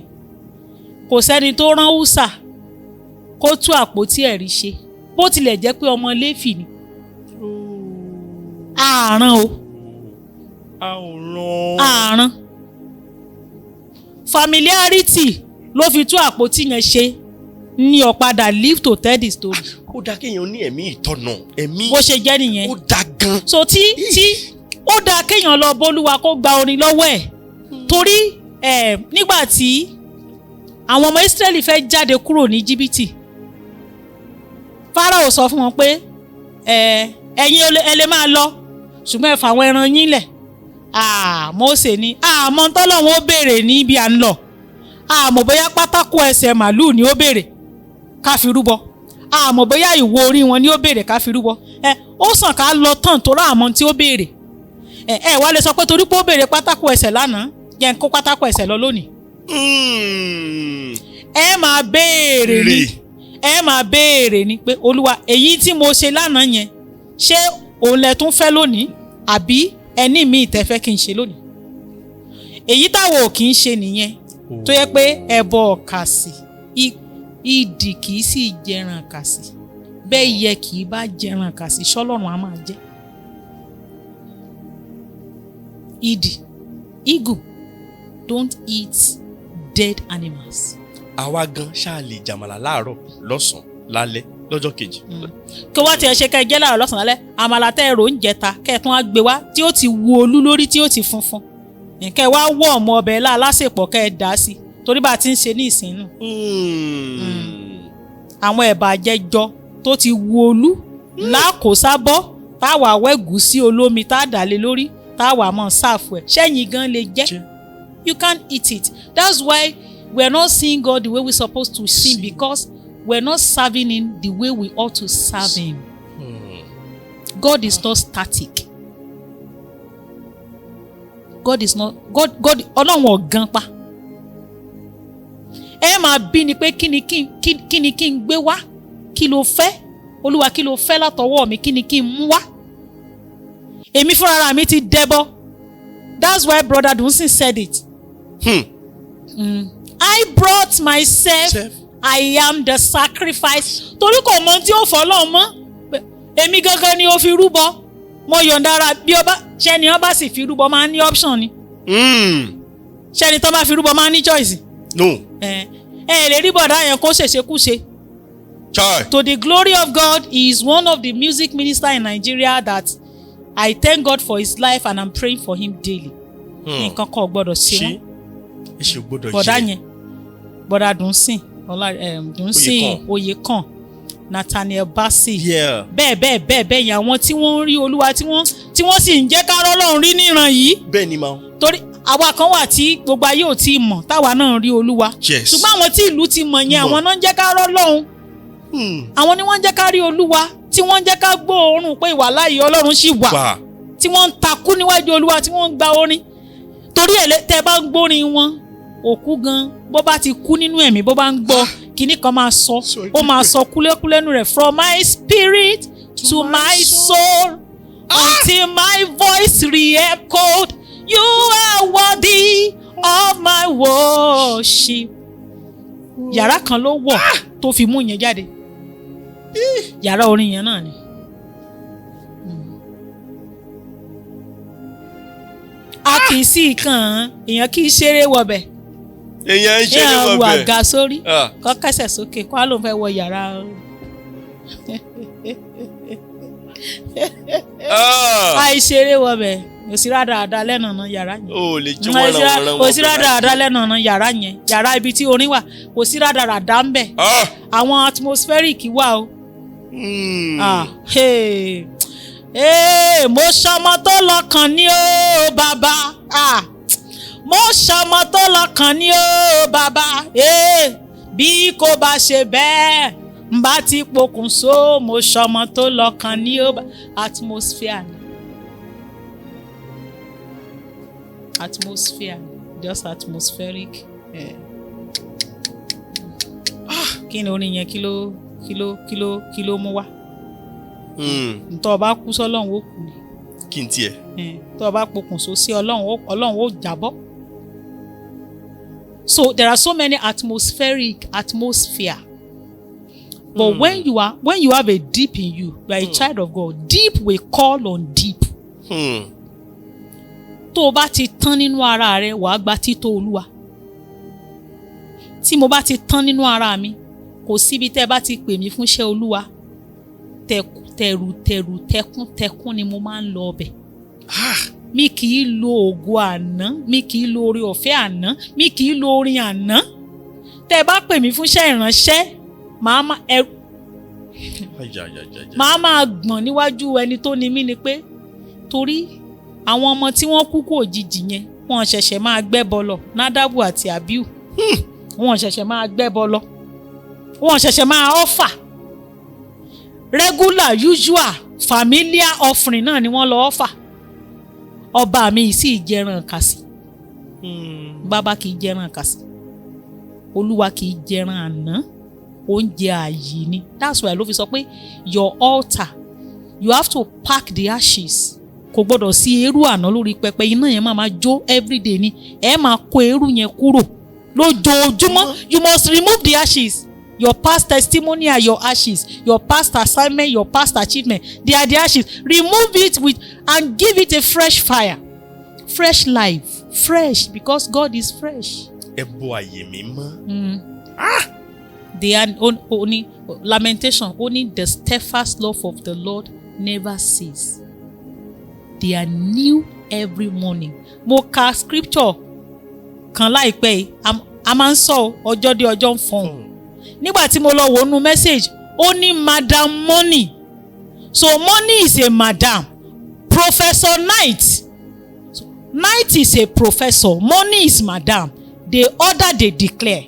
kò sẹ́ni tó rán húsà kó tú àpótí ẹ̀rí ṣe bó tilẹ̀ jẹ́ pé ọmọ Léfì ni. ààrán o. ààrán familiarity ló fi tú àpótí yẹn ṣe ní ọ̀padà live to tell the story. Ó dáa kéèyàn ní ẹ̀mí ìtọ́nà ẹ̀mí. bó ṣe jẹ́ nìyẹn. Ó dáa gan. so tí ó dáa kéèyàn lọ bólúwa kó gba orin lọ́wọ́ ẹ̀ torí nígbà tí àwọn ọmọ Ísírẹ́lì fẹ́ jáde kúrò ní Íjíbítì Fáráò sọ fún wọn pé ẹ̀yin ẹ lè máa lọ ṣùgbọ́n ẹ fà àwọn ẹran yín lẹ̀. Mósè ní àmọ́ tọ́lọ́run ó béèrè ní ibi à ń lọ àmọ́ bóyá pátákó ẹsẹ̀ màlúù ni ó béèrè ká fi rúbọ àmọ́ bóyá ìwo orí wọn ni ó béèrè ká fi rúbọ ó sàn ká lọ tán tó rà àmọ́ tí ó béèrè wá lè sọ pé torí pé ó béèrè pátákó ẹsẹ̀ lánàá jẹ́ n kó pátákó ẹsẹ̀ lọ lónìí. ẹ máa béèrè ni pé Olúwa èyí tí mo ṣe lánàá yẹn ṣé òun lẹ tún fẹ́ lónìí àbí ẹni mi ìtẹ́fẹ́ kí n ṣe lónìí. èyí táwọn ò kì í ṣe nìyẹn tó yẹ pé ẹbọ ọ̀kàsì ìdì kì í sì jẹran kàsì bẹ́ẹ̀ yẹ kì í bá jẹran kàsì ṣọ́lọ́run á máa jẹ. ìdì eagle don't eat dead animals. Àwa gan ṣáà lè jàmàlà láàárọ̀ lọ́sàn-án lálẹ́ lọ́jọ́ kejì. kí wọ́n ti ẹ̀ ṣe kẹ́ ẹ jẹ́ láàárọ̀ lọ́sàn-án lálẹ́ àmàlà tẹ́ ẹ rò ń jẹta kẹ́ ẹ tún á gbé wá tí ó ti wu olú lórí tí ó ti funfun kẹ́ ẹ wá wọ́ ọmọ ọbẹ̀ lásìpọ̀ kẹ́ ẹ dá sí torí bá a ti ń ṣe ní ìsìn nù. àwọn ẹ̀bà àjẹjọ tó ti wu olú lákòósábọ́ táwa wẹ́gùsí olómi tá a dà lé lórí táwa mọ̀ ṣáàfù ẹ̀ ṣẹ́yìn gan lè jẹ́. You can't eat it. That's why we're not seeing God the way we're supposed to sing because we're not serving Him the way we ought to serve Him. God is not static. God is not God Ọlọ́run ọ̀gán pa. Ẹ máa bí ni pé kí ni kí n gbé wá? Kí ló fẹ́? Olúwa kí ló fẹ́ látọwọ́ mi? Kí ni kí n mú wá? Èmi fúnra mi ti dẹbọ. That's why Brother Dunsin said it. I brought myself. I am the sacrifice. Torí kò mọ tí ó fọlọ́ mọ́. Èmi gangan ni ó fi rúbọ. Mo yọ̀ǹda ara bí ọba ṣẹ́ni ọba sì fi rúbọ máa ń ní option ni. Ṣẹ́ni tó bá fi rúbọ máa ń ní choice. No. Lè rí bọ̀dá yẹn kó ṣèṣekúṣe. To the glory of God, he is one of the music ministers in Nigeria that I thank God for his life and I'm praying for him daily. Nǹkan kan ò gbọ́dọ̀ ṣe wọ́n. Ṣé gbọ́dọ̀ bọ̀dá yẹn bọ̀dá Dunsin Oyèkàn Nathaniel Bassey bẹ́ẹ̀ yẹn àwọn tí wọ́n ń rí Olúwa tí wọ́n sì ń jẹ́ ká rọ́lọ́run rí níran yìí. Bẹ́ẹ̀ ni màá. Torí àwa kan wà tí gbogbo ayé ò tí ì mọ̀ táwa náà rí Olúwa. Ṣùgbọ́n àwọn tí ìlú ti mọ̀ yẹn àwọn náà ń jẹ́ ká rọ́lọ́run. Àwọn ni wọ́n ń jẹ́ ká rí Olúwa tí wọ́n ń jẹ́ ká gbóòórùn pé ìwà láàyè Ọlọ́run ṣì wà tí wọ́n ń takú níwájú Olúwa tí wọ́n ń gba orin. Torí tẹ́ bá ń gbórin wọn òkú gan bó bá ti kú nínú ẹ̀mí bó bá ń gbọ́ kíní kan máa sọ ó máa sọ kúlẹ́kúlẹ́nu rẹ̀ from my spirit to my soul until my voice re-echoed you are worthy of my worship. Yàrá kan ló wọ̀ tó fi mú yẹn jáde yàrá orin yẹn náà ni. A kì í sí ìkànnì èèyàn kì í ṣeré wọbẹ̀. Èèyàn ń ṣeré wọbẹ̀. Èèyàn wọ àga sórí kọ́ kẹsẹ̀ sókè kó á lóun fẹ́ wọ yàrá. Àìṣeré wọbẹ̀ kò sí rádaràda lẹ́nu ọ̀nà yàrá yẹn. O lè jó wọn ràn wọn. Kò sí rádaràda lẹ́nu ọ̀nà yàrá yẹn yàrá ibi tí orin wà kò sí rádaràda ń bẹ̀. Àwọn atmospheric wà o. Mo ṣọmọ tó lọ́kàn ní o bàbá. Mo ṣọmọ tó lọ́kàn ní o bàbá. Bí kò bá ṣe bẹ́ẹ̀ n bá ti pokùnso mo ṣọmọ tó lọ́kàn ní o atmosphere. just atmospheric. Kí ni orin yẹn kí ló mú wá? Ntọ́ ọba kú sọ́lọ́run ó kú ni. Kí n tiẹ̀. Tọ́ ọba pokùnso sí Ọlọ́run ó jábọ́. So there are so many atmosphere. But when you have a deep in you are a child of God, deep will call on deep. Tó o bá ti tán nínú ara rẹ, wàá gba títọ́ Olúwa. Tí mo bá ti tán nínú ara mi, kò síbi tẹ́ bá ti pè mí fún iṣẹ́ Olúwa. Tẹ̀rù tẹkún ni mo máa ń lọ ọbẹ̀. Mi kì í lo ògo àná, mi kì í lo oore ọ̀fẹ́ àná, mi kì í lo orin àná. Tẹ́ bá pè mí fún iṣẹ́ ìránṣẹ́, màá máa gbọ̀n níwájú ẹni tó ní mí ni pé torí àwọn ọmọ tí wọ́n kú kú òjijì yẹn wọ́n ṣẹ̀ṣẹ̀ máa gbẹ́bọ lọ, Nádàbù àti Àbíù wọ́n ṣẹ̀ṣẹ̀ máa gbẹ́bọ lọ, wọ́n ṣẹ̀ṣẹ̀ máa offer regular usual familiar offering náà ni wọ́n lọ offer. Ọba mi sì jẹran kàsí, bàbá kì í jẹran kàsí, Olúwa kì í jẹran àná, oúnjẹ ààyè ni. That's why ló fi sọ pé your altar you have to pack the ashes. Kò gbọdọ̀ sí eérú àná lórí pẹpẹ, iná yẹn máa jó everyday ni. Ẹ máa kó eérú yẹn kúrò lójoojúmọ́. You must remove the ashes. Your past testimony are your ashes. Your past assignment, your past achievement, they are the ashes. Remove it and give it a fresh fire, fresh life, fresh because God is fresh. Ẹbọ àyè mímọ́. They are only lamentation. Only the steadfast love of the Lord never cease. They are new every morning. Mo ka scripture kan láìpẹ́ yìí. A máa ń sọ ọjọ́ dé ọjọ́ ń fọhùn. Nígbà tí mo lọ wo nu message, ó ní Madam Money. So Money is a madam. Professor Knight. So, Knight is a professor. Money is madam. They order, they declare.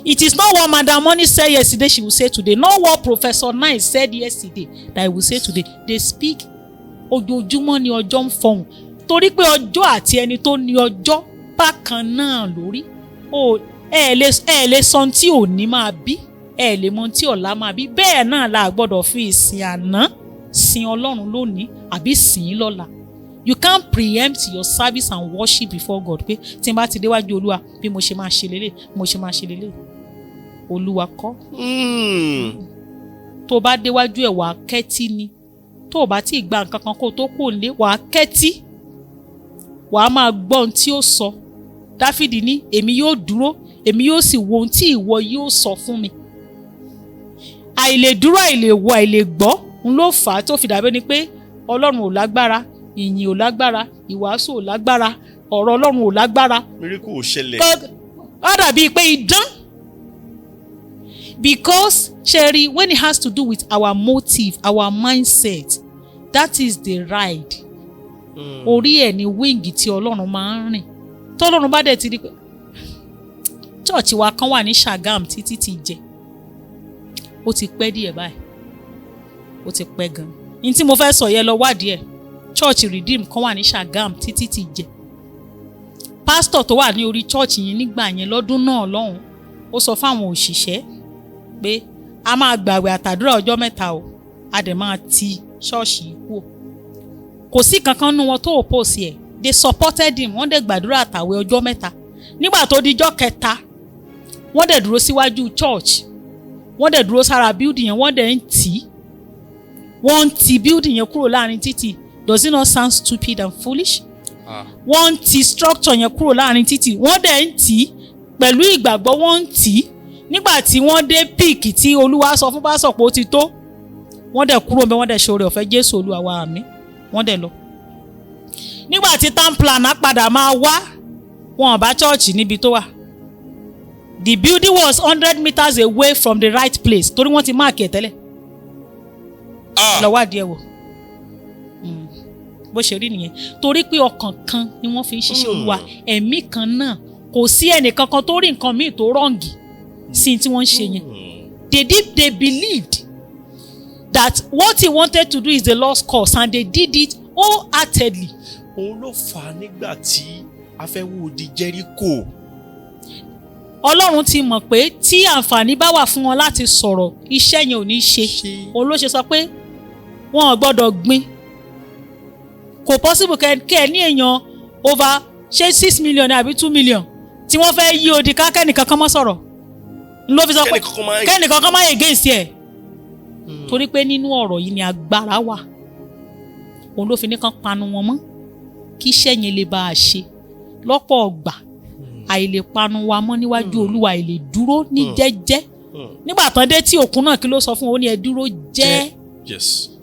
It is not what Madam Money said yesterday she will say today. Not what Professor Knight said yesterday that I will say today. They speak. Ojoojúmọ́ ni ọjọ́ ń fọhùn. Torí pé ọjọ́ àti ẹni tó ní ọjọ́ bákan náà lórí. Ẹ lè sọ tí òní máa bí, ẹ lè mọ tí ọ̀la máa bí. Bẹ́ẹ̀ náà la gbọ́dọ̀ fi ìsìn àná sin Ọlọ́run lónìí àbí sìn lọ́la. You can't preempt your service and worship before God. Pé tí n bá ti déwájú Olúwa bí mo ṣe máa ṣe lélẹ̀, mo ṣe máa ṣe lélẹ̀. Olúwa kọ́. Tó bá déwájú ẹ̀ wàá kẹ́tí ni. Tó bá tí ì gba nǹkan kan kó tó kò lé wàá kẹ́tí. Wàá máa gbọ́ ohun tí ó sọ. Dáfídì ní èmi yóò dúró, èmi yóò sì wo ohun tí ìwọ yóò sọ fún mi. Àìlèdúró, àìlèwò, àìlègbọ́ ń ló fà á tó fi dàbí ni pé Ọlọ́run ò lágbára, ìyìn ò lágbára, ìwàásù ò lágbára, ọ̀rọ̀ Ọlọ́run ò lágbára. Miracle ò ṣẹlẹ̀. Ó dàbí pé idán. Because Sherry, when it has to do with our motive, our mindset, that is the ride. Orí ẹ̀ ni wíǹgì tí Ọlọ́run máa ń rìn. Tọ́lọ́run bá dẹ̀ ti rí pé church wa kan wà ní Ṣàgámù títí ti jẹ. Ó ti pẹ́ díẹ̀ báyìí. Ó ti pẹ́ gan. Ní tí mo fẹ́ sọ yẹn lọ wádìí ẹ̀. Church Redeem kan wà ní Ṣàgámù títí ti jẹ. Pastor tó wà ní orí church yẹn nígbà yẹn lọ́dún náà lọ́hùn. Ó sọ fáwọn òṣìṣẹ́ pé a máa gbààwẹ̀ àtàdúrà ọjọ́ 3 o. A dẹ̀ máa ti ṣọ́ọ̀ṣì kú. Kò sí kankan nínú wọn tó oppose ẹ̀. They supported him. Wọ́n dẹ̀ gbàdúrà àtàwẹ̀ ọjọ́ 3. Nígbà tó dijọ́ 3, wọ́n dẹ̀ dúró síwájú church. Wọ́n dẹ̀ dúró sára building yẹn, wọ́n dẹ̀ ń tì. Wọ́n ń ti building yẹn kúrò láàrin títì. Does it not sound stupid and foolish? Wọ́n ń ti structure yẹn kúrò láàrin títì. Wọ́n dẹ̀ ń tì pẹ̀lú ìgbàgbọ́, wọ́n ń tì. Nígbà tí wọ́n dé peak tí Olúwa sọ fún pásọ̀ pé ó ti tó, wọ́n dẹ̀ kúrò ńbẹ̀, wọ́n dẹ̀ ṣe oore ọ̀fẹ́ Jésù Olúwa wa àmín. Wọ́n dẹ̀ lọ. Nígbà tí town planner padà máa wá, wọn bá church níbi tó wà. The building was 100 meters away from the right place. Torí wọ́n ti mark ẹ̀ tẹ́lẹ̀. Lọ wádìí ẹ̀ wò. Bó ṣe rí nìyẹn. Torí pé ọkàn kan ni wọ́n fi ń ṣiṣẹ́ Olúwa. Ẹ̀mí kan náà. Kò sí ẹnìkankan tó rí nǹkan míì tó rọ̀ǹgì sí tí wọ́n ń ṣe yẹn. They believed that what he wanted to do is the Lord's cause and they did it wholeheartedly. Òun ló fà á nígbà tí a fẹ́ wó di Jẹ́ríkò. Ọlọ́run ti mọ̀ pé tí àǹfààní bá wà fún wọn láti sọ̀rọ̀ iṣẹ́ yẹn ò ní ṣe. Òun ló ṣe sọ pé wọn ò gbọ́dọ̀ gbìn. Kò possible kẹ́ ẹ ní èèyàn over ṣé 6 million àbí 2 million tí wọ́n fẹ́ yí odi ká kẹ́nìkan kan mọ́ sọ̀rọ̀. Ló fi sọ pé kẹ́nìkan kan máa against ẹ̀. Torí pé nínú ọ̀rọ̀ yìí ni agbára wà. Òun ló fi ní kán panu wọn mọ́ kí iṣẹ́ yẹn lè bá a ṣe. Lọ́pọ̀ ọgbà àìlè panu wa mọ́ níwájú Olúwa, àìlè dúró ní jẹ́jẹ́. Nígbà tán dé tí òkun náà kí ló sọ fún wọn, ó ní ẹ dúró jẹ́.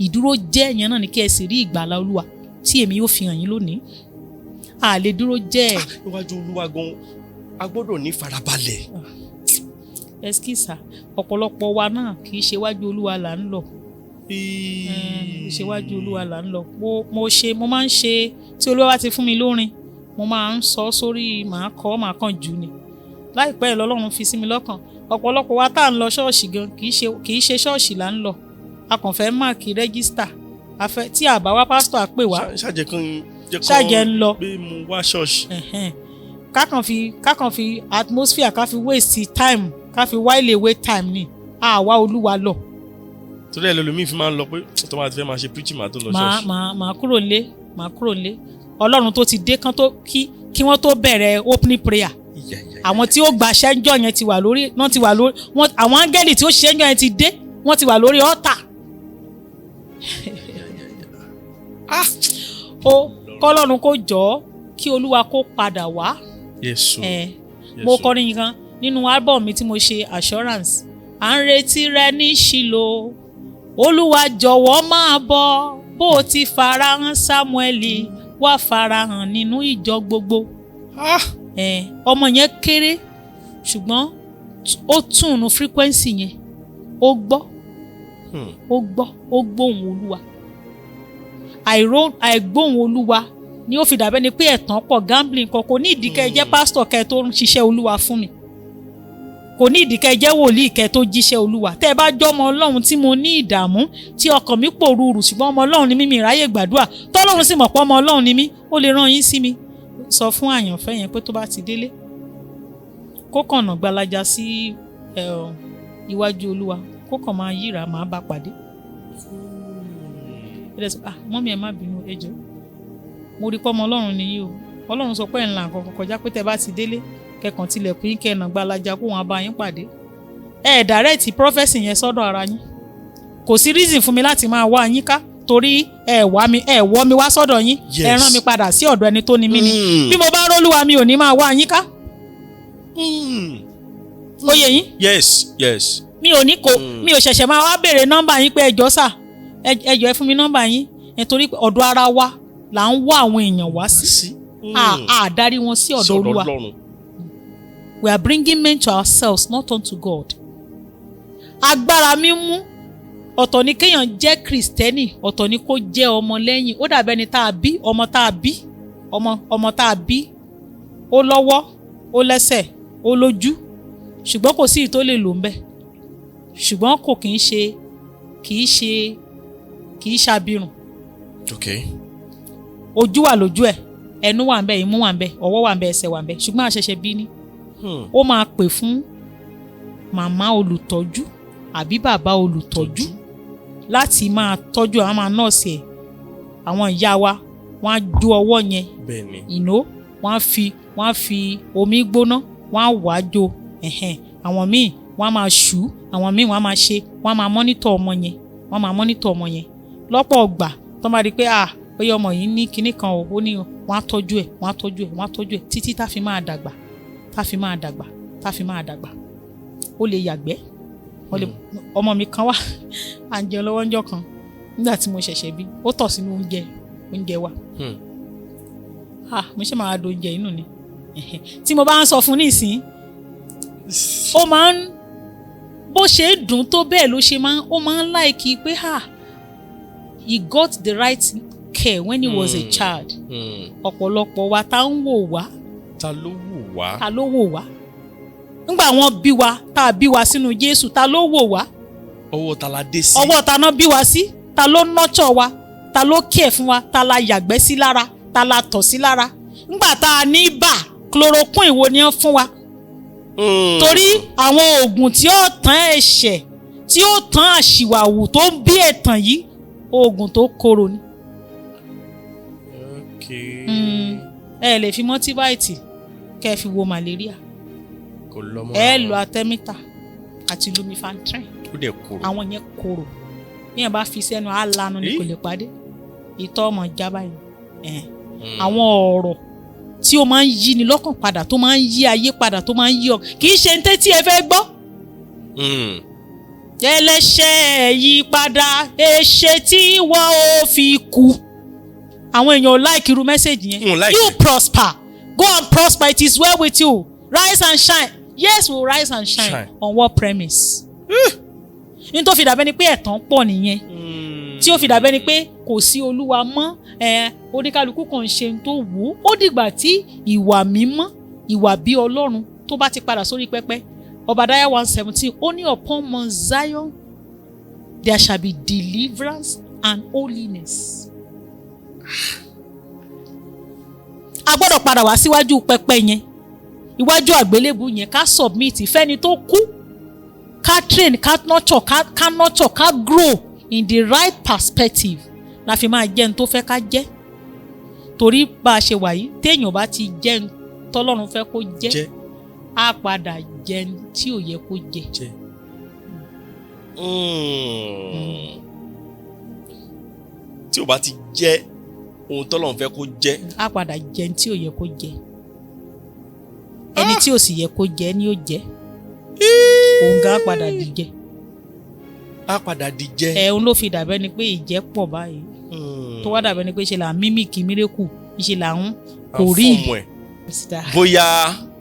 Ìdúró jẹ́ yẹn náà ni kí ẹ sì rí ìgbàlà Olúwa tí èmi yóò fi hàn yín lónìí. A lè dúró jẹ́. Níwájú Olúwa gan a gbọ́dọ̀ ní farabalẹ̀. Ẹskísà ọ̀pọ̀lọpọ̀ wa náà kì í ṣe wájú Olúwa là ń lọ. Ṣe wájú Olúwa là ń lọ. Mo máa ń ṣe tí Olúwa bá ti fún mi lórin, mo máa ń sọ sórí màá kàn jù ni. Láìpẹ́ l'Ọlọ́run fi sí mi lọ́kàn. Ọ̀pọ̀lọpọ̀ wa tá à ń lọ ṣọ́ọ̀ṣì gan kì í ṣe ṣọ́ọ̀ṣì là ń lọ. A kàn fẹ́ máàkì rẹ́gísítà. Tí àbá wa pásítọ̀ á pè wá. Ṣáàjẹ́ ń lọ. Bí mo wá ṣọ́ọ̀ṣì. Kákan fi atmosphere ká fi waste time ká fi while away time ni. Àwa Olúwa lọ. Torí ẹ̀ lọ́lọ́mí fi máa ń lọ pé tó máa ti fẹ́ máa ṣe preaching máa tó lọ ṣọ́ọ̀ṣì. Màá kúrò nílé. Ọlọ́run tó ti dé kí wọ́n tó bẹ̀rẹ̀ opening prayer. Àwọn tí ó gbaṣẹ́ ńjọ́ yẹn ti wà lórí àwọn áńgẹ́lì tí ó ṣiṣẹ́ ńjọ́ yẹn ti dé, wọ́n ti wà lórí altar. Kọ́lọ́run kó jọ̀ọ́ kí Olúwa kó padà wá. Mo kọrin yìí kan nínú album mi tí mo ṣe Assurance. À ń retí rẹ ní Ṣílò, Olúwa jọ̀wọ́ máa bọ̀, bó o ti farahàn Sámúẹ́lì wá farahàn nínú ìjọ gbogbo. Ọmọ yẹn kéré ṣùgbọ́n ó túnú frequency yẹn, ó gbóhùn Olúwa. Àìgbóhùn Olúwa ni ó fi dàbẹ́ ni pé ẹ̀tàn pọ̀, gambling kan. Kò ní ìdí kẹ́ ẹ jẹ́ pásítọ̀ kẹ́ ẹ tó ń ṣiṣẹ́ Olúwa fún mi. Kò ní ìdí kẹ́ ẹ jẹ́ wòlíì kẹ́ ẹ tó jíṣẹ́ Olúwa. Tẹ́ ẹ bá jọ́ ọmọ Ọlọ́run tí mo ní ìdààmú tí ọkàn mi pòrúurù ṣùgbọ́n ọmọ Ọlọ́run ni mí, mi ráyè gbàdúrà, tọ́lọ́run sì mọ̀ pé ọmọ Ọlọ́run ni mí, ó lè rán yín sí mi. Sọ fún àyànfẹ́ yẹn pé tó bá ti délé kó kàn nà gbalaja sí iwájú Olúwa, kó kàn máa yíra, máa bá pàdé. Mọ́mí ẹ má bínú, ẹ jọ̀ọ́, mo rí pé ọmọ Ọlọ́run nìyí o. Ọlọ́run sọ pé ẹ̀ ń la nǹkan kọjá pé tẹ́ bá ti délé kẹkàn tilẹ̀kùn yín kẹ́ nà gbalaja kó wọn bá yín pàdé. Direct prophecy yẹn sọ́dọ̀ ara yín. Kò sí reason fún mi láti máa wá yín ká torí ẹ wọ́ mi wá sọ́dọ̀ yín. Ẹ rán mi padà sí ọ̀dọ̀ ẹni tó ní mí ni. Bí mo bá rólúwa mi ò ní máa wá yín ká. Ó yé yín? Yes. Mi ò ṣẹ̀ṣẹ̀ máa wá béèrè nọ́mbà yín pé ẹ jọ̀ọ́ sà, ẹ jọ̀ọ́ ẹ fún mi nọ́mbà yín. Nítorí ọ̀dọ̀ ara wa là ń wá àwọn èèyàn wá sí. Darí wọn sí ọ̀dọ̀ Olúwa. We are bringing men to ourselves, not unto God. Agbára mímú ọ̀tọ̀ ni kéèyàn jẹ́ Kristẹni, ọ̀tọ̀ ni kó jẹ́ ọmọ lẹ́yìn. Ó dàbí ẹni ọmọ tá a bí, ó lọ́wọ́, ó lẹ́sẹ̀, ó lójú, ṣùgbọ́n kò sí ìtó lè lò ń bẹ̀. Ṣùgbọ́n kò kì í ṣàbírùn. Ojú wà lójú ẹ̀, ẹnu wà ń bẹ̀, imú wà ń bẹ̀, ọwọ́ wà ń bẹ̀, ẹsẹ̀ wà ń bẹ̀, ṣùgbọ́n àṣẹ̀ṣẹ̀ bí ni. Ó máa pè fún màmá olùtọ́jú àbí bàbá olùtọ́jú láti máa tọ́jú àwọn máa nọ́ọ̀sì ẹ̀. Àwọn ìyá wa wọ́n á jó ọwọ́ yẹn, wọ́n á fi omi gbóná, wọ́n á wàá jó. Àwọn míì wọ́n á máa ṣú, àwọn míì wọ́n á máa ṣe, wọ́n á máa mọ́nítọ̀ ọmọ yẹn. Lọ́pọ̀ ọgbà tó máa rí pé bóyá ọmọ yìí ní kinní kan ó ní, wọ́n á tọ́jú ẹ̀ títí tá fi máa dàgbà. Ó lè yàgbẹ́. Ọmọ mi kan wà, à ń jẹun lọ́wọ́ ńjọ́ kan nígbà tí mo ṣẹ̀ṣẹ̀ bí, ó tọ̀ sínú oúnjẹ wa. Mo ṣe máa do oúnjẹ inú ni. Tí mo bá ń sọ fún nísìnyí, ó máa ń bó ṣe dùn tó bẹ́ẹ̀ ló ṣe ó máa ń láìkí pé he got the right care when he was a child. Ọ̀pọ̀lọpọ̀ wa tá ń wò wá. Ta ló wò wá? Nígbà wọ́n bí wa, tá a bí wa sínú Jésù, ta ló wò wá? Ọwọ́ ta la dé sí? Ọwọ́ ta náà bí wa sí? Ta ló nurture wa? Ta ló care fún wa? Ta la yàgbẹ́ sí lára? Ta la tọ̀ sí lára? ńgbà tá a ní bà chloroquine wo ni wọ́n fún wa. Torí àwọn oògùn tí ó tán ẹ̀ṣẹ̀ tí ó tán àṣìwàwù tó ń bí ẹ̀tàn yìí oògùn tó korò ni. Ẹ lè fi multivite kẹ́ ẹ fi wo malaria. Ẹ lo artemether àti lumefantrine. Àwọn yẹn korò bí yẹn bá fi sẹ́nu á lanu ni kò lè pàdé ìtọ́ ọmọ jábá yìí. Àwọn ọ̀rọ̀ tí ó máa ń yí ni lọ́kàn padà tó máa ń yí ayé padà tó máa ń yí ọ kì í ṣe ní tẹ́tí ẹ fẹ́ gbọ́. Ẹlẹ́ṣẹ̀ yí padà èṣe tí wọ́n ò fi kú. Àwọn èèyàn ò like irú mẹ́sẹ̀gì yẹn. You prosper, go and prosper, it is well with you, rise and shine. Yes, we will rise and shine. On what premise? Ní tó fi dàbẹ́ ni pé ẹ̀tàn pọ̀ nìyẹn tí ó fi dàbẹ́ ni pé kò sí Olúwa mọ́ oníkálukú kan ṣe tó wù ú. Ó dìgbà tí ìwà mímọ́ ìwà bí Ọlọ́run tó bá ti padà sórí pẹpẹ. Obadiah 1:17 ó ní upon Mount Zion there shall be deliverance and holiness. A gbọ́dọ̀ padà wá síwájú pẹpẹ yẹn iwájú àgbélébù yẹn ká submit fẹ́ni tó kú ká train ká nurture ká grow in the right perspective la fi máa jẹ́ n tó fẹ́ ká jẹ́. Torí bá a ṣe wà yìí téèyàn bá ti jẹ́ n tọ́lọ́run fẹ́ kó jẹ́ á padà jẹ́ n tí ò yẹ kó jẹ́. Tí ò bá ti jẹ́ ohun tọ́lọ́run fẹ́ kó jẹ́ á padà jẹ́ n tí ò yẹ kó jẹ́. Ẹni tí ò sì yẹ kó jẹ́ ni ó jẹ́. Òun gan á padà dìjẹ́. Á padà dìjẹ́. Òun ló fi dàbẹ́ ni pé ìjẹ́ pọ̀ báyìí. Tó wá dàbẹ́ ni pé ṣe là ń mímìkì mírèkù ìṣe là ń kò rí. Bóyá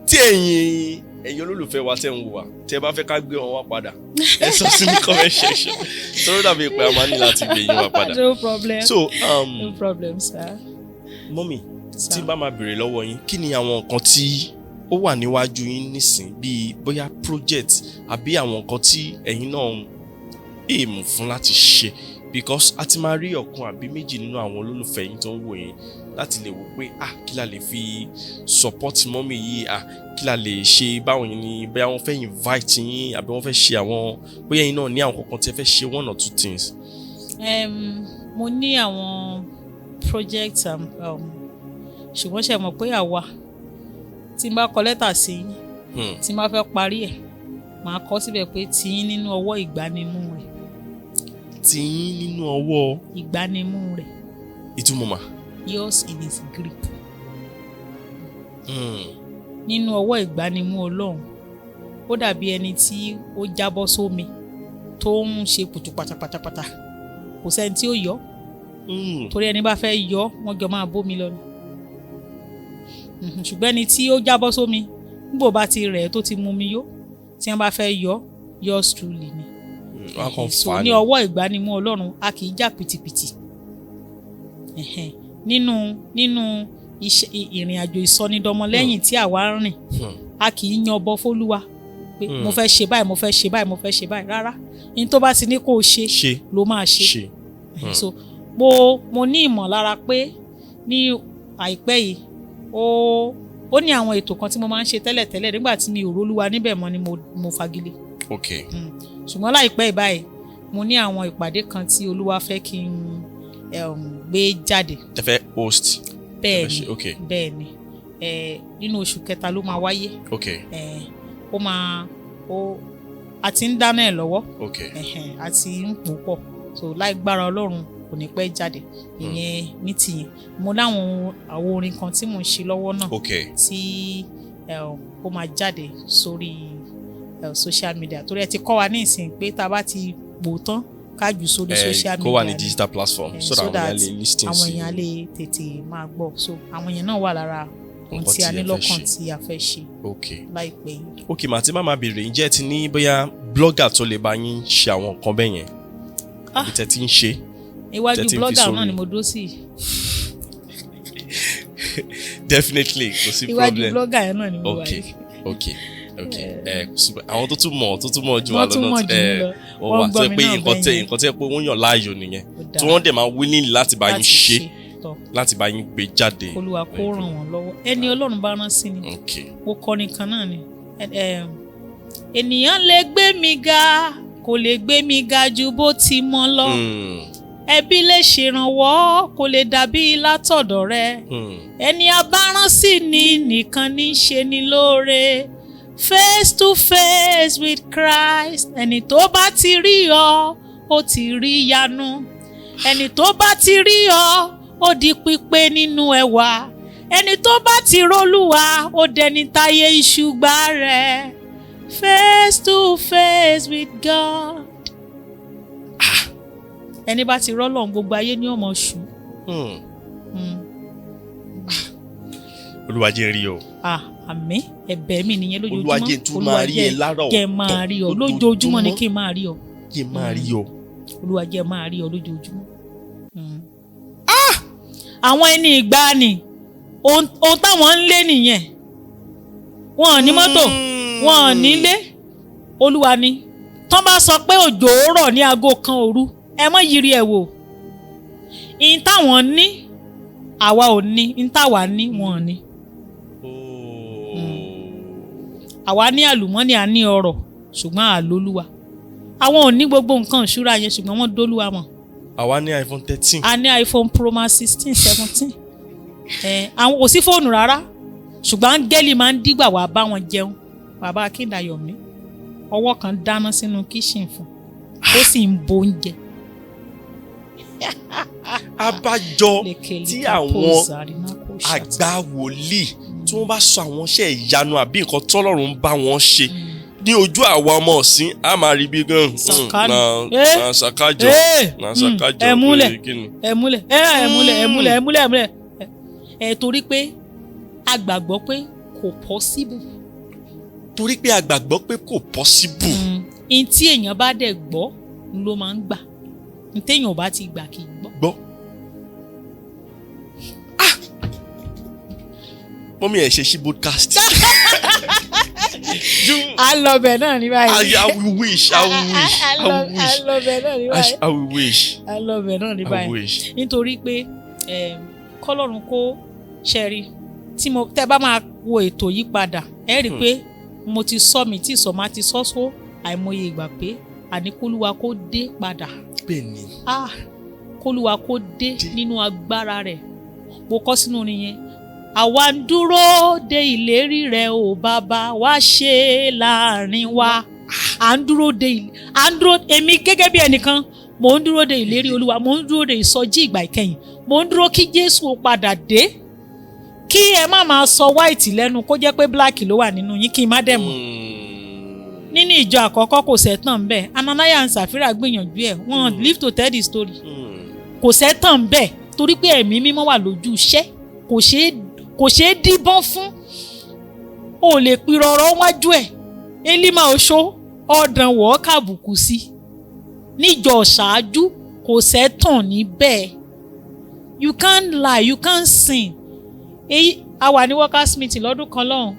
tí ẹ̀yin olólùfẹ́ wa tẹ́ ń wò wá tí ẹ bá fẹ́ ká gbé wọn wá padà ẹ sọ sí ní comment section sọ̀rọ̀ dàbí pé a máa ní láti gbé yín wá padà. No problem. So no problem sir. Mọ́mì tí bá máa béèrè lọ́wọ́ yín kí ni àwọn nǹkan tí ó wà níwájú yín nísìn bíi bóyá project àbí àwọn nǹkan tí ẹ̀yin náà aim fún láti ṣe because a ti máa rí ọ̀kan àbí méjì nínú àwọn olólùfẹ́ yín tó ń wò yín láti lè wò pé kí la lè fi support mọ́mì yìí kí la lè ṣe báwọn yín ni bóyá wọ́n fẹ́ invite yín àbí wọ́n fẹ́ ṣe àwọn bóyá yín náà ní àwọn kankan tí ẹ fẹ́ ṣe one or two things. Mo ní àwọn project ṣùgbọ́n ṣe mọ̀ pé àwa tí n bá kọ lẹ́tà sí yín tí n bá fẹ́ parí ẹ̀ màá kọ síbẹ̀ pé tiyín nínú ọwọ́ ìgbánimú rẹ̀. Tiyín nínú ọwọ́ ìgbánimú rẹ̀. Ìtumọ̀ mà. Yours in his grip. Nínú ọwọ́ ìgbánimú Ọlọ́run ó dàbí ẹni tí ó jábọ́ sómi tó ń ṣe kùtù pátápátápátá kò sẹ́ni tí ó yọ torí ẹni bá fẹ́ yọ wọ́n jọ máa bómi lọ ni. Ṣùgbọ́n ẹni tí ó jábọ́ sómi nígbò bá ti rẹ̀ tó ti mú mi yó tí wọ́n bá fẹ́ yọ yours truly ni. So ní ọwọ́ ìgbánimú Ọlọ́run a kì í já pìtìpìtì. Nínú ìrìn àjò ìsọnidọmọ lẹ́yìn tí àwa ń rìn a kì í yan ọbọ fólúwa pé mo fẹ́ ṣe báyìí mo fẹ́ ṣe báyìí mo fẹ́ ṣe báyìí rárá ní tó bá ti ní kó o ṣe ló máa ṣe. So mo ní ìmọ̀lára pé ní àìpẹ́ yìí ó ní àwọn ètò kan tí mo máa ń ṣe tẹ́lẹ̀tẹ́lẹ̀ nígbà tí mi ò rólúwa níbẹ̀ mọ́ ni mo fagilé. Ṣùgbọ́n láìpẹ́ ìbáyìí mo ní àwọn ìpàdé kan tí Olúwa fẹ́ kí n gbé jáde. Ẹ fẹ́ host. Bẹ́ẹ̀ni nínú oṣù kẹta ló máa wáyé. A ti ń dáná ẹ̀ lọ́wọ́. A ti ń pò pọ̀ so láìgbára Ọlọ́run kò ní pẹ́ jáde ìyẹn ní tìyẹn. Mo láwọn àwọn orin kan tí mò ń ṣe lọ́wọ́ náà tí ó máa jáde sórí social media torí ẹ ti kọ́ wa ní ìsìn pé tá a bá ti pò tán ká jù sórí social media kó wà ní digital platform so that àwọn èèyàn lè tètè máa gbọ́ so àwọn èèyàn náà wà lára ohun tí a ní lọ́kàn tí a fẹ́ ṣe láìpẹ́ yìí. màtí má máa béèrè ǹjẹ́ ti ní bóyá blogger tó lè bá yín ṣe àwọn nǹkan bẹ́ẹ̀ yẹn ibi tẹ́ ti ń ṣe. Iwájú blogger náà ni mo dúró sí. Definitely kò sí problem. Iwájú blogger yẹn náà ni mo wà yìí. Àwọn tó tún mọ̀ jù wá lọ́nà wọ́n wà tó yẹ pé nǹkan tí ẹ pé wọ́n yàn láàyò nìyẹn tí wọ́n dẹ̀ máa willing láti bá yín ṣe láti bá yín gbé jáde. Olúwa kó ràn wọ́n lọ́wọ́ ẹni Ọlọ́run bá rán sí ni. Mo kọrin kan náà ni ènìyàn lè gbé mi ga kò lè gbé mi ga ju bó ti mọ́ lọ. Ẹbí lè ṣèrànwọ́ kò lè dàbí látọ̀dọ̀ rẹ. Ẹni abárán sí ni nìkan ní í ṣe ni lóore. Face to face with Christ. Ẹni tó bá ti rí ọ ó ti rí yanu. Ẹni tó bá ti rí ọ ó di pípé nínú ẹwà. Ẹni tó bá ti rólúwa ó dẹni táyé ìṣùgbà rẹ̀. Face to face with God. Ẹni bá ti rọ́lọ́run gbogbo ayé ní ọmọ ṣù. Olúwa jẹ́ rí o. Àmín. Ẹ̀bẹ̀ mi nìyẹn lójoojúmọ́. Olúwa jẹ́ tún máa rí ẹ lára ọ̀tọ̀. Jẹ́ máa rí ọ lójoojúmọ́ ni kí n máa rí ọ. Jẹ́ máa rí ọ. Olúwa jẹ́ máa rí ọ lójoojúmọ́. Àwọn ẹni ìgbàanì ohun táwọn ń lé nìyẹn. Wọn ò ní mọ́tò, wọn ò nílé. Olúwa ni tán bá sọ pé òjò rọ̀ ní aago 1 òru ẹ mọ́ yiri ẹ̀ wò. In táwọn ní àwa ò ní, in táwa ní wọn ò ní. Àwa ní àlùmọ́nì a ní ọrọ̀ ṣùgbọ́n àlólúwa. Àwọn ò ní gbogbo nǹkan ìṣúra yẹn ṣùgbọ́n wọ́n dólúwa mọ̀. Àwa ní iPhone 13. A ní iPhone Pro Max 16, 17. Àwọn kò sí fóònù rárá ṣùgbọ́n áńgẹ́lì máa ń dígbà wá bá wọn jẹun. Bàbá Akíndayọ̀mí ọwọ́ kan dáná sínú kíṣìn fún ó sì ń bo oúnjẹ. Abájọ tí àwọn àgbà wòlíì tí wọ́n bá sọ àwọn iṣẹ́ ìyanu àbí nǹkan tọ́lọ́run ń bá wọn ṣe ní ojú àwa ọmọ ọ̀sìn a máa rí bí gan na sàkájọ ẹmúlẹ̀ torí pé a gbàgbọ́ pé kò possible. Torí pé a gbàgbọ́ pé kò possible. In tí èèyàn bá dẹ̀ gbọ́ ló máa ń gbà. In téèyàn bá ti gbà kì í gbọ́. Mọ́mí ẹ̀ ṣe sí podcast. A lọ bẹ̀ náà ní báyìí. I will wish. A lọ bẹ̀ náà ní báyìí. I will wish. A lọ bẹ̀ náà ní báyìí. Nítorí pé kọ́lọ́run kó ṣẹ́rí tí tẹ́ bá máa wo ètò yìí padà ẹ rí i pé mo ti sọ mi tí ìsọ̀mà ti sọ só àìmọye ìgbà pé àní kólúwa kó dé padà. Bẹ́ẹ̀ni. Kólúwa kó dé nínú agbára rẹ̀. Mo kọ sínú orin yẹn. Àwa ń dúró de ìlérí rẹ̀ o bàbá wá ṣe láàrin wa. Èmi gẹ́gẹ́ bí ẹnìkan mo ń dúró de ìlérí Olúwa, mo ń dúró de ìsọjí ìgbà ìkẹyìn, mo ń dúró kí Jésù padà dé. Kí ẹ má máa sọ white lẹ́nu kó jẹ́ pé black ló wà nínú yín kí n má dẹ̀ mọ̀. Nínú ìjọ àkọ́kọ́ kò sẹ́tàn bẹ́ẹ̀ Ananias and Safira gbìyànjú ẹ̀ wọ́n live to tell the story. Kò sẹ́tàn bẹ́ẹ̀ torí pé ẹ̀mí mímọ́ wà lójú iṣẹ́ kò ṣeé díbọ́n fún. O lè pirọ̀rọ̀ wájú ẹ̀ Élímà oṣó ọ̀dàn wọ̀ kàbùkù sí. Níjọ ṣáájú kò sẹ́tàn níbẹ̀. You can't lie, you can't sin. A wà ní workers meeting lọ́dún kan lọ́hùn.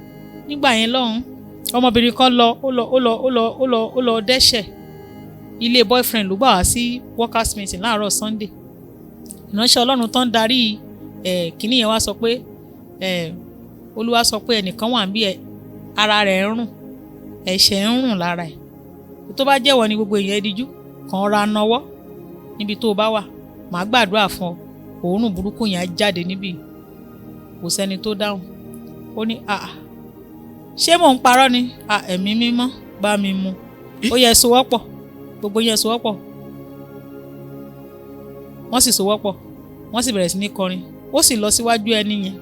Nígbà yẹn lọ́hùn ọmọbìnrin kan ó lọ dẹ́ṣẹ̀. Ilé boyfriend ló gbà wá sí workers meeting láàárọ̀ Sunday. Ìránṣẹ́ Ọlọ́run tó ń darí kìíní yẹn wá sọ pé Olúwa sọ pé ẹnìkan wà níbí ara rẹ̀ ń rùn ẹ̀ṣẹ̀ ń rùn lára ẹ̀. Tó bá jẹ́wọ́ ni gbogbo èèyàn ẹdíjú kàn ra nawọ́ níbi tó bá wà màá gbàdúrà fún ọ òórùn burúkú yẹn á jáde níbí. Kò sẹ́ni tó dáhùn. Ó ní ṣé mò ń parọ́ ni? Ẹ̀mí mímọ́ bá mi mu. Ó yẹ sowọ́pọ̀ gbogbo yẹn sowọ́pọ̀. Wọ́n sì sowọ́pọ̀ wọ́n sì bẹ̀rẹ̀ sí ní kọrin. Ó sì lọ síwájú ẹni yẹn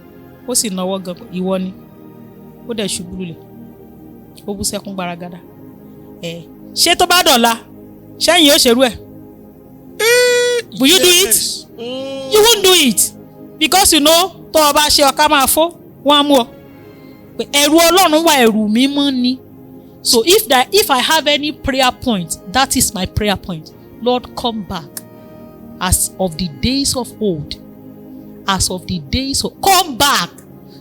ó sì nawọ́ gan ìwọ ni. Ó dẹ̀ ṣubú lulẹ̀ ó bú sẹ́kún gbaragada. Ṣé tó bá dọ̀la ṣẹ́yìn yóò ṣerú ẹ̀? Will you do it? You won't do it because you know tó o bá ṣe ọ̀ká máa fọ́ wọ́n á mú ọ. Ẹ̀rù Ọlọ́run wà ẹ̀rù mímọ́ ni. So if I have any prayer point, that is my prayer point. Lord, come back as of the days of old. As of the days of come back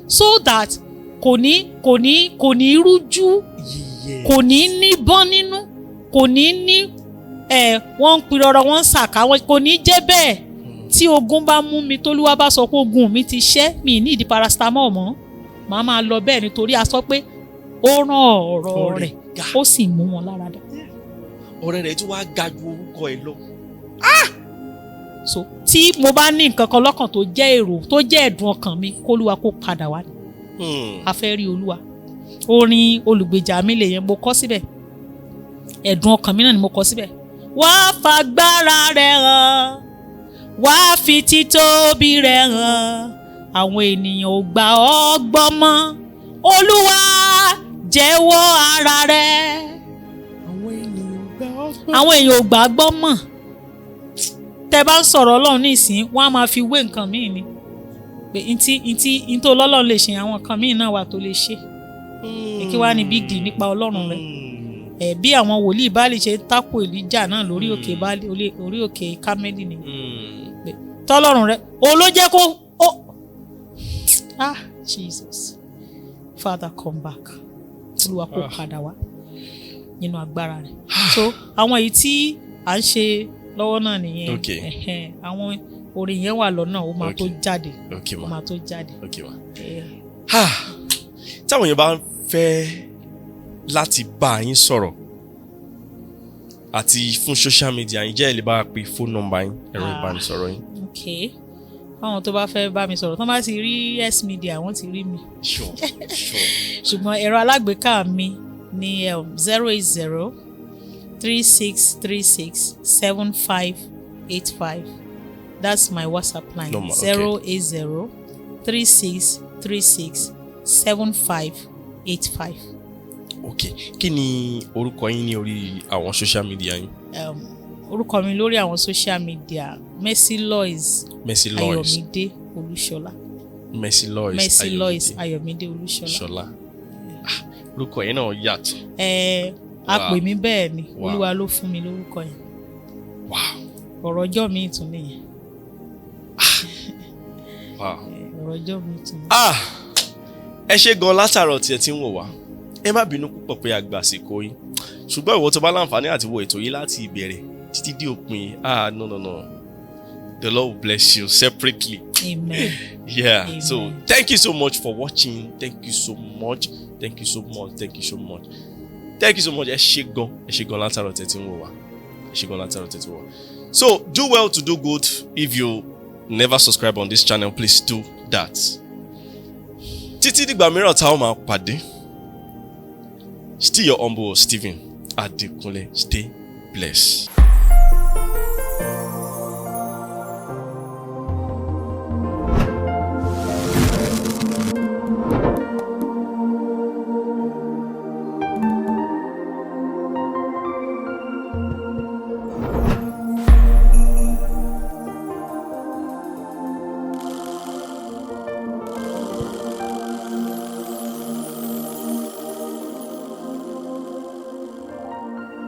so that kò ní rújú kò ní níbọn nínú kò ní wọ́n ń pirọ̀rọ̀ wọ́n ń sàkà kò ní jẹ́ bẹ́ẹ̀ tí ogun bá mú mi t'Olúwa bá sọ pé ogun mi ti ṣẹ́ mi ní ìdí paracetamol mọ́ màá máa lọ bẹ́ẹ̀ nítorí a sọ pé ó rán ọ̀rọ̀ rẹ̀ ó sì mú wọn lára dá. ọ̀rẹ́ rẹ̀ tí wàá ga ju orúkọ ẹ̀ lọ. so tí mo bá ní nǹkan kan lọ́kàn tó jẹ́ èrò tó jẹ́ ẹ̀dùn ọkàn mi k'Olúwa kó padà wá ní. a fẹ́ rí Olúwa. orin olùgbèjà mi lè yẹn mo kọ síbẹ̀ ẹ̀dùn ọkàn mi náà ni mo kọ síbẹ̀. wá fagbára rẹ̀ hàn wá fi títóbi rẹ̀ hàn àwọn ènìyàn ò gbà ọ́ gbọ́ mọ́ Olúwa jẹ́wọ́ ara rẹ̀. àwọn èèyàn ò gbà gbọ́ mọ́ tẹ́ bá ń sọ̀rọ̀ Ọlọ́run nísìnyí wọ́n á máa fi wé nǹkan míì ni pé ntí Ọlọ́run lè ṣe àwọn nǹkan míì náà wà tó lè ṣe kí wàá ní big deal nípa Ọlọ́run rẹ̀ bí àwọn wòlíì Báálì ṣe ń tako Èlíjà náà lórí òkè Báálì orí òkè Kámẹ́lì ni tọ́lọ́run rẹ̀ òun ló jẹ́ kó Jesus Father come back Olúwa kó padà wá nínú agbára rẹ̀ so àwọn èyí tí à ń ṣe lọ́wọ́ náà nìyẹn àwọn orin yẹn wà lọ́nà ó máa tó jáde ó máa tó jáde. táwọn yẹn bá ń fẹ́ láti bá yín sọ̀rọ̀ àti fún social media yín jẹ́ ẹ lè bá wa pe phone number yín ẹ̀rọ ìbánisọ̀rọ̀ yín. àwọn tó bá fẹ́ bá mi sọ̀rọ̀ tó bá ti rí Smedia wọ́n ti rí mi. ṣùgbọ́n ẹ̀rọ alágbèéká mi ní 08036367585. That's my WhatsApp line. 08036367585. Okay. Kí ni orúkọ yín ní orí àwọn social media yín? Orúkọ mi lórí àwọn social media Mercy Lois Ayọ̀mídé Olúṣọlá. Mercy Lois Ayọ̀mídé Olúṣọlá. Orúkọ yẹn náà yàtọ̀. A pè mí bẹ́ẹ̀ ni Olúwa ló fún mi lórúkọ yẹn. Ọ̀rọ̀ ọjọ́ mi tún nìyẹn. Ọ̀rọ̀ ọjọ́ mi tún nìyẹn. Ẹ ṣé gan látàárọ̀ tí ẹ ti ń wò wá. Ẹ má bínú púpọ̀ pé a gbà àsìkò yín. Ṣùgbọ́n ìwọ tó bá láǹfààní àti wo ètò yìí láti ìbẹ̀rẹ̀ títí dé òpin. No. The Lord will bless you separately. Amen. Yeah. Amen. So thank you so much for watching. Thank you so much. Ẹ ṣé gan látàárọ̀ tí ẹ ti ń wò wá. So do well to do good. If you never subscribe on this channel, please do that. Títí dìgbà mìíràn tá a máa pàdé. Still your humble Stephen Adekunle. Stay blessed.